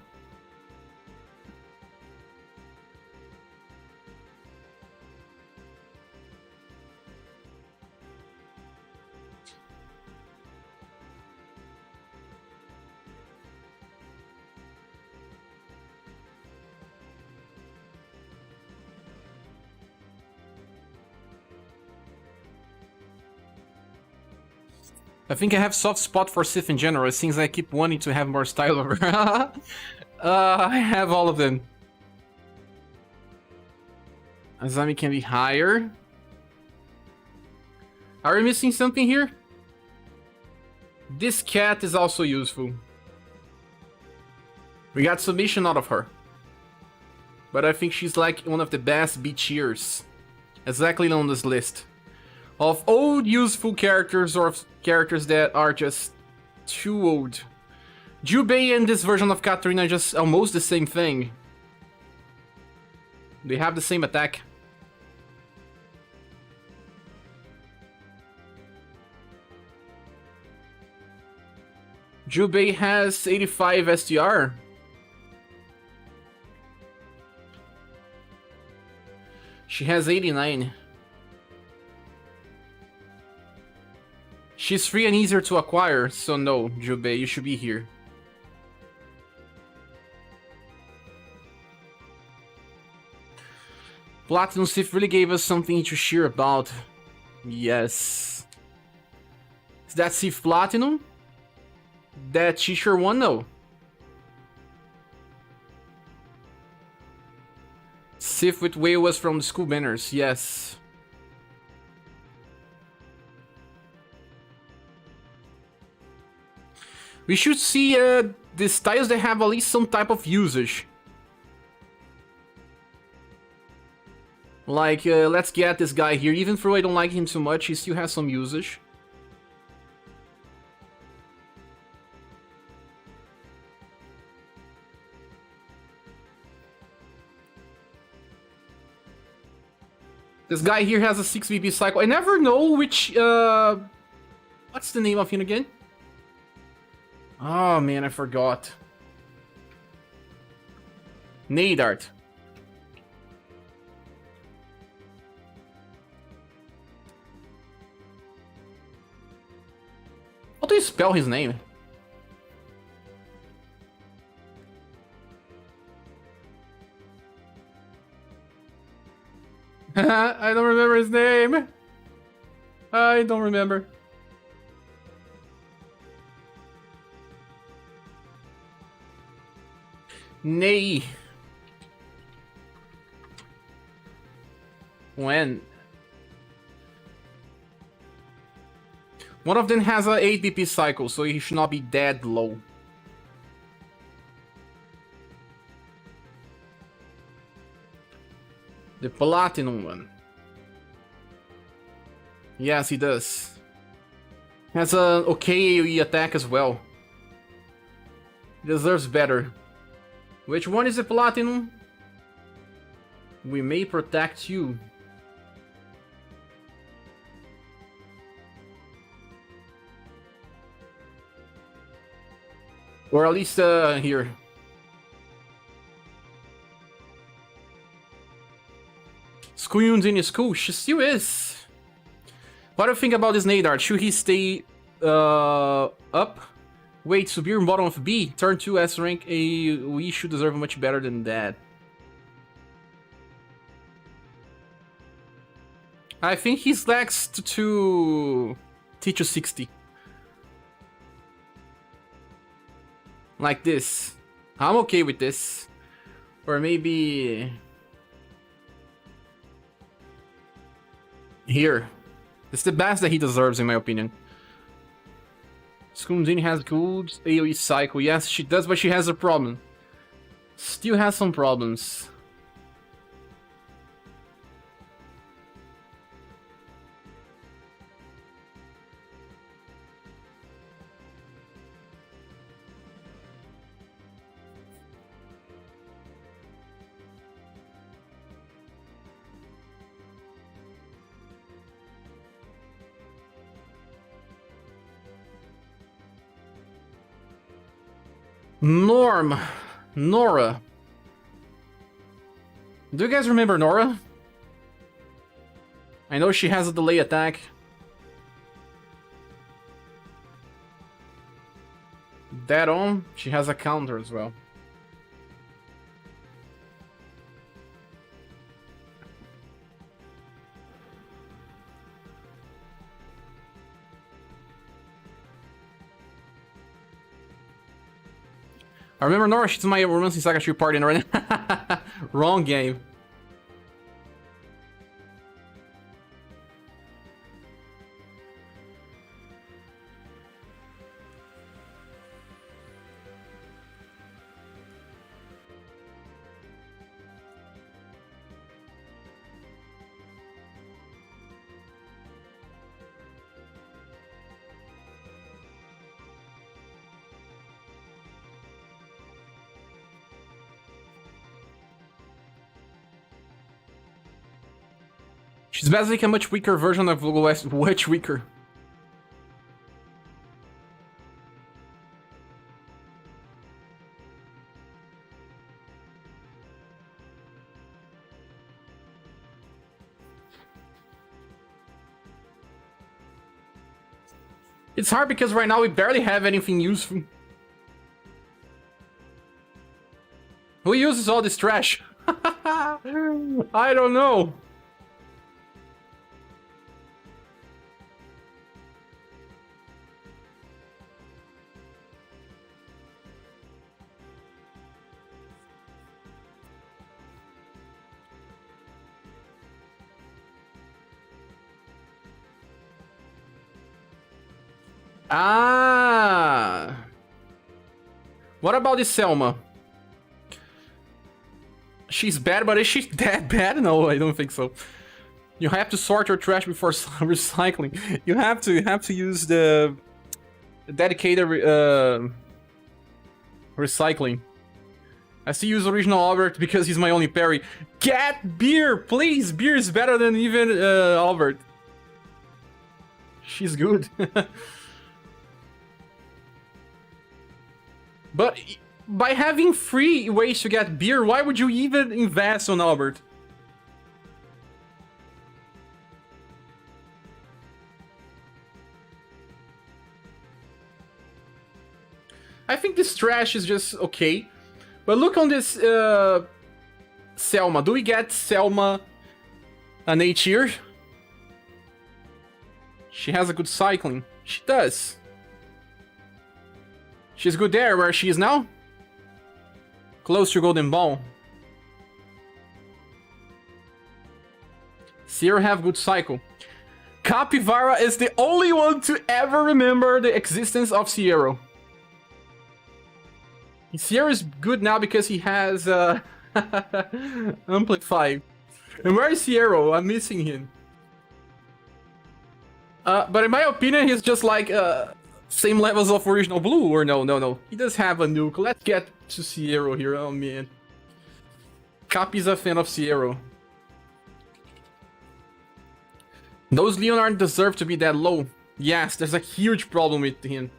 I think I have soft spot for Sif in general. It seems I keep wanting to have more style over her. I have all of them. Azami can be higher. Are we missing something here? This cat is also useful. We got submission out of her. But I think she's like one of the best B-tiers. Exactly on this list. Of old useful characters or characters that are just too old. Jubei and this version of Katarina are just almost the same thing. They have the same attack. Jubei has 85 STR. She has 89. She's free and easier to acquire, so no, Jubei, you should be here. Platinum Sif really gave us something to cheer about. Yes. Is that Sif Platinum? That T-shirt one? No. Sif with Whale was from the school banners, yes. We should see the styles that have at least some type of usage. Like, let's get this guy here. Even though I don't like him too much, he still has some usage. This guy here has a 6 VP cycle. I never know which... what's the name of him again? Oh man, I forgot. Nadart. How do you spell his name? I don't remember his name. I don't remember. Nay. When? One of them has a 8 BP cycle, so he should not be that low. The platinum one. Yes, he does. Has a okay AoE attack as well. He deserves better. Which one is the platinum? We may protect you. Or at least here. Kuyundin is cool. She still is. What do you think about this Nadar? Should he stay up? Wait, Subir bottom of B? Turn 2 S rank A. We should deserve much better than that. I think he's next to Teacher 60. Like this. I'm okay with this. Or maybe... here. It's the best that he deserves, in my opinion. Skundin has good AoE cycle. Yes, she does, but she has a problem. Still has some problems. Nora. Do you guys remember Nora? I know she has a delay attack. Dead on, she has a counter as well. I remember Nora, she's my romancing SaGa tree party right now. Wrong game. She's basically a much weaker version of Google West, much weaker. It's hard because right now we barely have anything useful. Who uses all this trash? I don't know. Ah! What about this Selma? She's bad, but is she that bad? No, I don't think so. You have to sort your trash before recycling. You have to use the dedicated recycling. I still use original Albert because he's my only parry. Get beer, please. Beer is better than even Albert. She's good. But by having free ways to get beer, why would you even invest on Albert? I think this trash is just okay. But look on this Selma. Do we get Selma an A tier? She has a good cycling. She does. She's good there, where she is now? Close to Golden Ball. Sierra have good cycle. Capivara is the only one to ever remember the existence of Sierra. Sierra is good now because he has Amplify. And where is Sierra? I'm missing him. But in my opinion, he's just like same levels of original blue, or no. He does have a nuke. Let's get to Sierra here. Oh man. Capi's a fan of Sierra. Those Leonard deserve to be that low. Yes, there's a huge problem with him.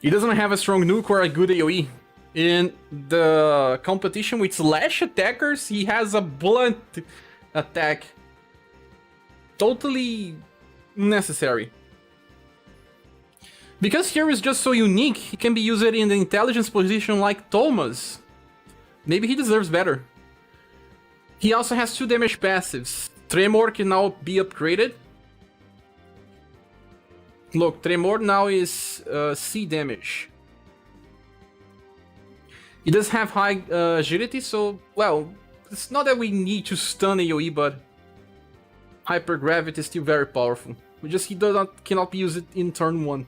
He doesn't have a strong nuke or a good AoE. In the competition with slash attackers, he has a blunt attack. Totally necessary. Because here is just so unique, he can be used in the intelligence position like Thomas. Maybe he deserves better. He also has 2 damage passives. Tremor can now be upgraded. Look, Tremor now is C damage. He does have high agility, so, well, it's not that we need to stun AoE, but Hypergravity is still very powerful. He cannot be used in turn 1.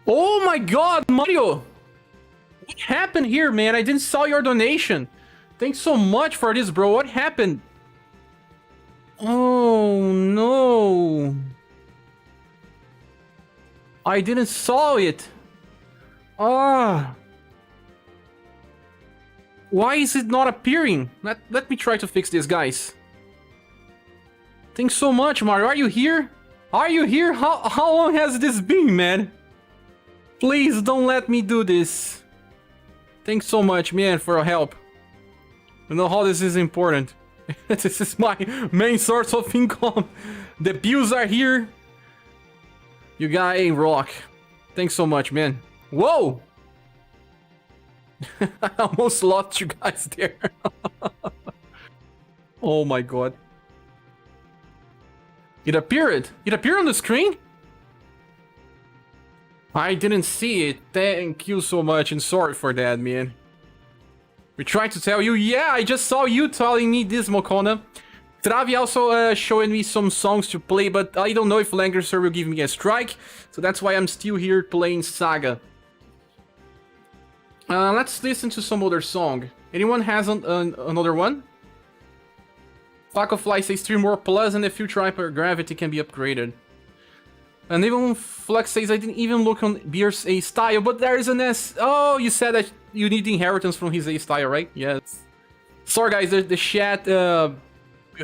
Oh my god, Mario! What happened here, man? I didn't saw your donation. Thanks so much for this, bro. What happened? Oh no. I didn't saw it. Ah. Why is it not appearing? Let me try to fix this, guys. Thanks so much, Mario. Are you here? Are you here? How long has this been, man? Please don't let me do this. Thanks so much, man, for your help. You know how this is important. This is my main source of income. The bills are here. You guys rock. Thanks so much, man. Whoa! I almost lost you guys there. Oh my god. It appeared. It appeared on the screen? I didn't see it. Thank you so much and sorry for that, man. We tried to tell you. Yeah, I just saw you telling me this, Mokona. Travi also showed me some songs to play, but I don't know if Lancaster will give me a strike. So that's why I'm still here playing SaGa. Let's listen to some other song. Anyone has another one? Fly says 3 more plus and the future hypergravity can be upgraded. And even Flex says I didn't even look on Beer's A style, but there is an S. Oh, you said that you need the inheritance from his A style, right? Yes. Sorry guys, the chat will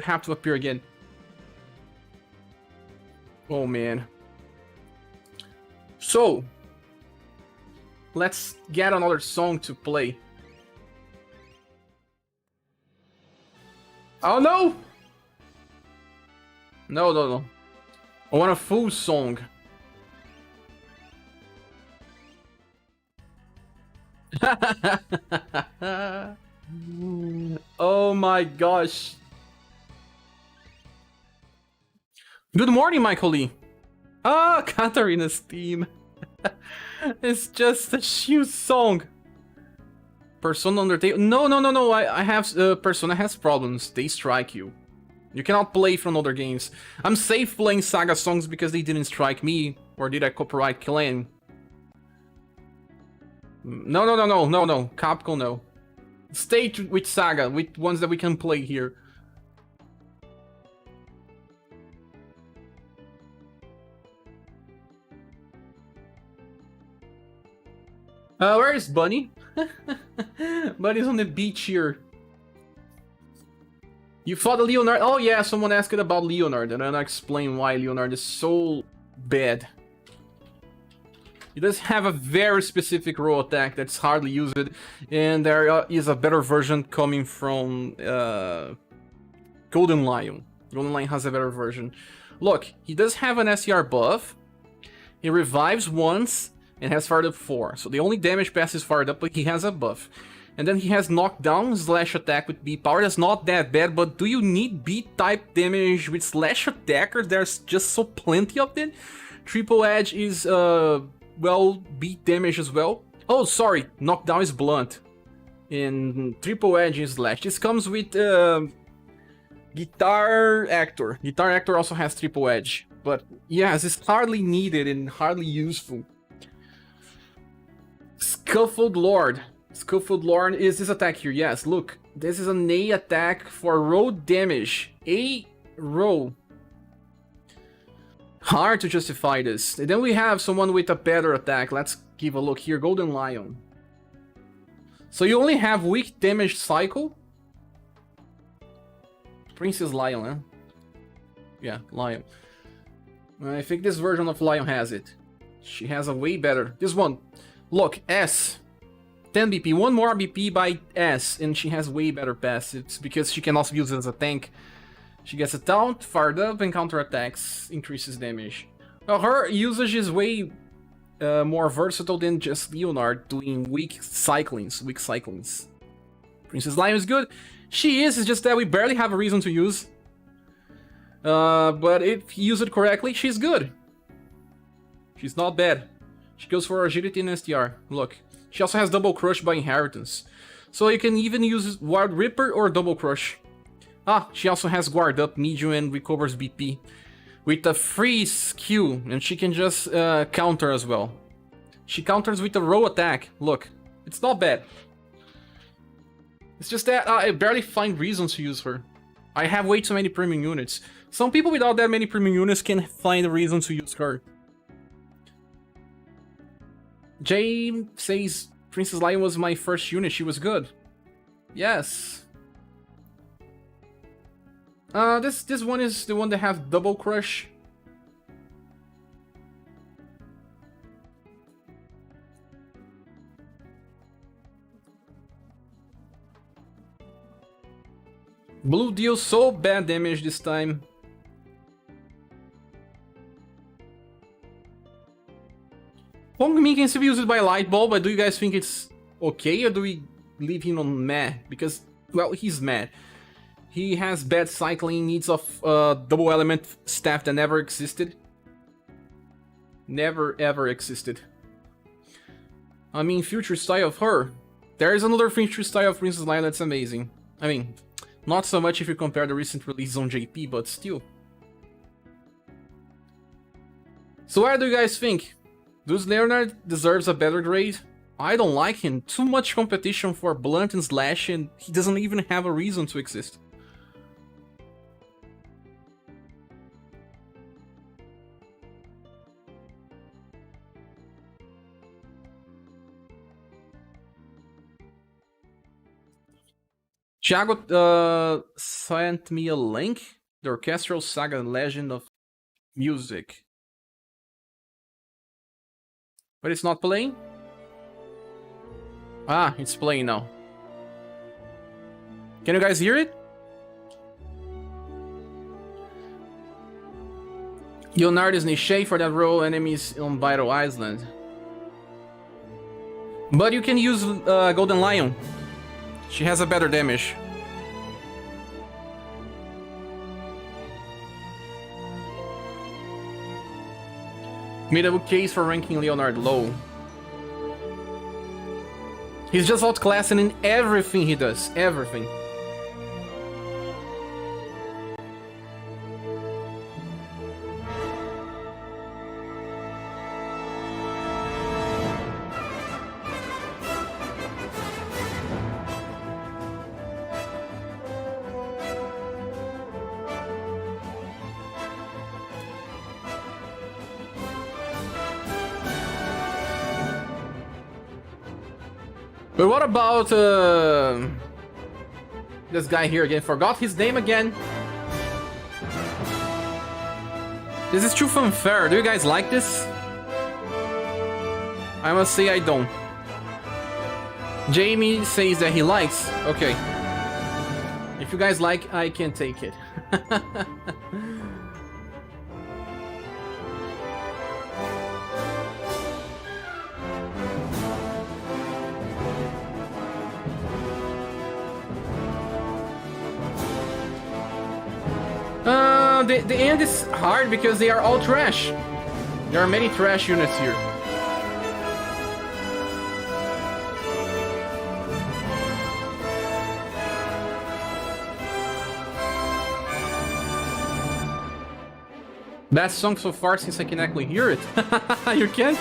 have to appear again. Oh man. So, let's get another song to play. Oh no! No. I want a full song. Oh my gosh. Good morning, Michael Lee. Ah, Katarina's theme. It's just a shoe song. Persona Undertale. No. I have Persona has problems. They strike you. You cannot play from other games. I'm safe playing SaGa songs because they didn't strike me, or did I copyright claim? No. Capcom, no. Stay with SaGa, with ones that we can play here. Where is Bunny? Bunny's on the beach here. You fought Leonard? Oh yeah, someone asked about Leonard, and I explain why Leonard is so bad. He does have a very specific roll attack that's hardly used, and there is a better version coming from Golden Lion. Golden Lion has a better version. Look, he does have an SCR buff. He revives once and has fired up 4. So the only damage pass is fired up, but he has a buff. And then he has knockdown, slash attack with B power. That's not that bad, but do you need B-type damage with slash attackers? There's just so plenty of them. Triple edge is, well, beat damage as well. Oh, sorry, knockdown is blunt. And triple edge is slash. This comes with Guitar Actor. Guitar Actor also has triple edge. But yes, it's hardly needed and hardly useful. Scuffled Lord. Scuffled Lord is this attack here. Yes, look. This is an A attack for roll damage. A roll. Hard to justify this. And then we have someone with a better attack. Let's give a look here. Golden Lion. So you only have weak damage cycle. Princess Lion, huh? Yeah, Lion. I think this version of Lion has it. She has a way better. This one. Look, S. 10 BP. One more BP by S. And she has way better pass. It's because she can also use it as a tank. She gets a taunt, fired up, and counterattacks. Increases damage. Well, her usage is way more versatile than just Leonard doing weak cyclings. Princess Lion is good. She is, it's just that we barely have a reason to use. But if you use it correctly, she's good. She's not bad. She goes for agility and STR. Look. She also has double crush by inheritance. So you can even use Wild Ripper or double crush. Ah, she also has guard up, medium, and recovers BP. With a freeze Q, and she can just counter as well. She counters with a row attack. Look, it's not bad. It's just that I barely find reasons to use her. I have way too many premium units. Some people without that many premium units can find a reason to use her. Jay says Princess Lion was my first unit. She was good. Yes. This one is the one that has double crush. Blue deals so bad damage this time. Hongmin can still be used by Light Ball, but do you guys think it's okay, or do we leave him on meh? Because, well, he's mad. He has bad cycling, needs of double element staff that never existed. Never ever existed. I mean, future style of her. There is another future style of Princess Lion that's amazing. I mean, not so much if you compare the recent release on JP, but still. So what do you guys think? Does Leonard deserves a better grade? I don't like him. Too much competition for Blunt and Slash, and he doesn't even have a reason to exist. Thiago sent me a link. The Orchestral Saga Legend of Music. But it's not playing? Ah, it's playing now. Can you guys hear it? Leonard is niche for that role, enemies on Vital Island. But you can use Golden Lion. She has a better damage. Made-up case for ranking Leonard low. He's just outclassing in everything he does. Everything. But what about this guy here again? Forgot his name again. This is too unfair. Do you guys like this? I must say I don't. Jamie says that he likes. Okay. If you guys like, I can take it. The end is hard because they are all trash. There are many trash units here. Best song so far since I can actually hear it. You can?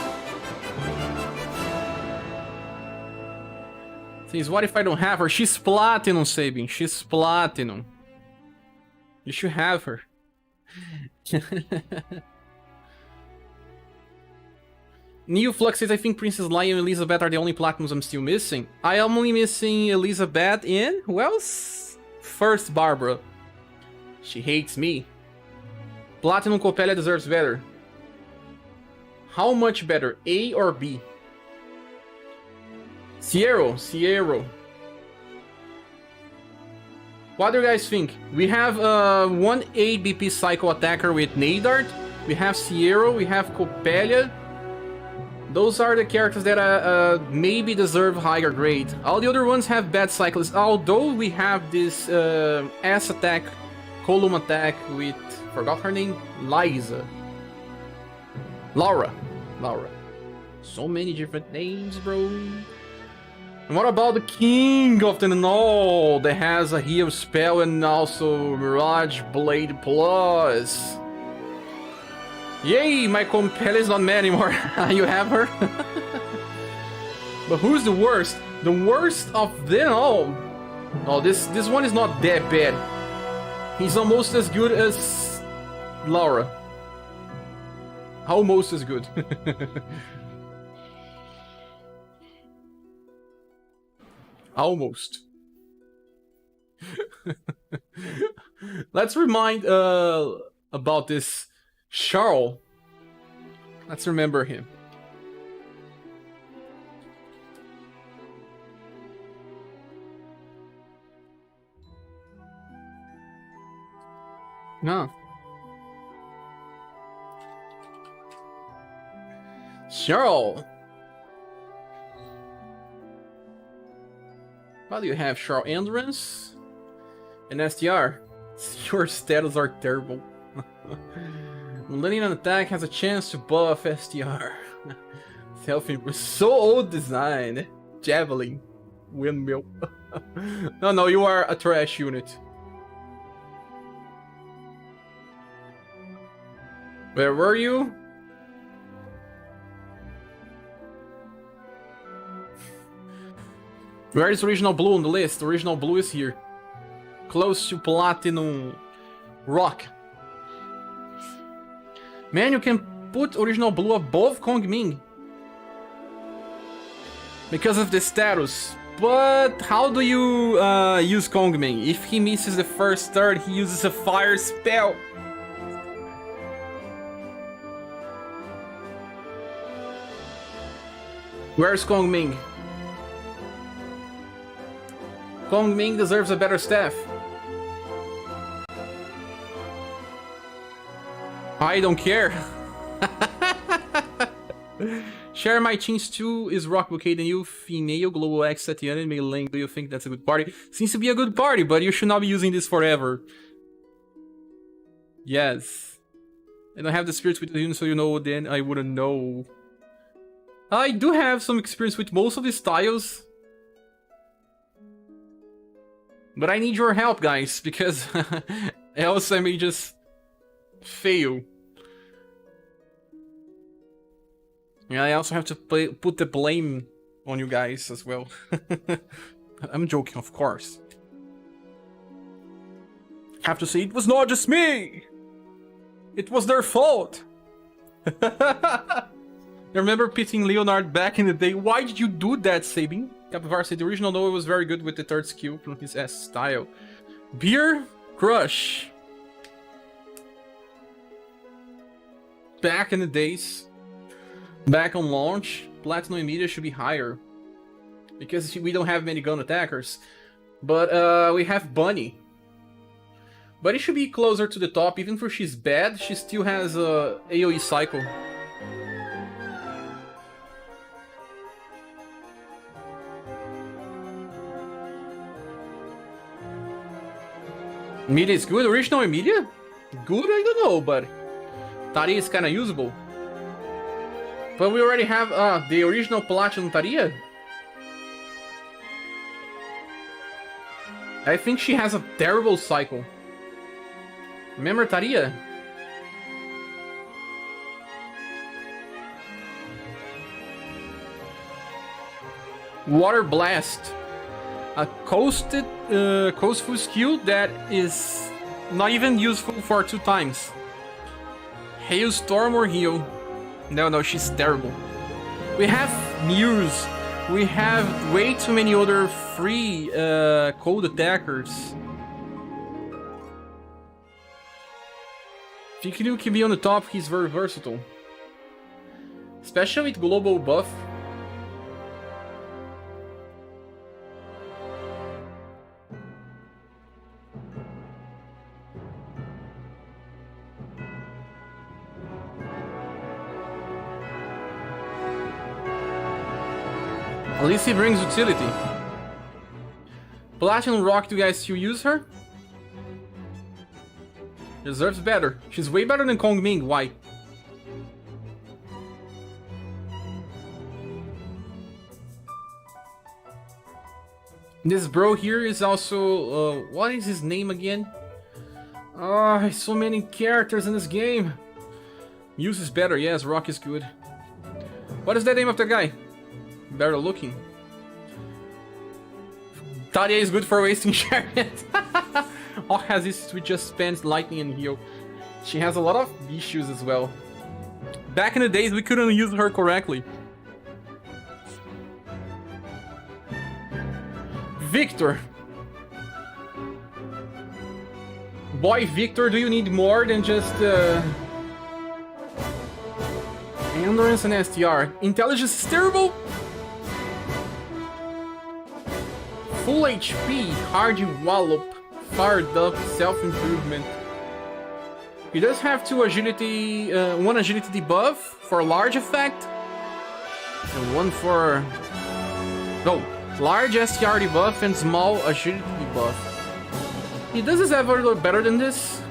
Says, what if I don't have her? She's platinum, Sabin. She's platinum. You should have her. Neo Flux says, I think Princess Leia and Elizabeth are the only Platinums I'm still missing. I am only missing Elizabeth and, well, first Barbara. She hates me. Platinum Coppelia deserves better. How much better, A or B? Sierra. What do you guys think? We have one ABP Psycho attacker with Nadart. We have Sierra, we have Coppelia. Those are the characters that maybe deserve higher grade. All the other ones have bad cyclists. Although we have this S attack, column attack with, forgot her name, Laura. So many different names, bro. And what about the King of the Null that has a heal spell and also Mirage Blade Plus? Yay, my Compel is not mad anymore. You have her? But who's the worst? The worst of them all? Oh, this one is not that bad. He's almost as good as Laura. Almost as good. Almost. Let's remind about this Charles. Let's remember him. No. Charles. Well, you have Charles Endurance and STR. Your status are terrible. Millennium Attack has a chance to buff STR. Self-improve. So old design. Javelin. Windmill. No, you are a trash unit. Where were you? Where is Original Blue on the list? Original Blue is here. Close to Platinum Rock. Man, you can put Original Blue above Kong Ming. Because of the status. But how do you use Kong Ming? If he misses the first turn, he uses a fire spell. Where's Kong Ming? Kong Ming deserves a better staff. I don't care. Share my teams too is Rock Bouquet, the new female Global X Tatiana and Link. Do you think that's a good party? Seems to be a good party, but you should not be using this forever. Yes. I don't have the spirits with you, so you know, then I wouldn't know. I do have some experience with most of the styles. But I need your help, guys, because else I may just fail. And I also have to put the blame on you guys as well. I'm joking, of course. Have to say, it was not just me! It was their fault! I remember pitting Leonard back in the day. Why did you do that, Sabin? Capivara said the original Noah was very good with the third skill from his S style. Beer Crush. Back in the days. Back on launch. Platinum and Media should be higher. Because we don't have many gun attackers. But we have Bunny. Bunny should be closer to the top. Even though she's bad, she still has a AoE cycle. Media is good. Original and Media? Good? I don't know, but Taria is kind of usable. But we already have the original Platinum Taria. I think she has a terrible cycle. Remember Taria? Water Blast. A coastful skill that is not even useful for 2 times. Hailstorm or heal. No, she's terrible. We have Muse. We have way too many other free cold attackers. Fikinu can be on the top, he's very versatile. Especially with global buff. At least he brings utility. Platinum Rock, do you guys still use her? Deserves better. She's way better than Kong Ming. Why? This bro here is also... what is his name again? Oh, so many characters in this game. Muse is better. Yes, Rock is good. What is the name of the guy? Better looking. Talia is good for wasting chariot. All has this we just spends lightning and heal. She has a lot of issues as well. Back in the days we couldn't use her correctly. Victor. Boy, Victor, do you need more than just endurance and STR? Intelligence is terrible. Full HP, hard wallop, fired up, self-improvement. He does have two agility, one agility debuff for large effect, and one for... no, large STR debuff and small agility debuff. He does this ever look better than this?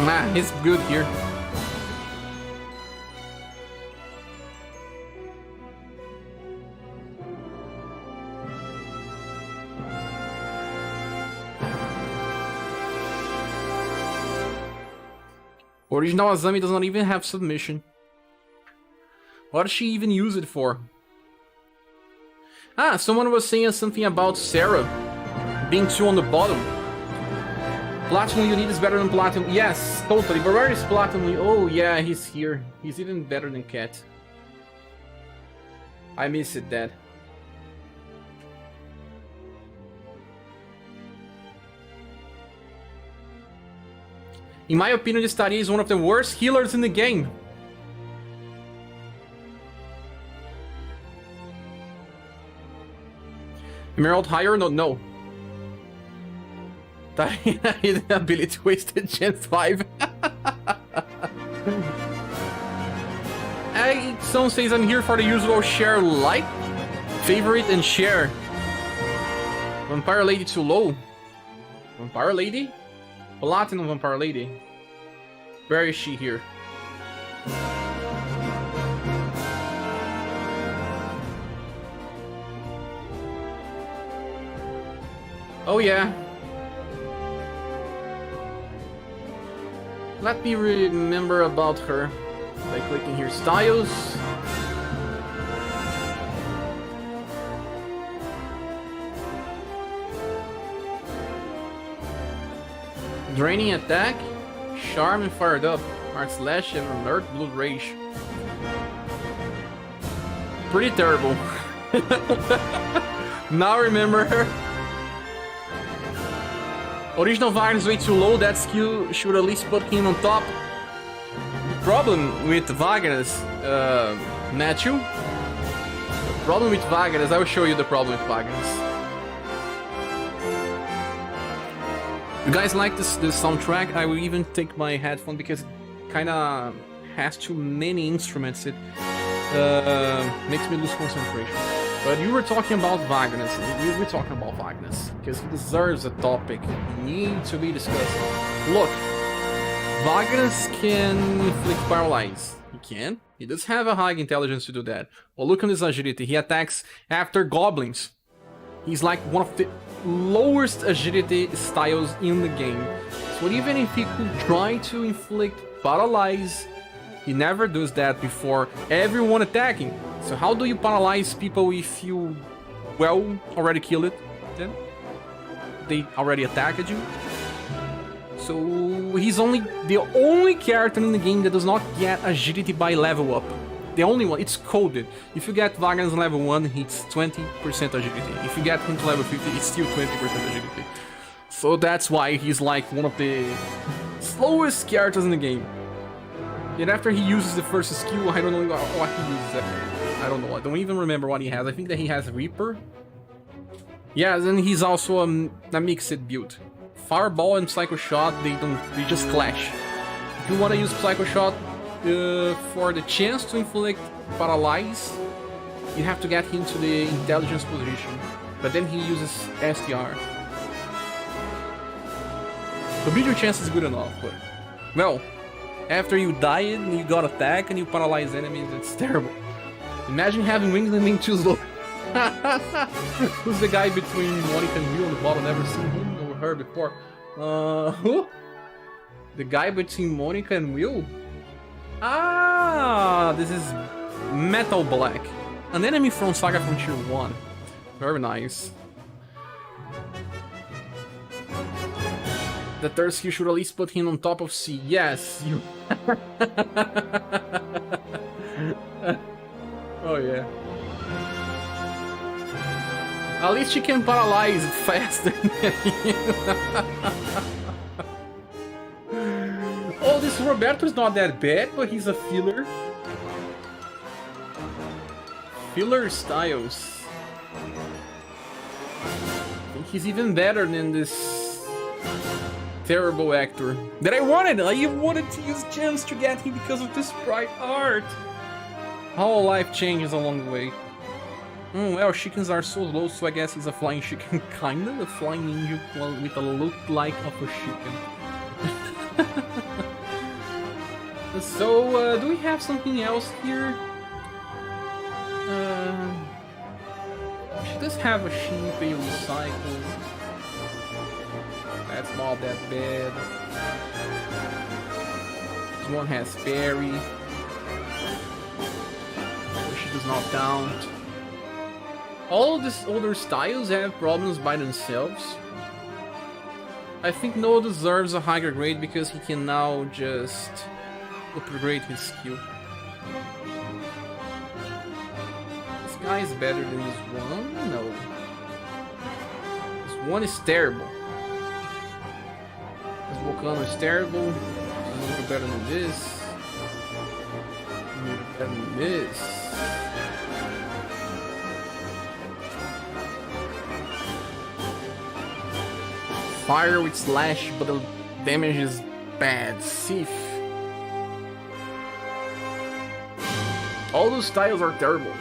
Nah, he's good here. Original Azami does not even have submission. What does she even use it for? Ah, someone was saying something about Sarah being 2 on the bottom. Platinum Unit is better than Platinum. Yes, totally. But where is Platinum? Oh yeah, he's here. He's even better than Cat. I miss it, Dad. In my opinion, this Talia is one of the worst healers in the game. Emerald higher? No. Tatiana is the ability wasted Gen 5. Someone says I'm here for the usual share like, favorite, and share. Vampire Lady too low. Vampire Lady? Platinum Vampire Lady. Where is she here? Oh yeah. Let me remember about her by clicking here. Styles. Draining attack, charm and fired up, hard slash and alert blue rage. Pretty terrible. Now remember her. Original Wagner is way too low, that skill should at least put him on top. The problem with Wagner's, Matthew? The problem with Wagner's, I will show you the problem with Wagner's. You guys like this soundtrack? I will even take my headphone because it kinda has too many instruments. It makes me lose concentration. But you were talking about Wagner's. We're talking about Wagner's because he deserves a topic. He needs to be discussed. Look, Wagner's can inflict paralyze. He can. He does have a high intelligence to do that. Well, look at his agility. He attacks after goblins. He's like one of the lowest agility styles in the game. So even if he could try to inflict paralyze, he never does that before everyone attacking. So how do you paralyze people if you, well, already kill it then? They already attacked you? So he's the only character in the game that does not get agility by level up. The only one, it's coded. If you get Vagrant's level 1, it's 20% agility. If you get him to level 50, it's still 20% agility. So that's why he's like one of the slowest characters in the game. Yet after he uses the first skill, I don't know what he uses after. I don't know, I don't even remember what he has. I think that he has Reaper. Yeah, then he's also a mixed build. Fireball and Psycho Shot, they just clash. If you want to use Psycho Shot for the chance to inflict paralyze, you have to get him to the intelligence position. But then he uses STR. The bigger chance is good enough, but well, after you die and you got attack and you paralyze enemies, it's terrible. Imagine having wings and being too slow. Who's the guy between Monica and Will on the bottom? Never seen him or her before. Who? The guy between Monica and Will? Ah, this is Metal Black. An enemy from SaGa Frontier 1. Very nice. The third skill should at least put him on top of C. Yes, you... Oh yeah. At least she can paralyze faster than you. Oh, this Roberto is not that bad, but he's a filler. Filler Styles. I think he's even better than this terrible actor that I wanted to use gems to get him because of this sprite art. How life changes along the way. Well, chickens are so low, so I guess he's a flying chicken. Kinda a flying angel with a look like of a chicken. So, do we have something else here? She does have a sheep, a recycle. That's not that bad. This one has Fairy. She does not count. All these older styles have problems by themselves. I think Noah deserves a higher grade because he can now just upgrade his skill. This guy is better than this one? No. This one is terrible. This Volcano is terrible. This is a little better than this. A little better than this. Fire with slash, but the damage is bad. Sif. All those styles are terrible.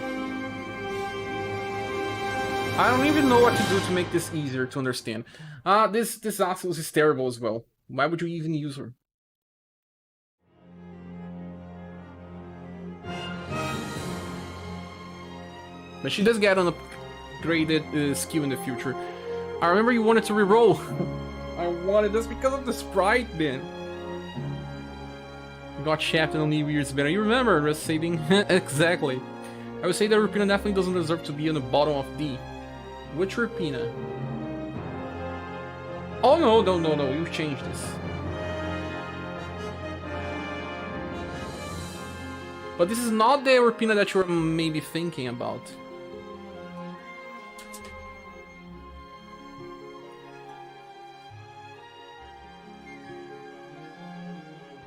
I don't even know what to do to make this easier to understand. This Axels is terrible as well. Why would you even use her? But she does get an upgraded skill in the future. I remember you wanted to reroll. I wanted this because of the sprite, man. Got shafted on New Year's better. You remember reciting? Exactly. I would say that Rapina definitely doesn't deserve to be on the bottom of D. Which Rapina? Oh no, you've changed this. But this is not the Rapina that you're maybe thinking about.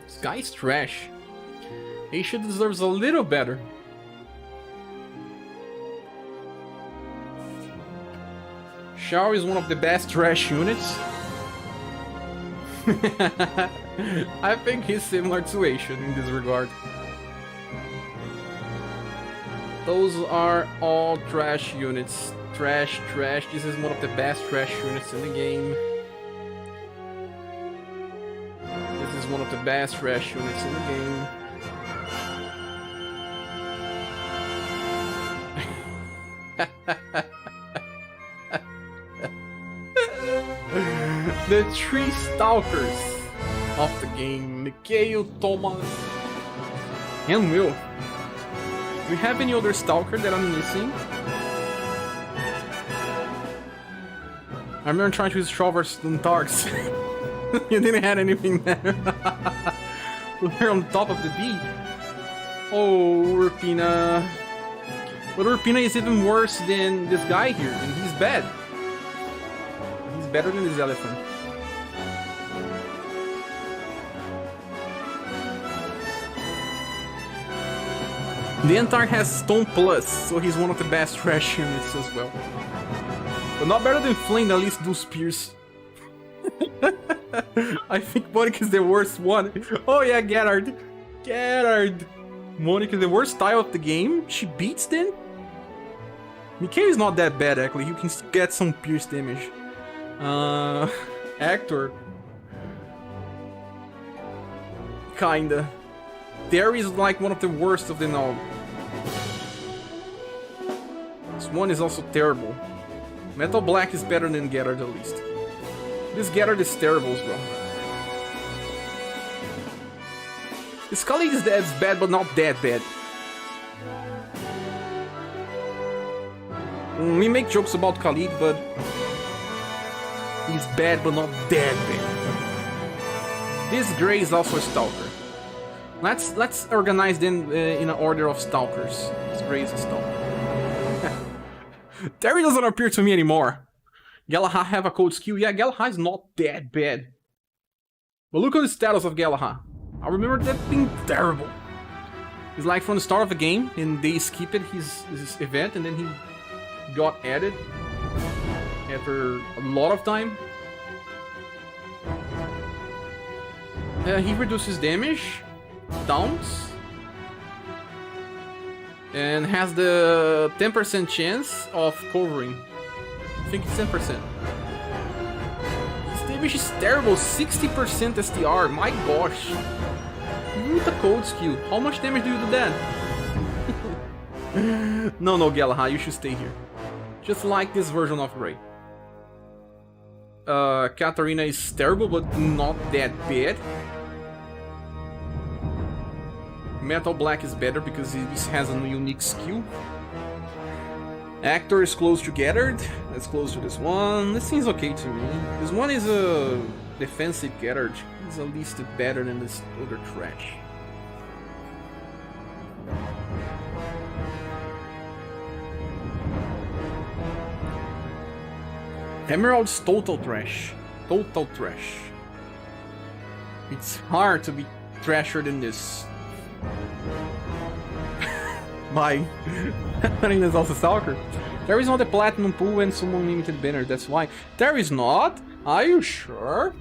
This guy's trash. Aisha deserves a little better. Shao is one of the best trash units. I think he's similar to Aisha in this regard. Those are all trash units. Trash. This is one of the best trash units in the game. This is one of the best trash units in the game. The three stalkers of the game, Mikhail, Thomas, and Will. Do we have any other stalker that I'm missing? I remember trying to use Trovers and Tarks. You didn't have anything there. We're on top of the D. Oh, Urpina. But Urpina is even worse than this guy here, and he's bad. He's better than this elephant. The Antar has Stone Plus, so he's one of the best trash units as well. But not better than Flame, at least do spears. I think Monic is the worst one. Oh yeah, Gerard. Gerard. Monic is the worst style of the game. She beats them. Mikhail is not that bad actually. You can get some pierce damage. Actor. Kinda. Terry is like one of the worst of them all. This one is also terrible. Metal Black is better than Gerard at least. This Gerard is terrible as well. This Khalid is bad, but not that bad. We make jokes about Khalid, but he's bad, but not that bad. This Grey is also a Stalker. Let's organize them in an order of Stalkers. This Grey is a Stalker. Terry doesn't appear to me anymore. Galahad have a cold skill. Yeah, Galahad is not that bad. But look at the status of Galahad. I remember that being terrible. It's like from the start of the game, and they skipped his event, and then he got added after a lot of time. He reduces damage, downs, and has the 10% chance of covering. I think it's 10%. His damage is terrible, 60% STR, my gosh. Even with the cold skill, how much damage do you do that? No, Galahad, you should stay here. Just like this version of Grey. Katarina is terrible, but not that bad. Metal Black is better because it has a unique skill. Actor is close to Gerard. That's close to this one. This seems okay to me. This one is a defensive Gerard. He's at least better than this other trash. Emerald's total trash. Total trash. It's hard to be trasher than this. Bye. I think that's also Stalker. There is not a platinum pool and some unlimited banner, that's why. There is not? Are you sure?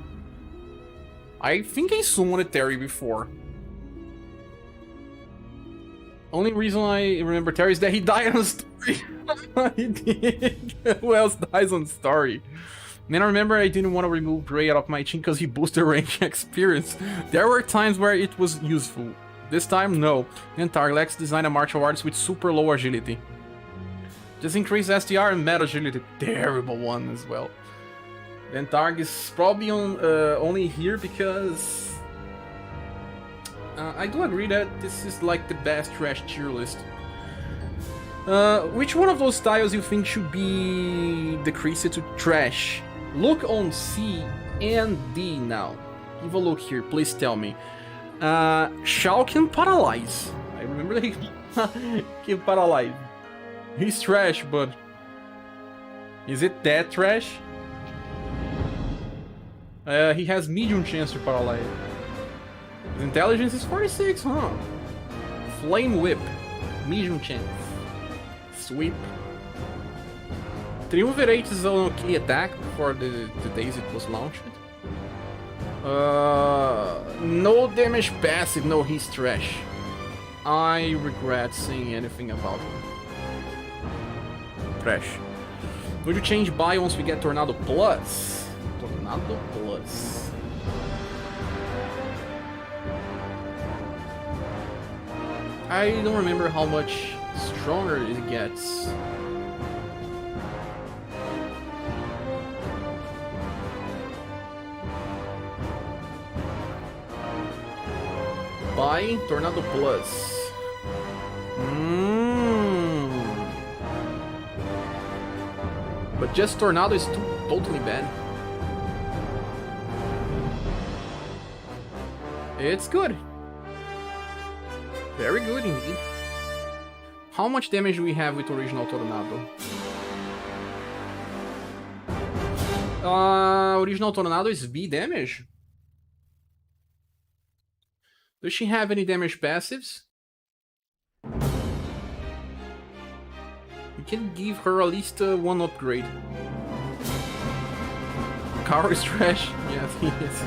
I think I summoned Terry before. Only reason I remember Terry is that he died on story. He did. Who else dies on story? Then I remember I didn't want to remove Grey out of my team because he boosted range experience. There were times where it was useful. This time, no. Then Tarlex designed a martial arts with super low agility. Just increase STR and meta agility. Terrible one as well. Then Targ is probably on only here because... I do agree that this is like the best trash tier list. Which one of those styles you think should be decreased to trash? Look on C and D now. Give a look here, please tell me. Shao can paralyze. I remember that he can paralyze. He's trash, but is it that trash? He has medium chance to paralyze. His intelligence is 46, huh? Flame Whip, medium chance. Sweep. Triumvirate is an okay attack for the days it was launched. No damage passive, no, he's trash. I regret saying anything about him. Trash. Would you change buy once we get Tornado Plus? Tornado Plus. I don't remember how much stronger it gets. Buy Tornado Plus. But just Tornado is totally bad. It's good. Very good indeed. How much damage do we have with original Tornado? Original Tornado is B damage. Does she have any damage passives? We can give her at least one upgrade. Car is trash. Yes, he is.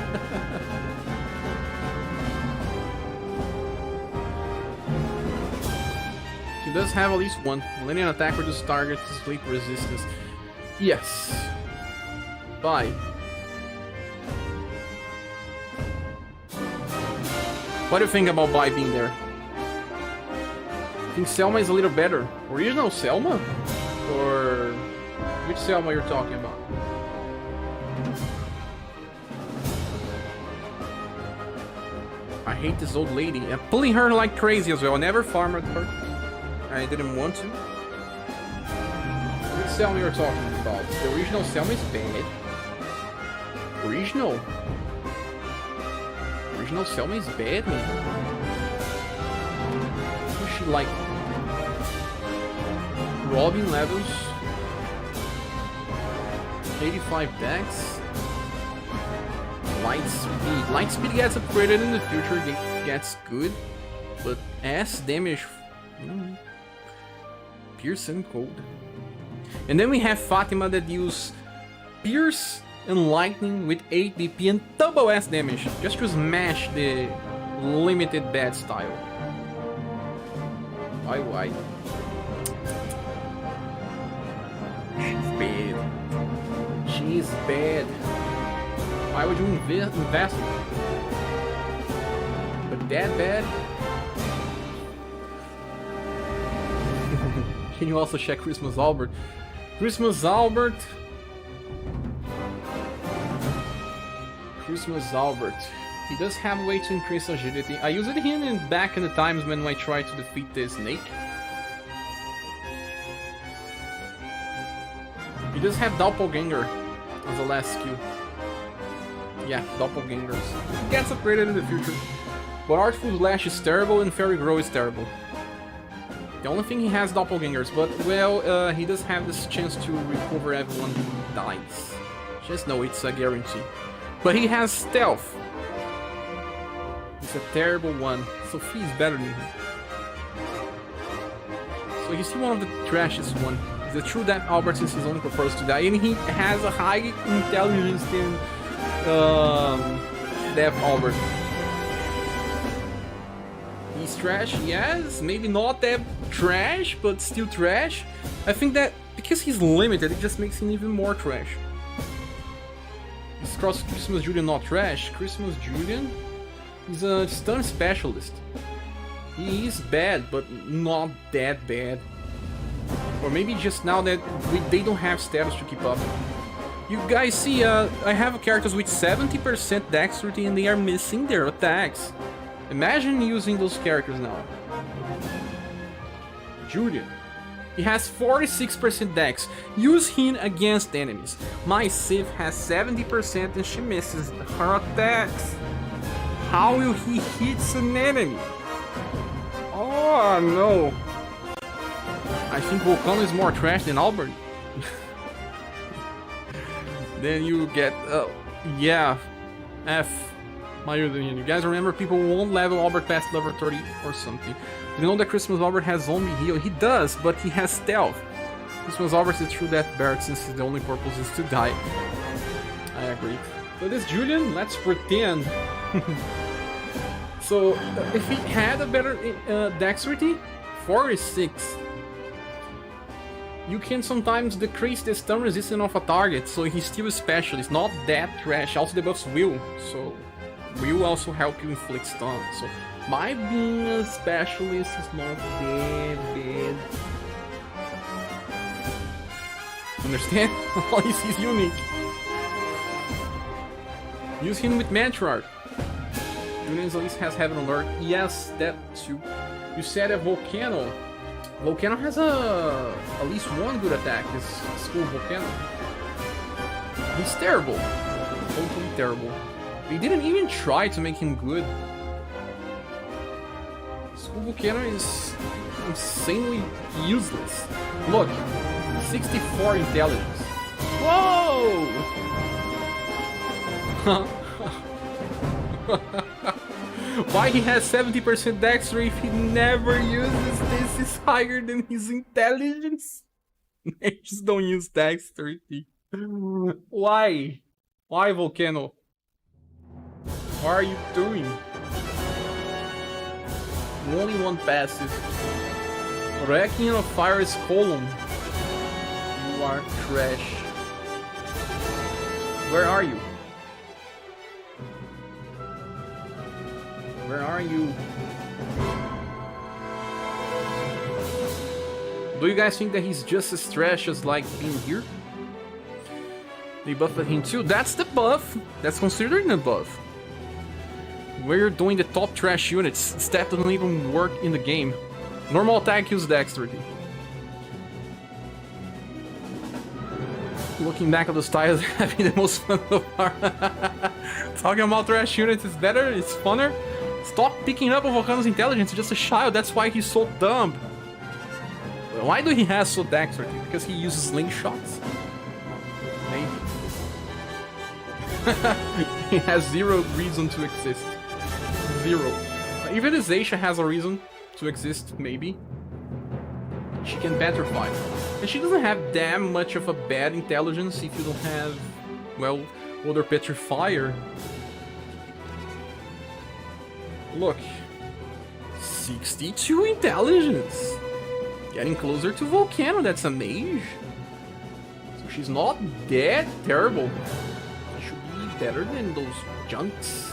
She does have at least one. Letting an attack reduce target's sleep resistance. Yes. Bye. What do you think about Bye being there? I think Selma is a little better. Original Selma? Or which Selma you're talking about? I hate this old lady. I'm pulling her like crazy as well. I never farmed her. I didn't want to. Which Selma you're talking about? The original Selma is bad. Original Selma is bad, man. Who's she like? Robin levels. 85 dex. Light speed. Light speed gets upgraded in the future. It gets good. But S damage. Pierce and cold. And then we have Fatima that use Pierce and Lightning with 8 DP and double S damage, just to smash the limited bad style. Why? She's bad. She's bad. Why would you invest in her? But that bad? Can you also check Christmas Albert? Christmas Albert, he does have a way to increase agility. I used him back in the times when I tried to defeat the snake. He does have Doppelganger as a last skill. Yeah, Doppelgangers. He gets upgraded in the future. But Artful Slash is terrible and Fairy Grow is terrible. The only thing he has Doppelgangers, but well, he does have this chance to recover everyone who dies. Just know it's a guarantee. But he has Stealth. It's a terrible one. Sophie is better than him. So he's still one of the trashiest one. The true Death Albert since he only prefers to die, and he has a high intelligence than Death Albert. He's trash, yes, maybe not that trash, but still trash. I think that because he's limited, it just makes him even more trash. Is Christmas Julian not trash? Christmas Julian is a stun specialist. He is bad, but not that bad. Or maybe just now that they don't have status to keep up. You guys see, I have characters with 70% dexterity and they are missing their attacks. Imagine using those characters now. Julian. He has 46% dex. Use him against enemies. My Sif has 70% and she misses her attacks. How will he hit an enemy? Oh no. I think Volcano is more trash than Albert. Then you get, yeah, F. You guys remember people won't level Albert past level 30 or something. You know that Christmas Albert has zombie heal? He does, but he has stealth. Christmas Albert is true death Barrett since the only purpose is to die. I agree. So this Julian, let's pretend. So if he had a better dexterity, 46. You can sometimes decrease the stun resistance of a target, so he's still a specialist, not that trash. Also debuffs will, so will also help you inflict stun. So my being a specialist is not that bad. Understand? He's unique. Use him with Matriarch. Julian at least has Heaven Alert. Yes, that too. You said a Volcano. Volcano has at least one good attack, this school Volcano. He's terrible. Totally terrible. They didn't even try to make him good. volcano is insanely useless. Look, 64 intelligence. Whoa! Why he has 70% dexterity if he never uses this is higher than his intelligence? They just don't use dexterity. Why? Why, Volcano? What are you doing? Only one passive. Wrecking on fire is column. You are trash. Where are you? Where are you? Do you guys think that he's just as trash as like being here? They buffed him too. That's the buff. That's considered a buff. Where you're doing the top trash units, stat doesn't even work in the game. Normal attack use dexterity. Looking back at the styles, having the most fun so far. Talking about trash units is better, it's funner. Stop picking up on Volcano's intelligence, just a child, that's why he's so dumb. Why do he have so dexterity? Because he uses slingshots? Maybe. He has zero reason to exist. Zero. Even Azasia has a reason to exist, maybe. She can petrify. And she doesn't have damn much of a bad intelligence if you don't have, well, other petrifier. Look. 62 intelligence. Getting closer to Volcano, that's a mage. So she's not that terrible. She should be better than those junks.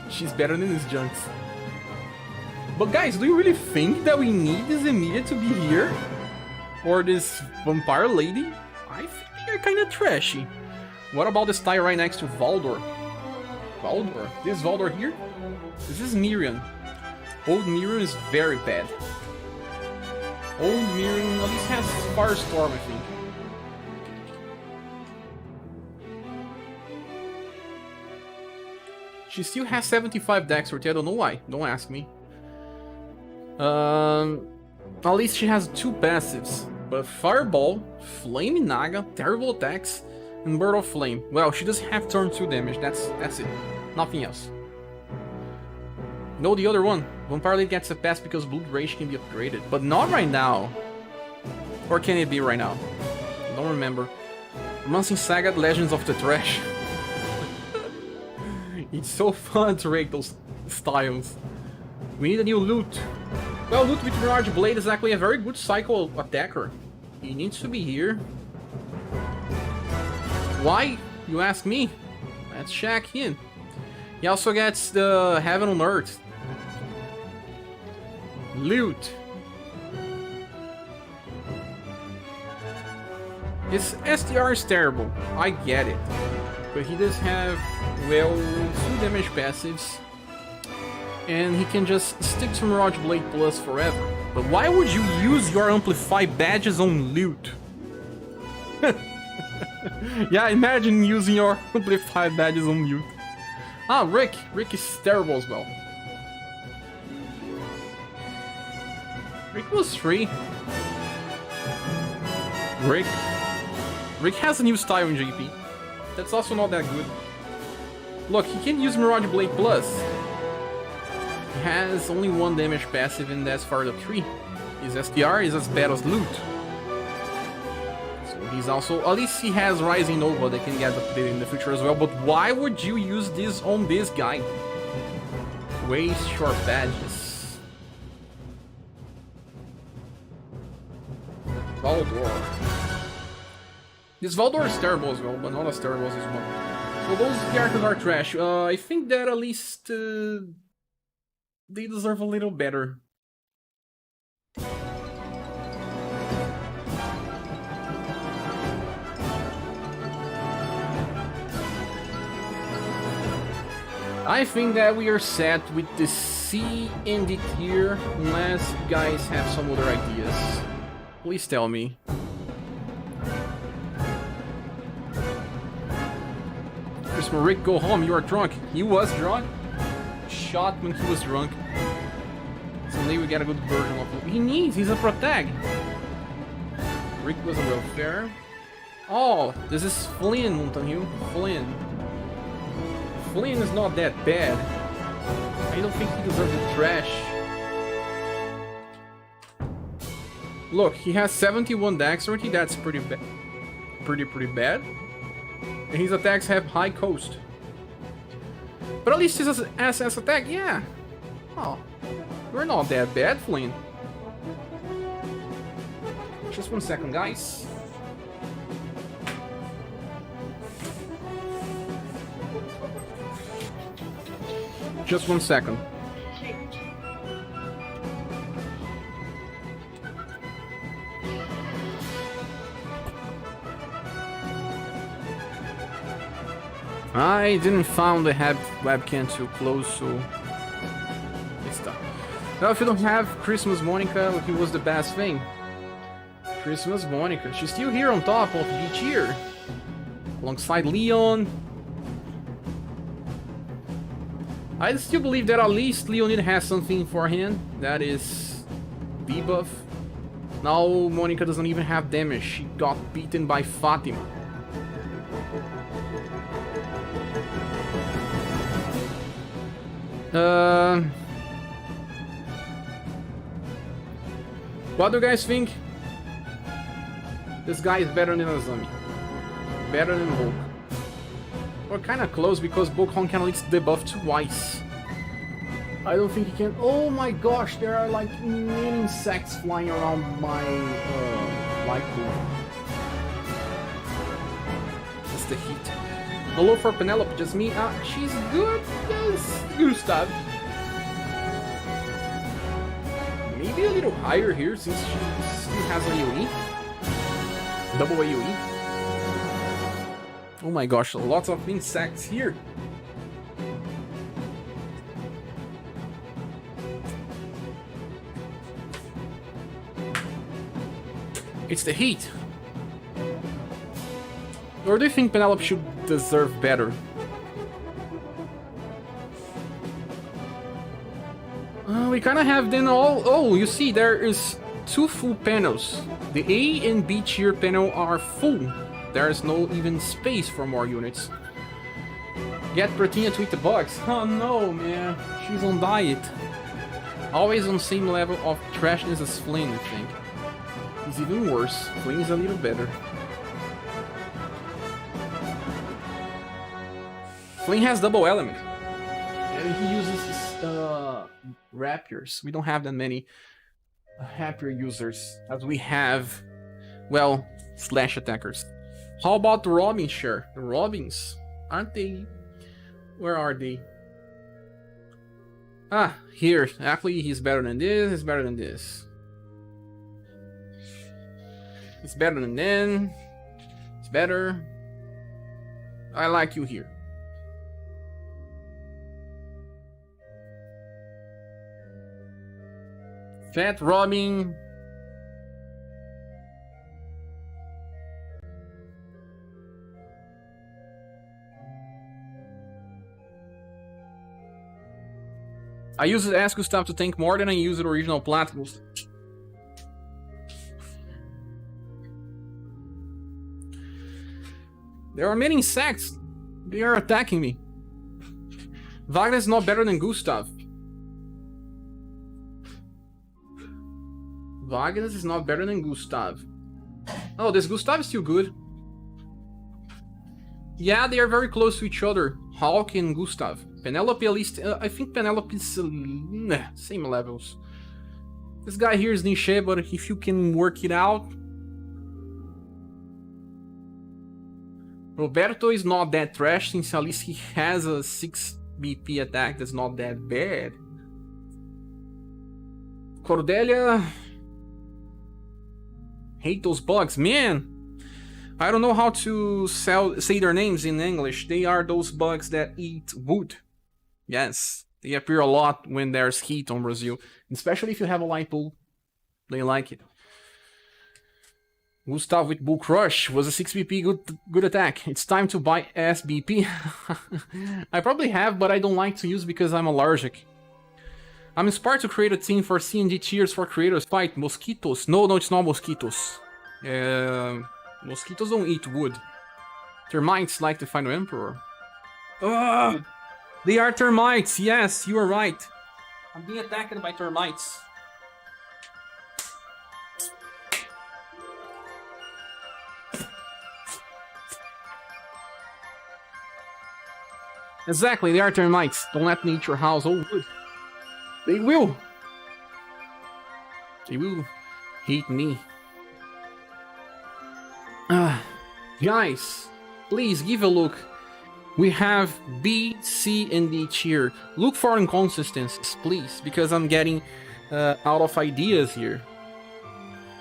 She's better than these junks. But guys, do you really think that we need this immediate to be here? Or this vampire lady? I think they're kinda trashy. What about this tile right next to Valdor? Valdor? This Valdor here? This is Miriam. Old Miriam is very bad. Old Miriam at least has Firestorm, I think. She still has 75 dexterity, I don't know why, don't ask me. At least she has 2 passives. But Fireball, Flame Naga, terrible attacks, and Bird of Flame. Well, she does have turn 2 damage, that's it. Nothing else. No, the other one. Vampire Lady gets a pass because Blood Rage can be upgraded. But not right now. Or can it be right now? Don't remember. Romancing SaGa, Legends of the Trash. It's so fun to rake those styles. We need a new loot. Well, loot with Mirage Blade is actually a very good cycle attacker. He needs to be here. Why? You ask me. Let's check in. He also gets the Heaven on Earth. Loot. His STR is terrible. I get it. But he does have, well, 2 damage passives. And he can just stick to Mirage Blade Plus forever. But why would you use your Amplify badges on loot? Yeah, imagine using your Amplify badges on loot. Ah, Rick. Rick is terrible as well. Rick was free. Rick has a new style in GP. That's also not that good. Look, he can use Mirage Blade Plus. He has only 1 damage passive and that's for the 3. His STR is as bad as loot. So he's also, at least he has Rising Nova that can get updated in the future as well. But why would you use this on this guy? Waste your badges. Valdor. This Valdor is terrible as well, but not as terrible as this one. So those characters are trash. I think that at least they deserve a little better. I think that we are set with the C and the tier, unless you guys have some other ideas. Please tell me. Christmas. Rick, go home. You are drunk. He was drunk. Shot when he was drunk. Someday we get a good version of him. He needs. He's a protag. Rick was a welfare. Oh, this is Flynn, Mountain Hill. Flynn. Flynn is not that bad. I don't think he deserves the trash. Look, he has 71 dexterity. That's pretty bad. Pretty bad. And his attacks have high coast. But at least his SS attack, yeah. Oh, we're not that bad, Flynn. Just 1 second, guys. Just 1 second. I didn't find the webcam too close, so it's done. Now, if you don't have Christmas Monica, he was the best thing. Christmas Monica, she's still here on top of B tier, alongside Leon. I still believe that at least Leonid has something for him. That is debuff. Now Monica doesn't even have damage. She got beaten by Fatima. What do you guys think? This guy is better than Azami. Better than Hulk. We're kinda close because Bokhon can at least debuff twice. I don't think he can. Oh my gosh, there are like many insects flying around my light pool. That's the heat. Hello for Penelope, just me. She's good. Yes, Gustav. Maybe a little higher here since she still has a UE. Double AoE. Oh my gosh, lots of insects here. It's the heat. Or do you think Penelope should deserve better? We kind of have then all... Oh, you see, there is 2 full panels. The A and B tier panel are full. There is no even space for more units. Get Pratina to eat the bugs. Oh no, man. She's on diet. Always on same level of trashness as Flynn, I think. He's even worse. Flynn is a little better. Flynn has double element. And he uses his rapiers. We don't have that many rapier users as we have, well, slash attackers. How about the Robin share? The Robins, aren't they? Where are they? Ah, here. Actually, he's better than this. He's better than this. It's better than then. It's better. I like you here. Fat Robin. I use it as Gustav to tank more than I use the original Platinums. There are many insects. They are attacking me. Wagner is not better than Gustav. Wagner is not better than Gustav. Oh, this Gustav is still good. Yeah, they are very close to each other. Hulk and Gustav. Penelope, at least, I think Penelope is same levels. This guy here is niche, but if you can work it out. Roberto is not that trash, since at least he has a 6 BP attack that's not that bad. Cordelia... Hate those bugs, man! I don't know how to say their names in English. They are those bugs that eat wood. Yes, they appear a lot when there's heat on Brazil. Especially if you have a light pool. They like it. Gustav with Bull Crush was a 6 BP good attack. It's time to buy SBP. I probably have, but I don't like to use because I'm allergic. I'm inspired to create a team for C&D tiers for creators. Fight mosquitoes. No, it's not mosquitoes. Mosquitoes don't eat wood. Termites like the Final Emperor. Ugh! They are termites. Yes, you are right. I'm being attacked by termites. Exactly, they are termites. Don't let them eat your house. Oh, good. They will. They will hate me. Guys, please give a look. We have B, C, and D tier. Look for inconsistencies, please, because I'm getting out of ideas here.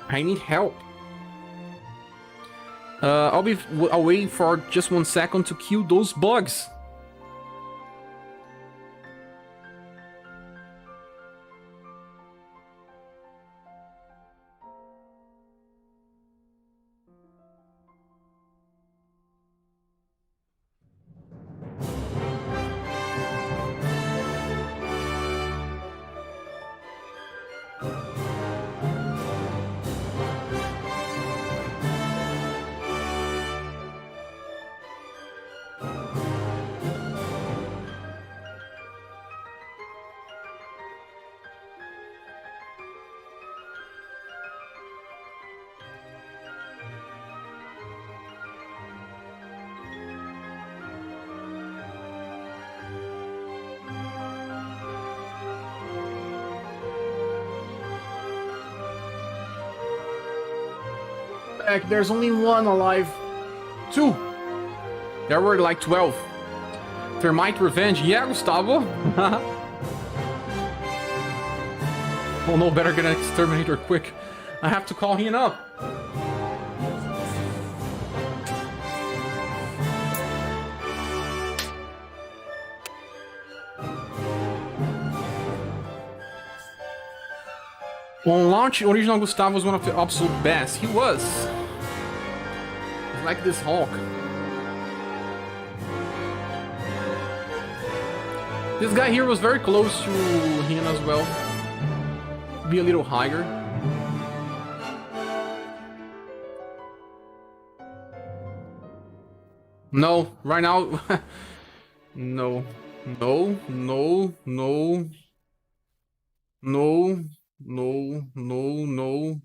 I need help. I'll wait for just 1 second to kill those bugs. There's only one alive. 2. There were like 12. Termite revenge. Yeah, Gustavo. Oh no, better get an exterminator quick. I have to call him up. On launch, original Gustavo was one of the absolute best. He was. He's like this Hulk. This guy here was very close to him as well. Be a little higher. No, right now. No. No, no, no. No. No, no, no.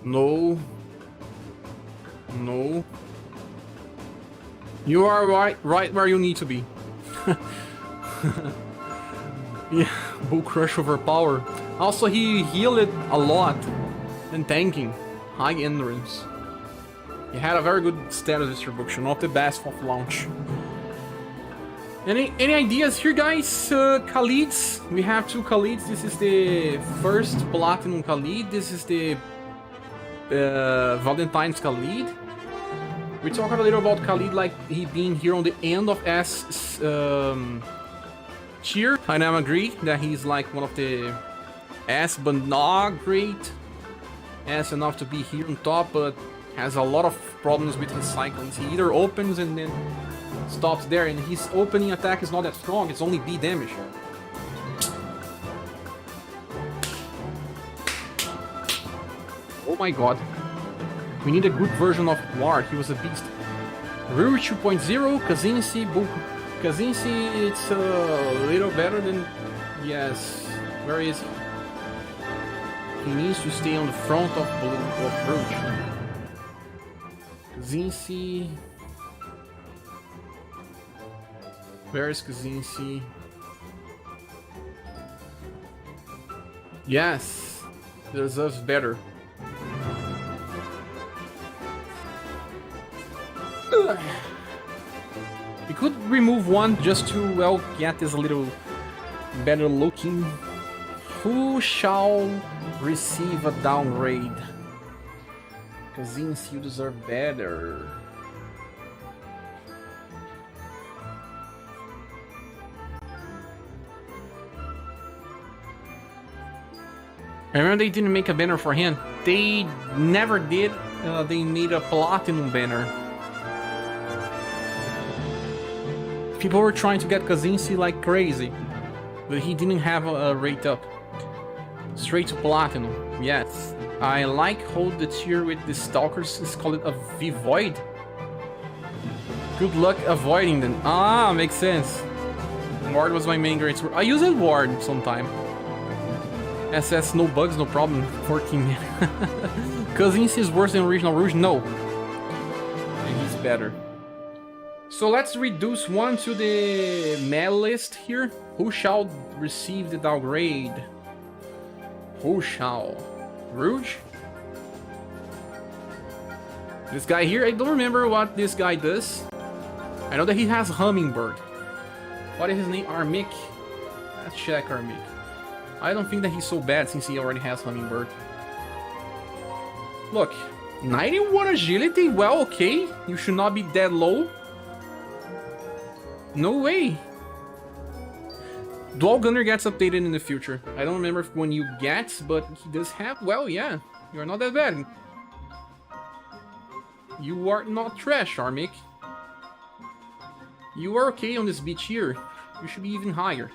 No. No. You are right where you need to be. Yeah, Bull Crush overpower. Also, he healed a lot and tanking. High endurance. He had a very good status distribution, not the best of launch. Any ideas here, guys? Khalids. We have 2 Khalids. This is the first Platinum Khalid. This is the Valentine's Khalid. We talked a little about Khalid, like he being here on the end of S tier. I now agree that he's like one of the S, but not great. S enough to be here on top, but has a lot of problems with his cyclings. He either opens and then stops there, and his opening attack is not that strong, it's only B damage. Oh my god. We need a good version of Ward, he was a beast. Ruri 2.0, Kazinsi, Kazinsi, it's a little better than... Yes, where is he? He needs to stay on the front of Rouge. Kazinsi... Where is Kazinsi? Yes, he deserves better. We could remove one just to, well, get this a little better looking. Who shall receive a downgrade? Kazinsi, you deserve better. I remember they didn't make a banner for him. They never did. they made a platinum banner. People were trying to get Kazinski like crazy, but he didn't have a rate up. Straight to platinum, yes. I like how the tier with the stalkers is called a V-Void. Good luck avoiding them. Ah, makes sense. Ward was my main great sword. I use it Ward sometime. SS, no bugs, no problem. 14. Kazinski is worse than Original Rouge? No. And he's better. So let's reduce one to the male list here. Who shall receive the downgrade? Who shall? Rouge? This guy here, I don't remember what this guy does. I know that he has Hummingbird. What is his name? Armic? Let's check Armic. I don't think that he's so bad since he already has Hummingbird. Look, 91 agility? Well, okay. You should not be that low. No way. Dual Gunner gets updated in the future. I don't remember when you get, but he does have. Well, yeah. You're not that bad. You are not trash, Armic. You are okay on this beach here. You should be even higher.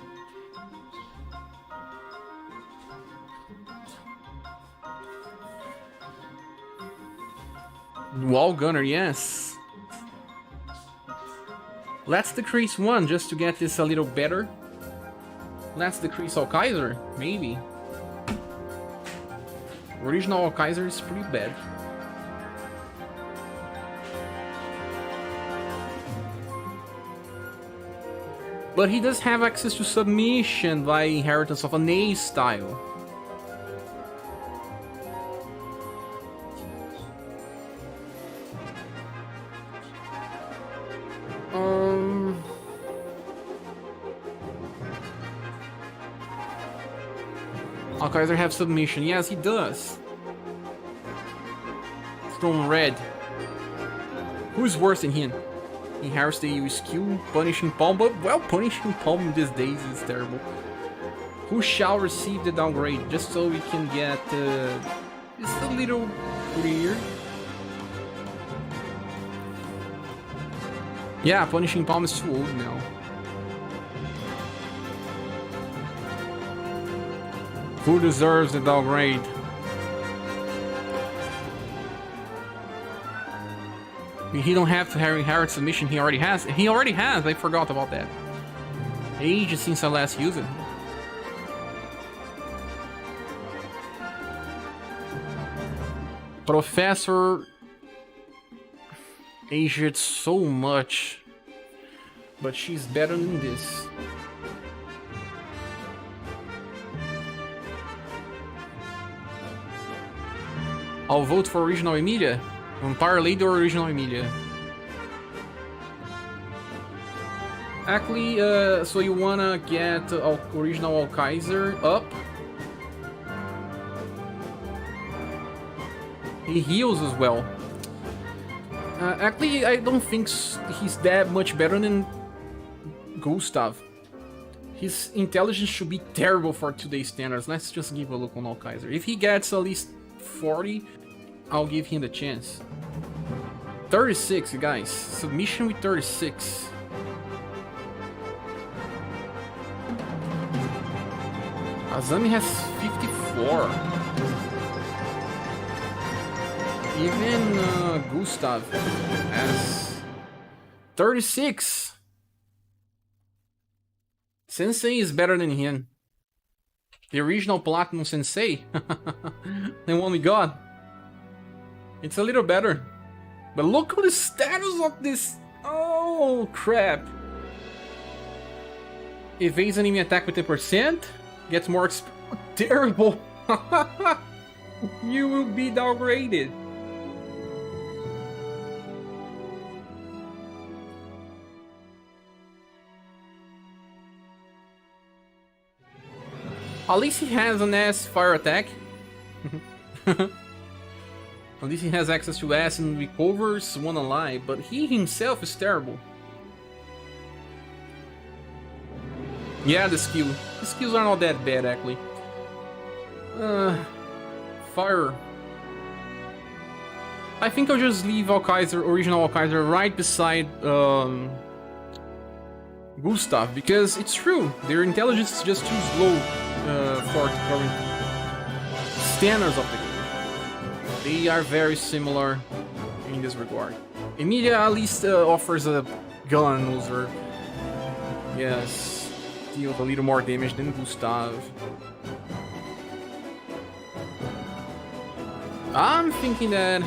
Wall Gunner, yes. Let's decrease one just to get this a little better. Let's decrease Alkaiser, maybe. Original Alkaiser is pretty bad. But he does have access to submission by inheritance of an A style. Alkaiser have submission. Yes, he does. Stone Red. Who's worse than him? Inherits the use skill, Punishing Palm, but well, Punishing Palm these days is terrible. Who shall receive the downgrade? Just so we can get just a little clear. Yeah, Punishing Palm is too old now. Who deserves the downgrade? He don't have to inherit submission, he already has. He already has, I forgot about that. Ages since I last used it. Professor aged so much, but she's better than this. I'll vote for Original Emilia. Vampire Lady or Original Emilia? Actually, so you wanna get Original Alkaiser up? He heals as well. Actually, I don't think he's that much better than Gustav. His intelligence should be terrible for today's standards. Let's just give a look on Alkaiser. If he gets at least 40, I'll give him the chance. 36, guys. Submission with 36. Azami has 54. Even Gustav has 36. Sensei is better than him. The original Platinum Sensei. The one we got. It's a little better. But look at the status of this. Oh, crap. Evades enemy attack with 10%. Gets more exp. Terrible. You will be downgraded. At least he has an S fire attack. At least he has access to S and recovers one alive, but he himself is terrible. Yeah, the skill. The skills are not that bad, actually. Fire. I think I'll just leave Alkaiser, original Alkaiser, right beside Gustav, because it's true, their intelligence is just too slow for the current standards of the game. They are very similar in this regard. Emilia at least offers a gun user. Yes, deals a little more damage than Gustav. I'm thinking that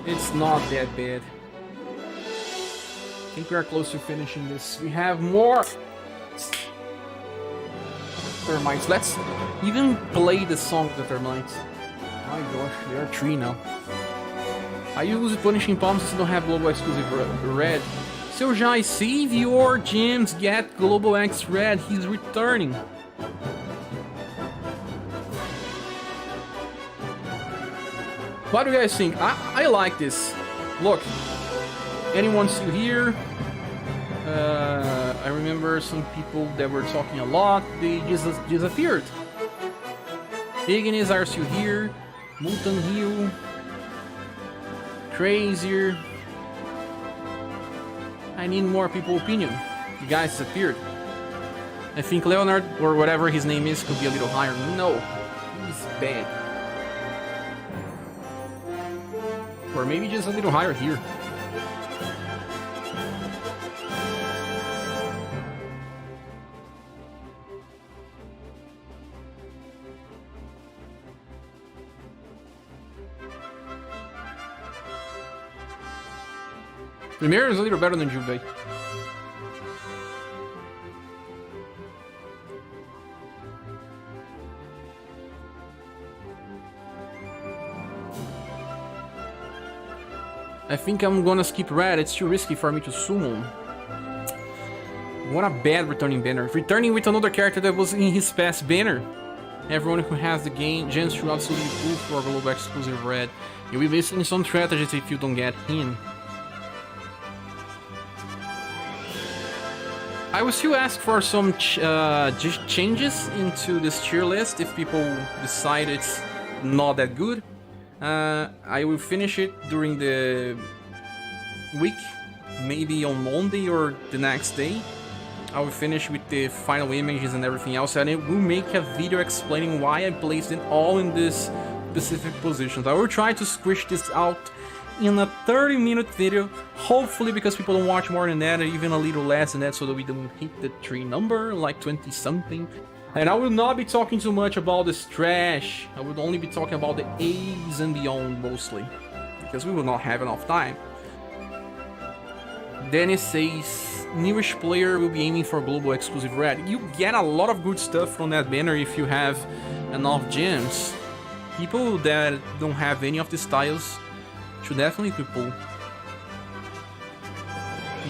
it's not that bad. I think we are close to finishing this. We have more termites. Let's even play the song of the termites. My gosh, there are 3 now. I use punishing palms since I don't have global exclusive red. So Jai, save your gems, get global X red. He's returning. What do you guys think? I like this. Look, anyone still here? I remember some people that were talking a lot. They just disappeared. Ignis are still here. Mutant Hill. Crazier. I need more people's opinion. You guys disappeared. I think Leonard, or whatever his name is, could be a little higher. No, he's bad. Or maybe just a little higher here. Premier is a little better than Juve. I think I'm gonna skip red. It's too risky for me to summon. What a bad returning banner. Returning with another character that was in his past banner. Everyone who has the game chance to absolutely pull for global exclusive red. You'll be missing some strategies if you don't get him. I will still ask for some changes into this tier list if people decide it's not that good. I will finish it during the week, maybe on Monday or the next day. I will finish with the final images and everything else, and I will make a video explaining why I placed it all in this specific positions. I will try to squish this out in a 30-minute video, hopefully, because people don't watch more than that, or even a little less than that, so that we don't hit the 3 number, like 20 something. And I will not be talking too much about this trash. I would only be talking about the A's and beyond mostly, because we will not have enough time. Dennis says, newish player will be aiming for global exclusive red. You get a lot of good stuff from that banner if you have enough gems. People that don't have any of the styles should definitely pull.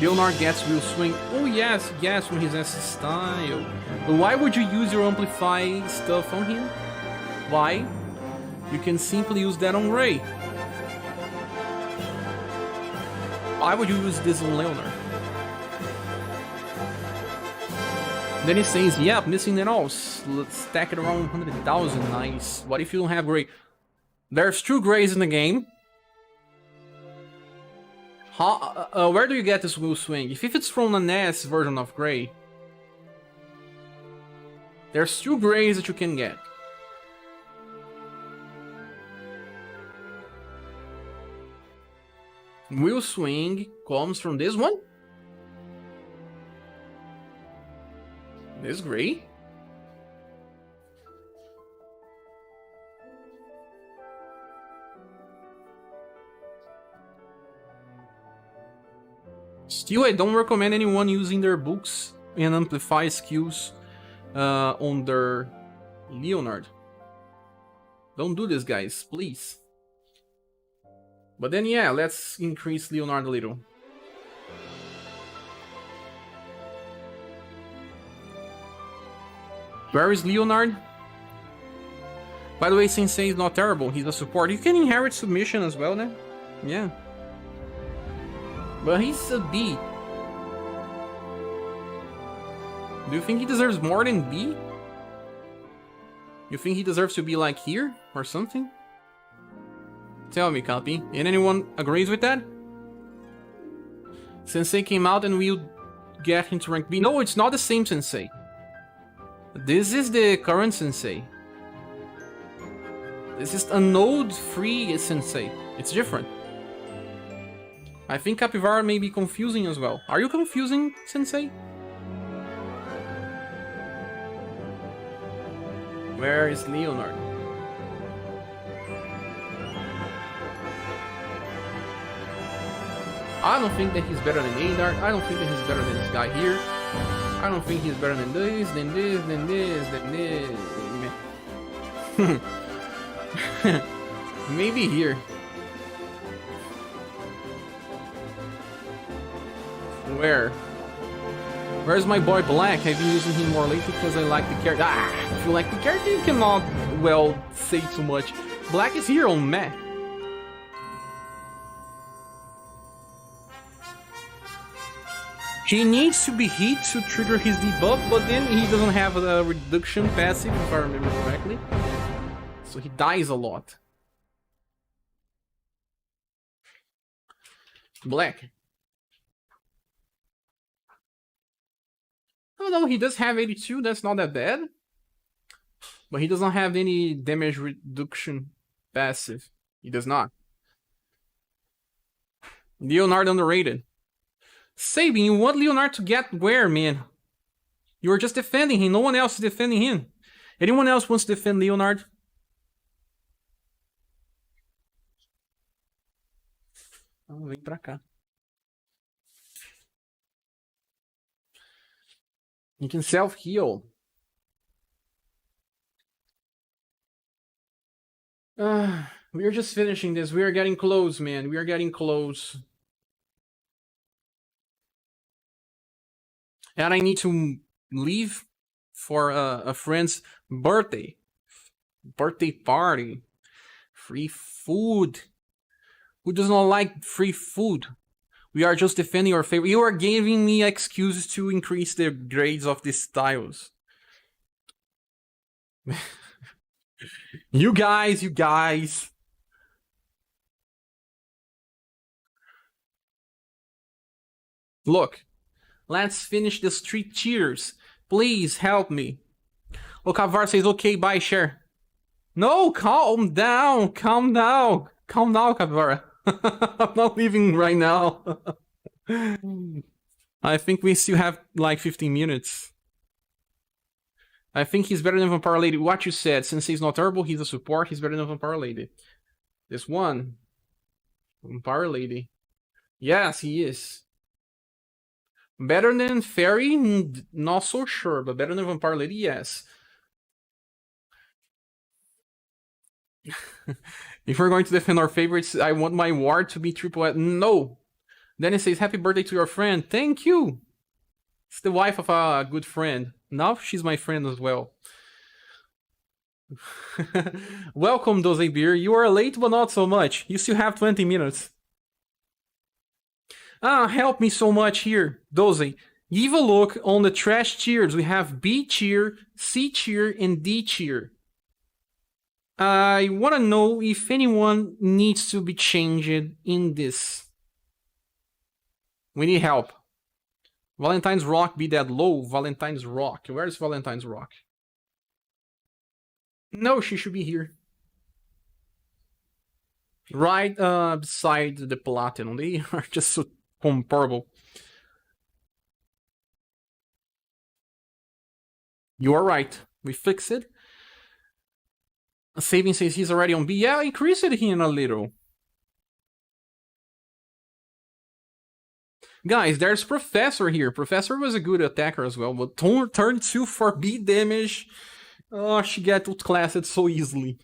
Leonard gets Will Swing. Oh yes, yes, when he has his style. But why would you use your Amplify stuff on him? Why? You can simply use that on Ray. Why would you use this on Leonard? Then he says, yep, missing it all. Let's stack it around 100,000, nice. What if you don't have Gray? There's 2 Grays in the game. Where do you get this Will Swing? If it's from the NES version of Gray, there's 2 Grays that you can get. Will Swing comes from this one. This Gray. Still, I don't recommend anyone using their books and amplify skills on their Leonard. Don't do this, guys, please. But then, yeah, let's increase Leonard a little. Where is Leonard? By the way, Sensei is not terrible. He's a support. You can inherit submission as well, then. Yeah. But he's a B. Do you think he deserves more than B? You think he deserves to be like here or something? Tell me, copy. And anyone agrees with that? Sensei came out and we'll get into rank B. No, it's not the same Sensei. This is the current Sensei. This is a node-free Sensei. It's different. I think Capivara may be confusing as well. Are you confusing, Sensei? Where is Leonard? I don't think that he's better than Adar. I don't think that he's better than this guy here. I don't think he's better than this, than this, than this, than this. Maybe here. Where? Where's my boy Black? I've been using him more lately because I like the character. If you like the character, you cannot, well, say too much. Black is here on Meh. He needs to be hit to trigger his debuff, but then he doesn't have a reduction passive, if I remember correctly. So he dies a lot. Black. Oh no, he does have 82, that's not that bad. But he doesn't have any damage reduction passive. He does not. Leonard underrated. Sabin, you want Leonard to get where, man? You are just defending him, no one else is defending him. Anyone else wants to defend Leonard? Vem pra cá. You can self-heal. We are just finishing this. We are getting close, man. We are getting close. And I need to leave for a friend's birthday. Birthday party. Free food. Who does not like free food? We are just defending our favorite. You are giving me excuses to increase the grades of these styles. You guys. Look, let's finish this 3 tiers. Please help me. Oh, Kavar says, okay, bye, share. No, calm down, calm down. Calm down, Capivara. I'm not leaving right now. I think we still have like 15 minutes. I think he's better than Vampire Lady. What you said, since he's not terrible, he's a support, he's better than Vampire Lady. This one. Vampire Lady. Yes, he is. Better than Fairy? Not so sure, but better than Vampire Lady, yes. If we're going to defend our favorites, I want my ward to be triple S. No! Then it says, happy birthday to your friend. Thank you! It's the wife of a good friend. Now she's my friend as well. Welcome, Doze Beer. You are late, but not so much. You still have 20 minutes. Help me so much here. Doze, give a look on the trash tiers. We have B tier, C tier, and D tier. I want to know if anyone needs to be changed in this. We need help. Valentine's Rock be that low. Valentine's Rock. Where's Valentine's Rock? No, she should be here. Right beside the Platinum. They are just so comparable. You are right. We fix it. Saving says he's already on B. Yeah, increase it here a little. Guys, there's Professor here. Professor was a good attacker as well, but turn 2 for B damage. Oh, she got outclassed so easily.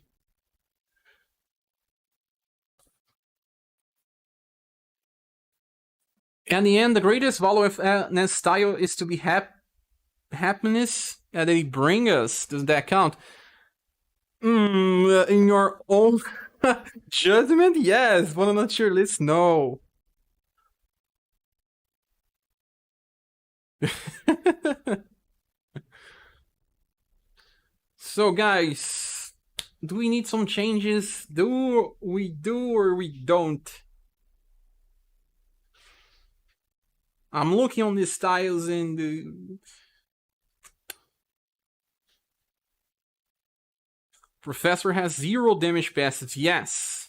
And in the end, the greatest value of style is to be happiness that they bring us. Does that count? In your own judgment, yes. But on a tier list, no. So, guys, Do we need some changes? Do we do or we don't? I'm looking on the styles and Professor has 0 damage passes. Yes.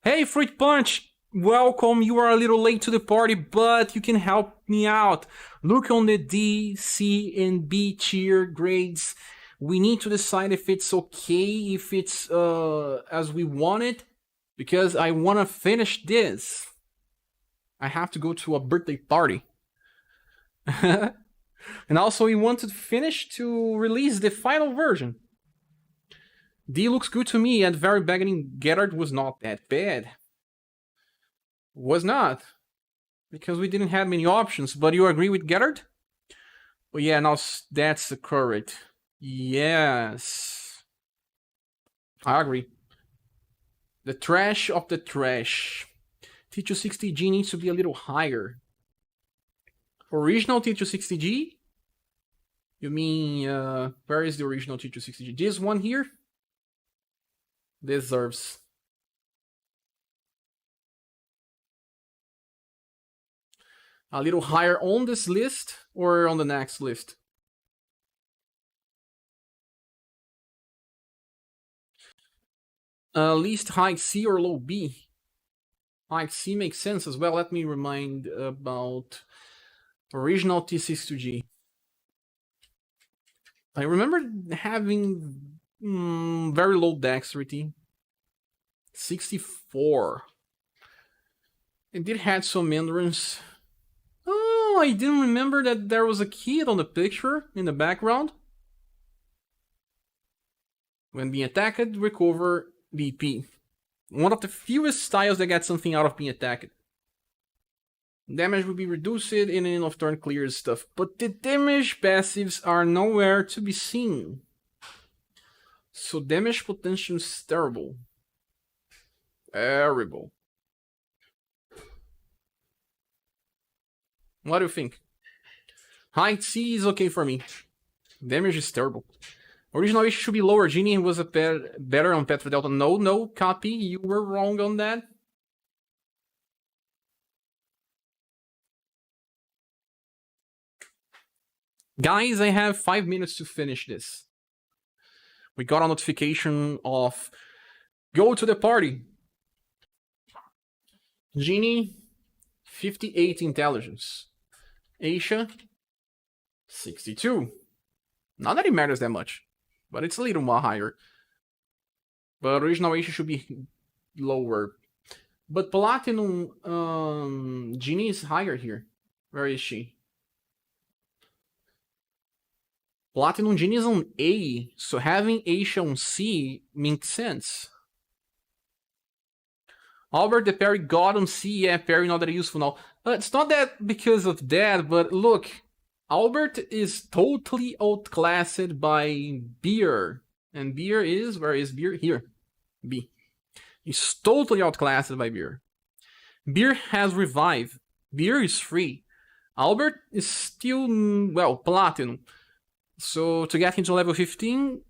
Hey, Fruit Punch! Welcome. You are a little late to the party, but you can help me out. Look on the D, C, and B tier grades. We need to decide if it's okay, if it's as we want it, because I want to finish this. I have to go to a birthday party. And also we want to finish to release the final version. D looks good to me. At the very beginning, Gerard was not that bad. Was not. Because we didn't have many options. But you agree with Gerard? Well, yeah, now that's correct. Yes. I agree. The trash of the trash. T260G needs to be a little higher. Original T260G? You mean, where is the original T260G? This one here? Deserves. A little higher on this list or on the next list? Least high C or low B? High C makes sense as well. Let me remind about original T62G. I remember having very low dexterity. 64. It did have some endurance. Oh, I didn't remember that there was a kid on the picture in the background. When being attacked, recover BP. One of the fewest styles that get something out of being attacked. Damage will be reduced in an end of turn clears stuff, but the damage passives are nowhere to be seen. So damage potential is terrible. Terrible. What do you think? Height C is okay for me. Damage is terrible. Original issue should be lower. Genie was better on Petra Delta. No, copy. You were wrong on that. Guys, I have 5 minutes to finish this. We got a notification of go to the party. Genie, 58 intelligence. Aisha, 62. Not that it matters that much, but it's a little more higher. But original Aisha should be lower. But Platinum Genie is higher here. Where is she? Platinum Genie is on A, so having Aisha on C makes sense. Albert, the parry god on C, yeah, parry not that useful now. It's not that because of that, but look, Albert is totally outclassed by Beer. And Beer is, where is Beer? Here, B. He's totally outclassed by Beer. Beer has Revive. Beer is free. Albert is still, well, Platinum. So to get into level 50,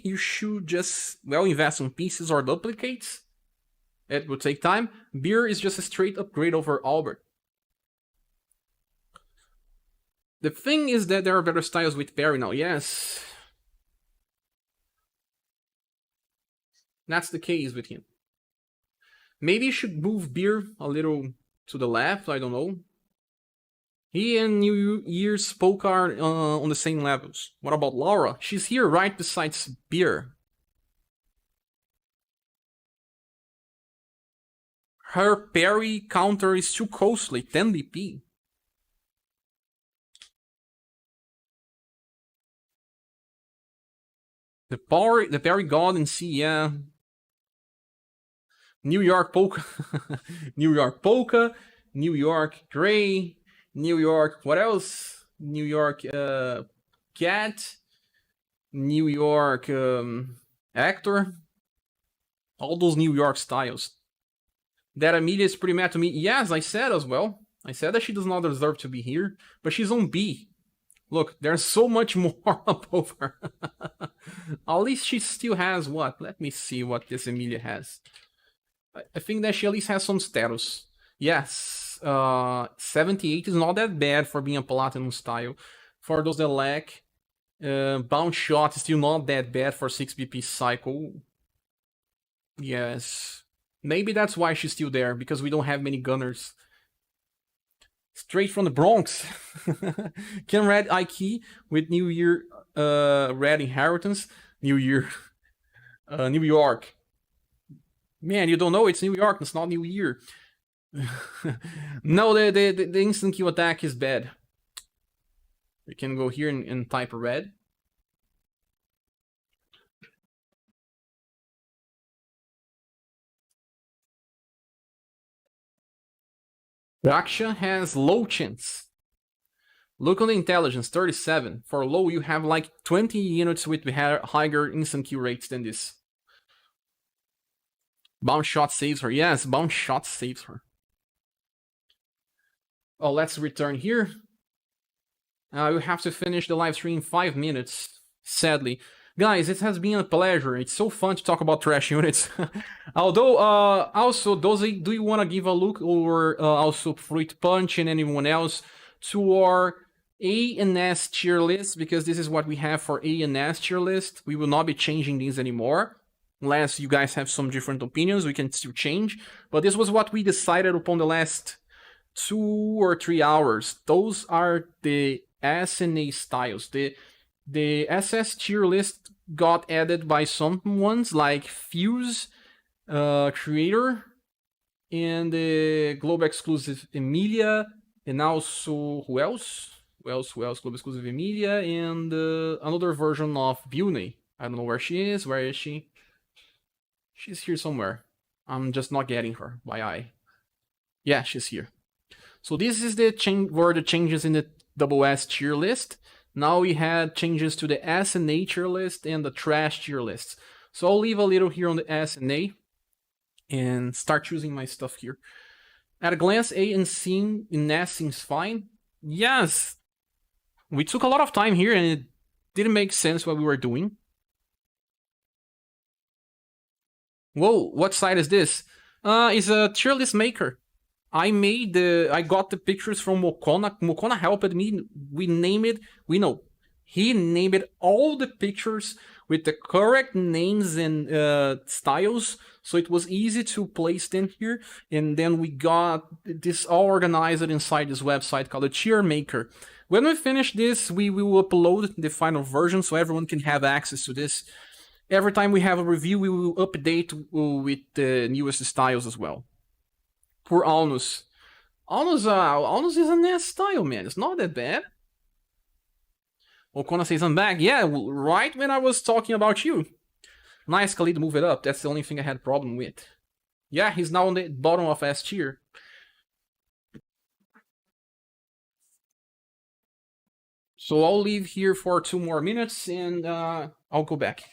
you should just, well, invest on pieces or duplicates. It will take time. Beer is just a straight upgrade over Albert. The thing is that there are better styles with parry now, yes. That's the case with him. Maybe you should move Beer a little to the left, I don't know. He and New Year's Poke are on the same levels. What about Laura? She's here right besides Beer. Her parry counter is too costly, 10 BP. The parry god in C, yeah. New York Polka. New York Polka. New York Gray. New York, what else? New York Cat. New York Actor. All those New York styles. That Amelia is pretty mad to me. Yes, I said as well. I said that she does not deserve to be here, but she's on B. Look, there's so much more above her. At least she still has what? Let me see what this Emilia has. I think that she at least has some status. Yes, 78 is not that bad for being a platinum style. For those that lack, bounce shot is still not that bad for 6 BP cycle. Yes, maybe that's why she's still there, because we don't have many gunners. Straight from the Bronx. Can Red Ike with New Year Red Inheritance. New Year. New York. Man, you don't know it's New York, it's not New Year. No, the instant kill attack is bad. We can go here and type red. Raksha has low chance. Look on the intelligence, 37. For low, you have like 20 units with higher instant kill rates than this. Bounce shot saves her. Yes, bounce shot saves her. Oh, let's return here. We have to finish the live stream in 5 minutes, sadly. Guys, it has been a pleasure. It's so fun to talk about trash units. Although, also, do you want to give a look, or also Fruit Punch and anyone else, to our A and S tier list? Because this is what we have for A and S tier list. We will not be changing these anymore. Unless you guys have some different opinions, we can still change. But this was what we decided upon the last 2 or 3 hours. Those are the S and A styles. The SS tier list got added by some ones like Fuse, Creator, and the Global Exclusive Emilia, and also who else? Who else? Global Exclusive Emilia, and another version of Bune. I don't know where she is. Where is she? She's here somewhere. I'm just not getting her by eye. Yeah, she's here. So this is the were the changes in the SS tier list. Now we had changes to the S and A tier list and the trash tier lists. So I'll leave a little here on the S and A and start choosing my stuff here. At a glance, A and C in S seems fine. Yes, we took a lot of time here and it didn't make sense what we were doing. Whoa, what site is this? It's a tier list maker. I got the pictures from Mokona. Mokona helped me. We named it. He named all the pictures with the correct names and styles, so it was easy to place them here. And then we got this all organized inside this website called the Tier Maker. When we finish this, we will upload the final version so everyone can have access to this. Every time we have a review, we will update with the newest styles as well. Poor Alnus. Alnus is a nice style, man. It's not that bad. Okona says I'm back. Yeah, right when I was talking about you. Nice, Khalid, move it up. That's the only thing I had a problem with. Yeah, he's now on the bottom of S tier. So I'll leave here for 2 more minutes and I'll go back.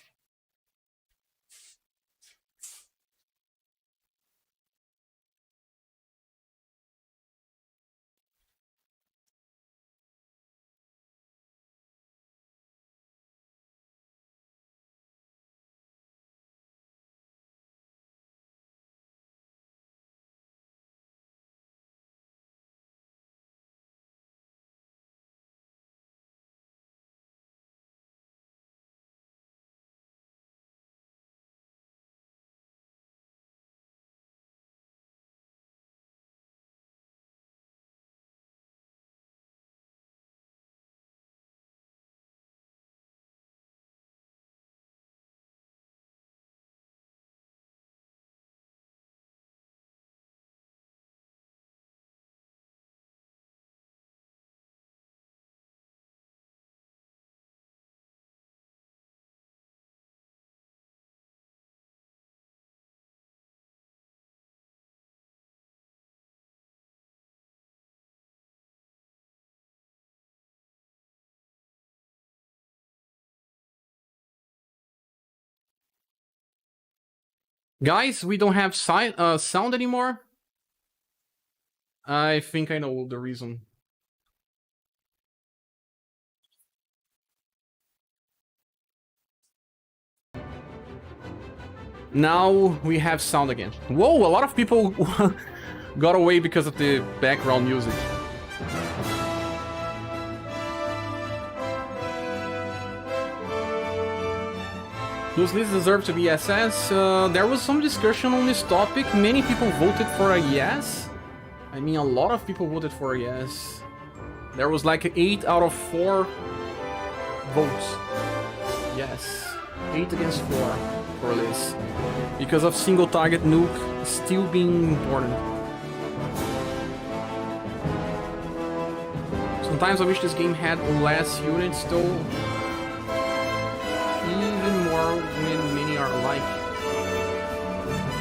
Guys, we don't have sound anymore. I think I know the reason. Now we have sound again. Whoa, a lot of people got away because of the background music. Does Liz deserve to be SS? There was some discussion on this topic. Many people voted for a yes. I mean, a lot of people voted for a yes. There was like 8 out of 4 votes. Yes. 8 against 4 for Liz. Because of single target nuke still being important. Sometimes I wish this game had less units though. Even more when many are alike.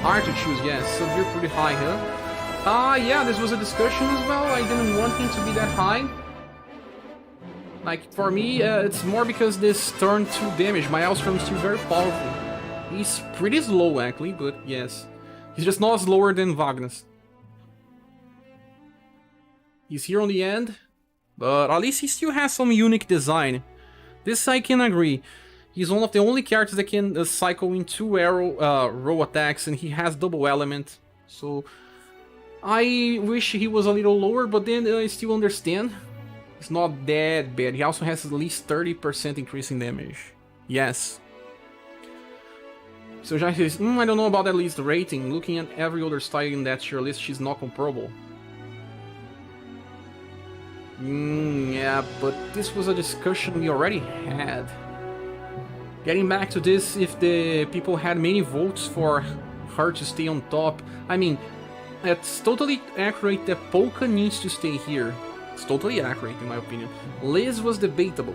Hard to choose, yes. So you're pretty high, huh? Yeah, this was a discussion as well. I didn't want him to be that high. Like, for me, it's more because this turn 2 damage. My Elstrom is still very powerful. He's pretty slow, actually, but yes. He's just not slower than Wagner's. He's here on the end, but at least he still has some unique design. This I can agree. He's one of the only characters that can cycle in 2 arrow row attacks, and he has double element. So I wish he was a little lower, but then I still understand. It's not that bad. He also has at least 30% increase in damage. Yes. So Jack says, I don't know about that list rating. Looking at every other style in that tier list, she's not comparable. Yeah, but this was a discussion we already had. Getting back to this, if the people had many votes for her to stay on top, I mean, it's totally accurate that Polka needs to stay here. It's totally accurate in my opinion. Liz was debatable.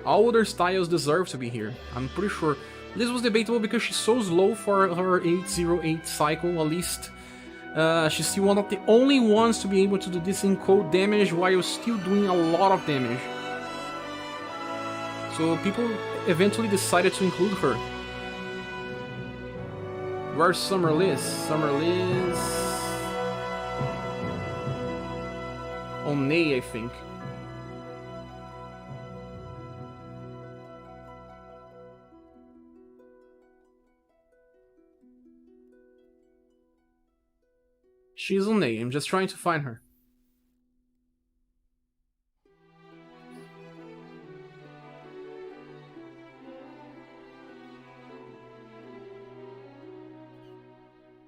All other styles deserve to be here. I'm pretty sure Liz was debatable because she's so slow for her 808 cycle, at least. She's still one of the only ones to be able to do this in cold damage while still doing a lot of damage. So people eventually decided to include her. Where's Summer Liz? Summer Liz... on Ney, I think. She's on Ney. I'm just trying to find her.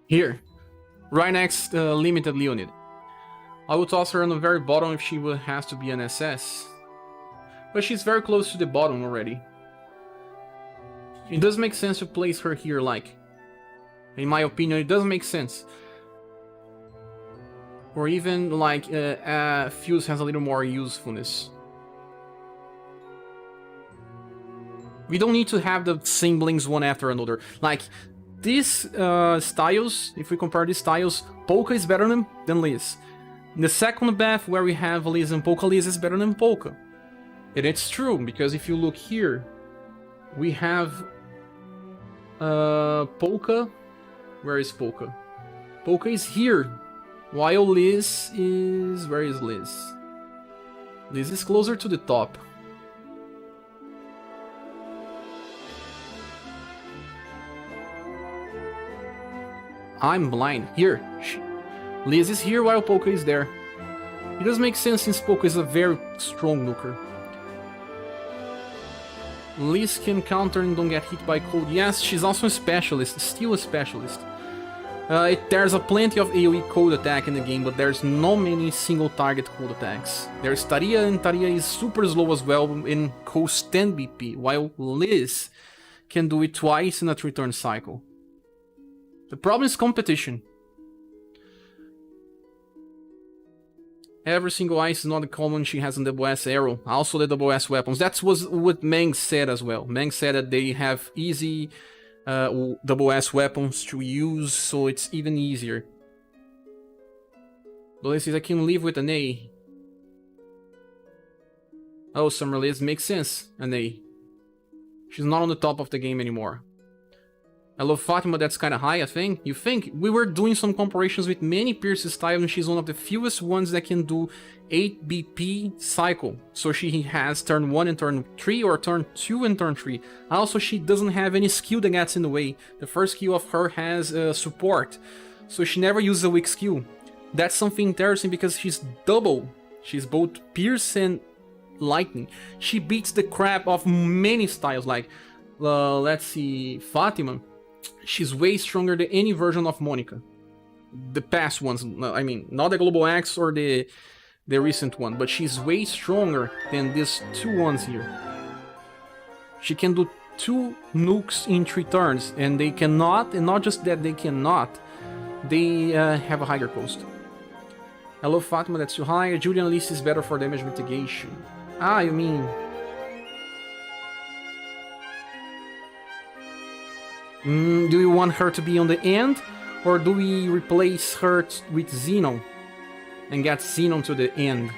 Here. Right next Limited Leonid. I would toss her on the very bottom if she would have to be an SS. But she's very close to the bottom already. It does make sense to place her here, like. In my opinion, it does make sense. Or even, like, Fuse has a little more usefulness. We don't need to have the same blinks one after another. Like, these styles, if we compare these styles, Polka is better than Liz. In the second path, where we have Liz and Polka, Liz is better than Polka. And it's true, because if you look here, we have Polka. Where is Polka? Polka is here, while Liz is... Where is Liz? Liz is closer to the top. I'm blind. Here. Liz is here while Polka is there. It does make sense since Polka is a very strong nuker. Liz can counter and don't get hit by cold. Yes, she's also a specialist. Still a specialist. There's a plenty of AoE cold attack in the game, but there's not many single target cold attacks. There's Taria, and Taria is super slow as well and costs 10 BP, while Liz can do it twice in a 3-turn cycle. The problem is competition. Every single ice is not the common she has in the double S arrow. Also the double S weapons. That was what Meng said as well. Meng said that they have easy double S weapons to use, so it's even easier. Dolly says I can live with an A. Oh, Summer Liz makes sense. An A. She's not on the top of the game anymore. I love Fatima, that's kind of high, I think. You think? We were doing some comparisons with many Pierce's styles, and she's one of the fewest ones that can do 8 BP cycle. So she has turn 1 and turn 3, or turn 2 and turn 3. Also, she doesn't have any skill that gets in the way. The first skill of her has support, so she never uses a weak skill. That's something interesting because she's double. She's both Pierce and Lightning. She beats the crap of many styles, like, let's see, Fatima. She's way stronger than any version of Monica. The past ones, I mean, not the Global Axe or the recent one, but she's way stronger than these two ones here. She can do 2 nukes in 3 turns, and they cannot, and not just that they cannot, they have a higher cost. I love Fatima, that's too high. Julian List is better for damage mitigation. Ah, you mean... do you want her to be on the end, or do we replace her with Xenon and get Xenon to the end?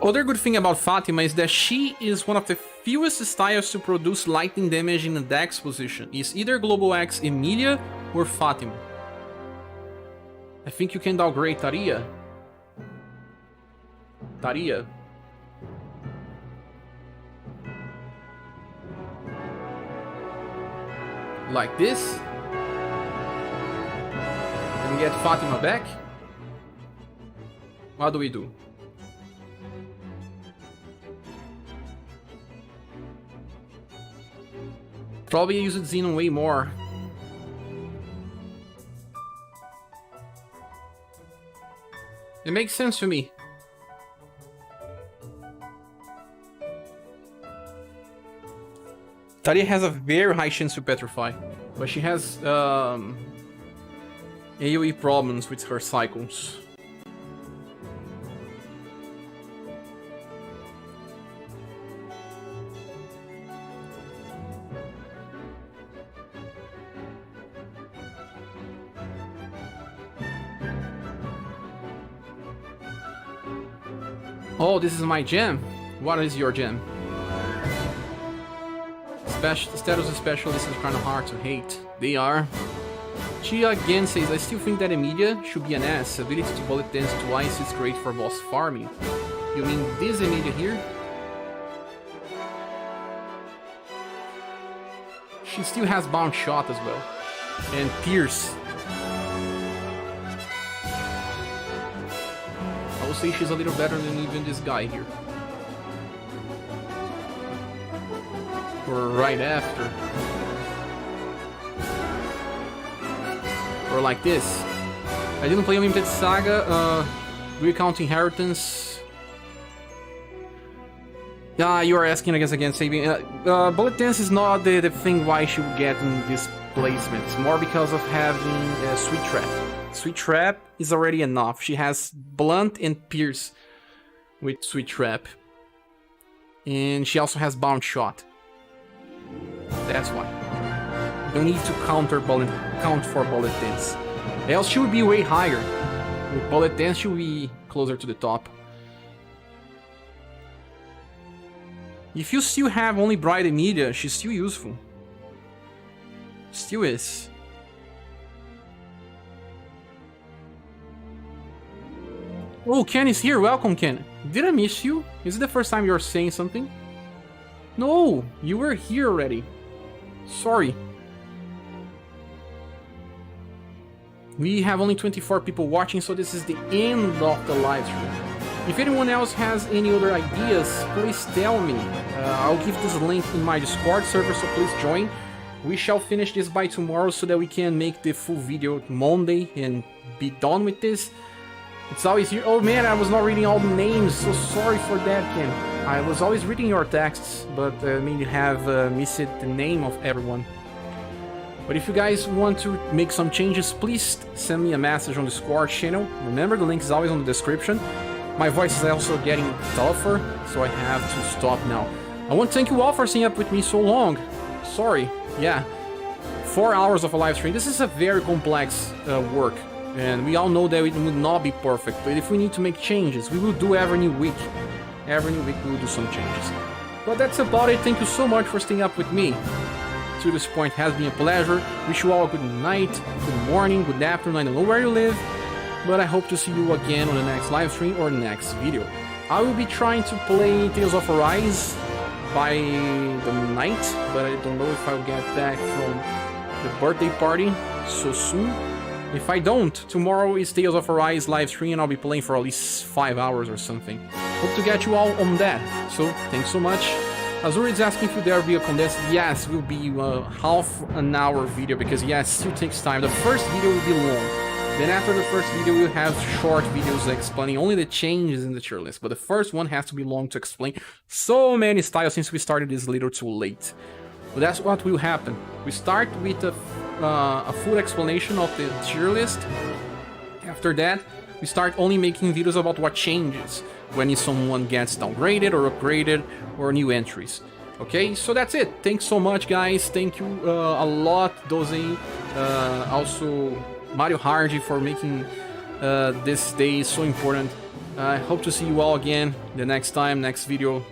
Other good thing about Fatima is that she is one of the fewest styles to produce lightning damage in a dex position. It's either Global Axe Emilia or Fatima. I think you can downgrade Taria. Taria. Like this. And get Fatima back. What do we do? Probably use Xenon way more. It makes sense to me. Talia has a very high chance to petrify, but she has AoE problems with her cycles. Oh, this is my gem. What is your gem? Status of specialists is kind of hard to hate. They are. Chia again says, I still think that Emilia should be an S. Ability to bullet dance twice is great for boss farming. You mean this Emilia here? She still has bound shot as well. And pierce. I will say she's a little better than even this guy here. Or right after. Or like this. I didn't play Unlimited SaGa. Do you count Inheritance? Yeah, you are asking, I guess, again, saving. Bullet Dance is not the thing why she would get in this placement. It's more because of having Sweet Trap. Sweet Trap is already enough. She has Blunt and Pierce with Sweet Trap. And she also has Bound Shot. That's why. You don't need to count for Bullet Dance. Else she would be way higher. With Bullet Dance she would be closer to the top. If you still have only Bright Emilia, she's still useful. Still is. Oh, Ken is here. Welcome, Ken. Did I miss you? Is it the first time you're saying something? No, you were here already. Sorry. We have only 24 people watching, so this is the end of the live stream. If anyone else has any other ideas, please tell me. I'll give this link in my Discord server, so please join. We shall finish this by tomorrow so that we can make the full video Monday and be done with this. It's always here. Oh man, I was not reading all the names. So sorry for that, Ken. I was always reading your texts, but I mean you have missed the name of everyone. But if you guys want to make some changes, please send me a message on the Discord channel. Remember, the link is always on the description. My voice is also getting tougher, so I have to stop now. I want to thank you all for staying up with me so long. Sorry, yeah. 4 hours of a live stream. This is a very complex work, and we all know that it would not be perfect, but if we need to make changes, we will do every new week. Every new week we will do some changes. But that's about it. Thank you so much for staying up with me. To this point has been a pleasure. Wish you all a good night, good morning, good afternoon. I don't know where you live, but I hope to see you again on the next live stream or next video. I will be trying to play Tales of Arise by the night, but I don't know if I'll get back from the birthday party so soon. If I don't, tomorrow is Tales of Arise live stream and I'll be playing for at least 5 hours or something. Hope to get you all on that. So, thanks so much. Azuri is asking if there will be a condensed. Yes, will be a half an hour video because yes, it still takes time. The first video will be long. Then after the first video, we'll have short videos explaining only the changes in the tier list. But the first one has to be long to explain so many styles since we started this a little too late. But that's what will happen. We start with a full explanation of the tier list. After that, we start only making videos about what changes when someone gets downgraded or upgraded or new entries. Okay, so that's it. Thanks so much, guys. Thank you a lot, Doze. Also, Mario Hardy for making this day so important. I hope to see you all again the next time, next video.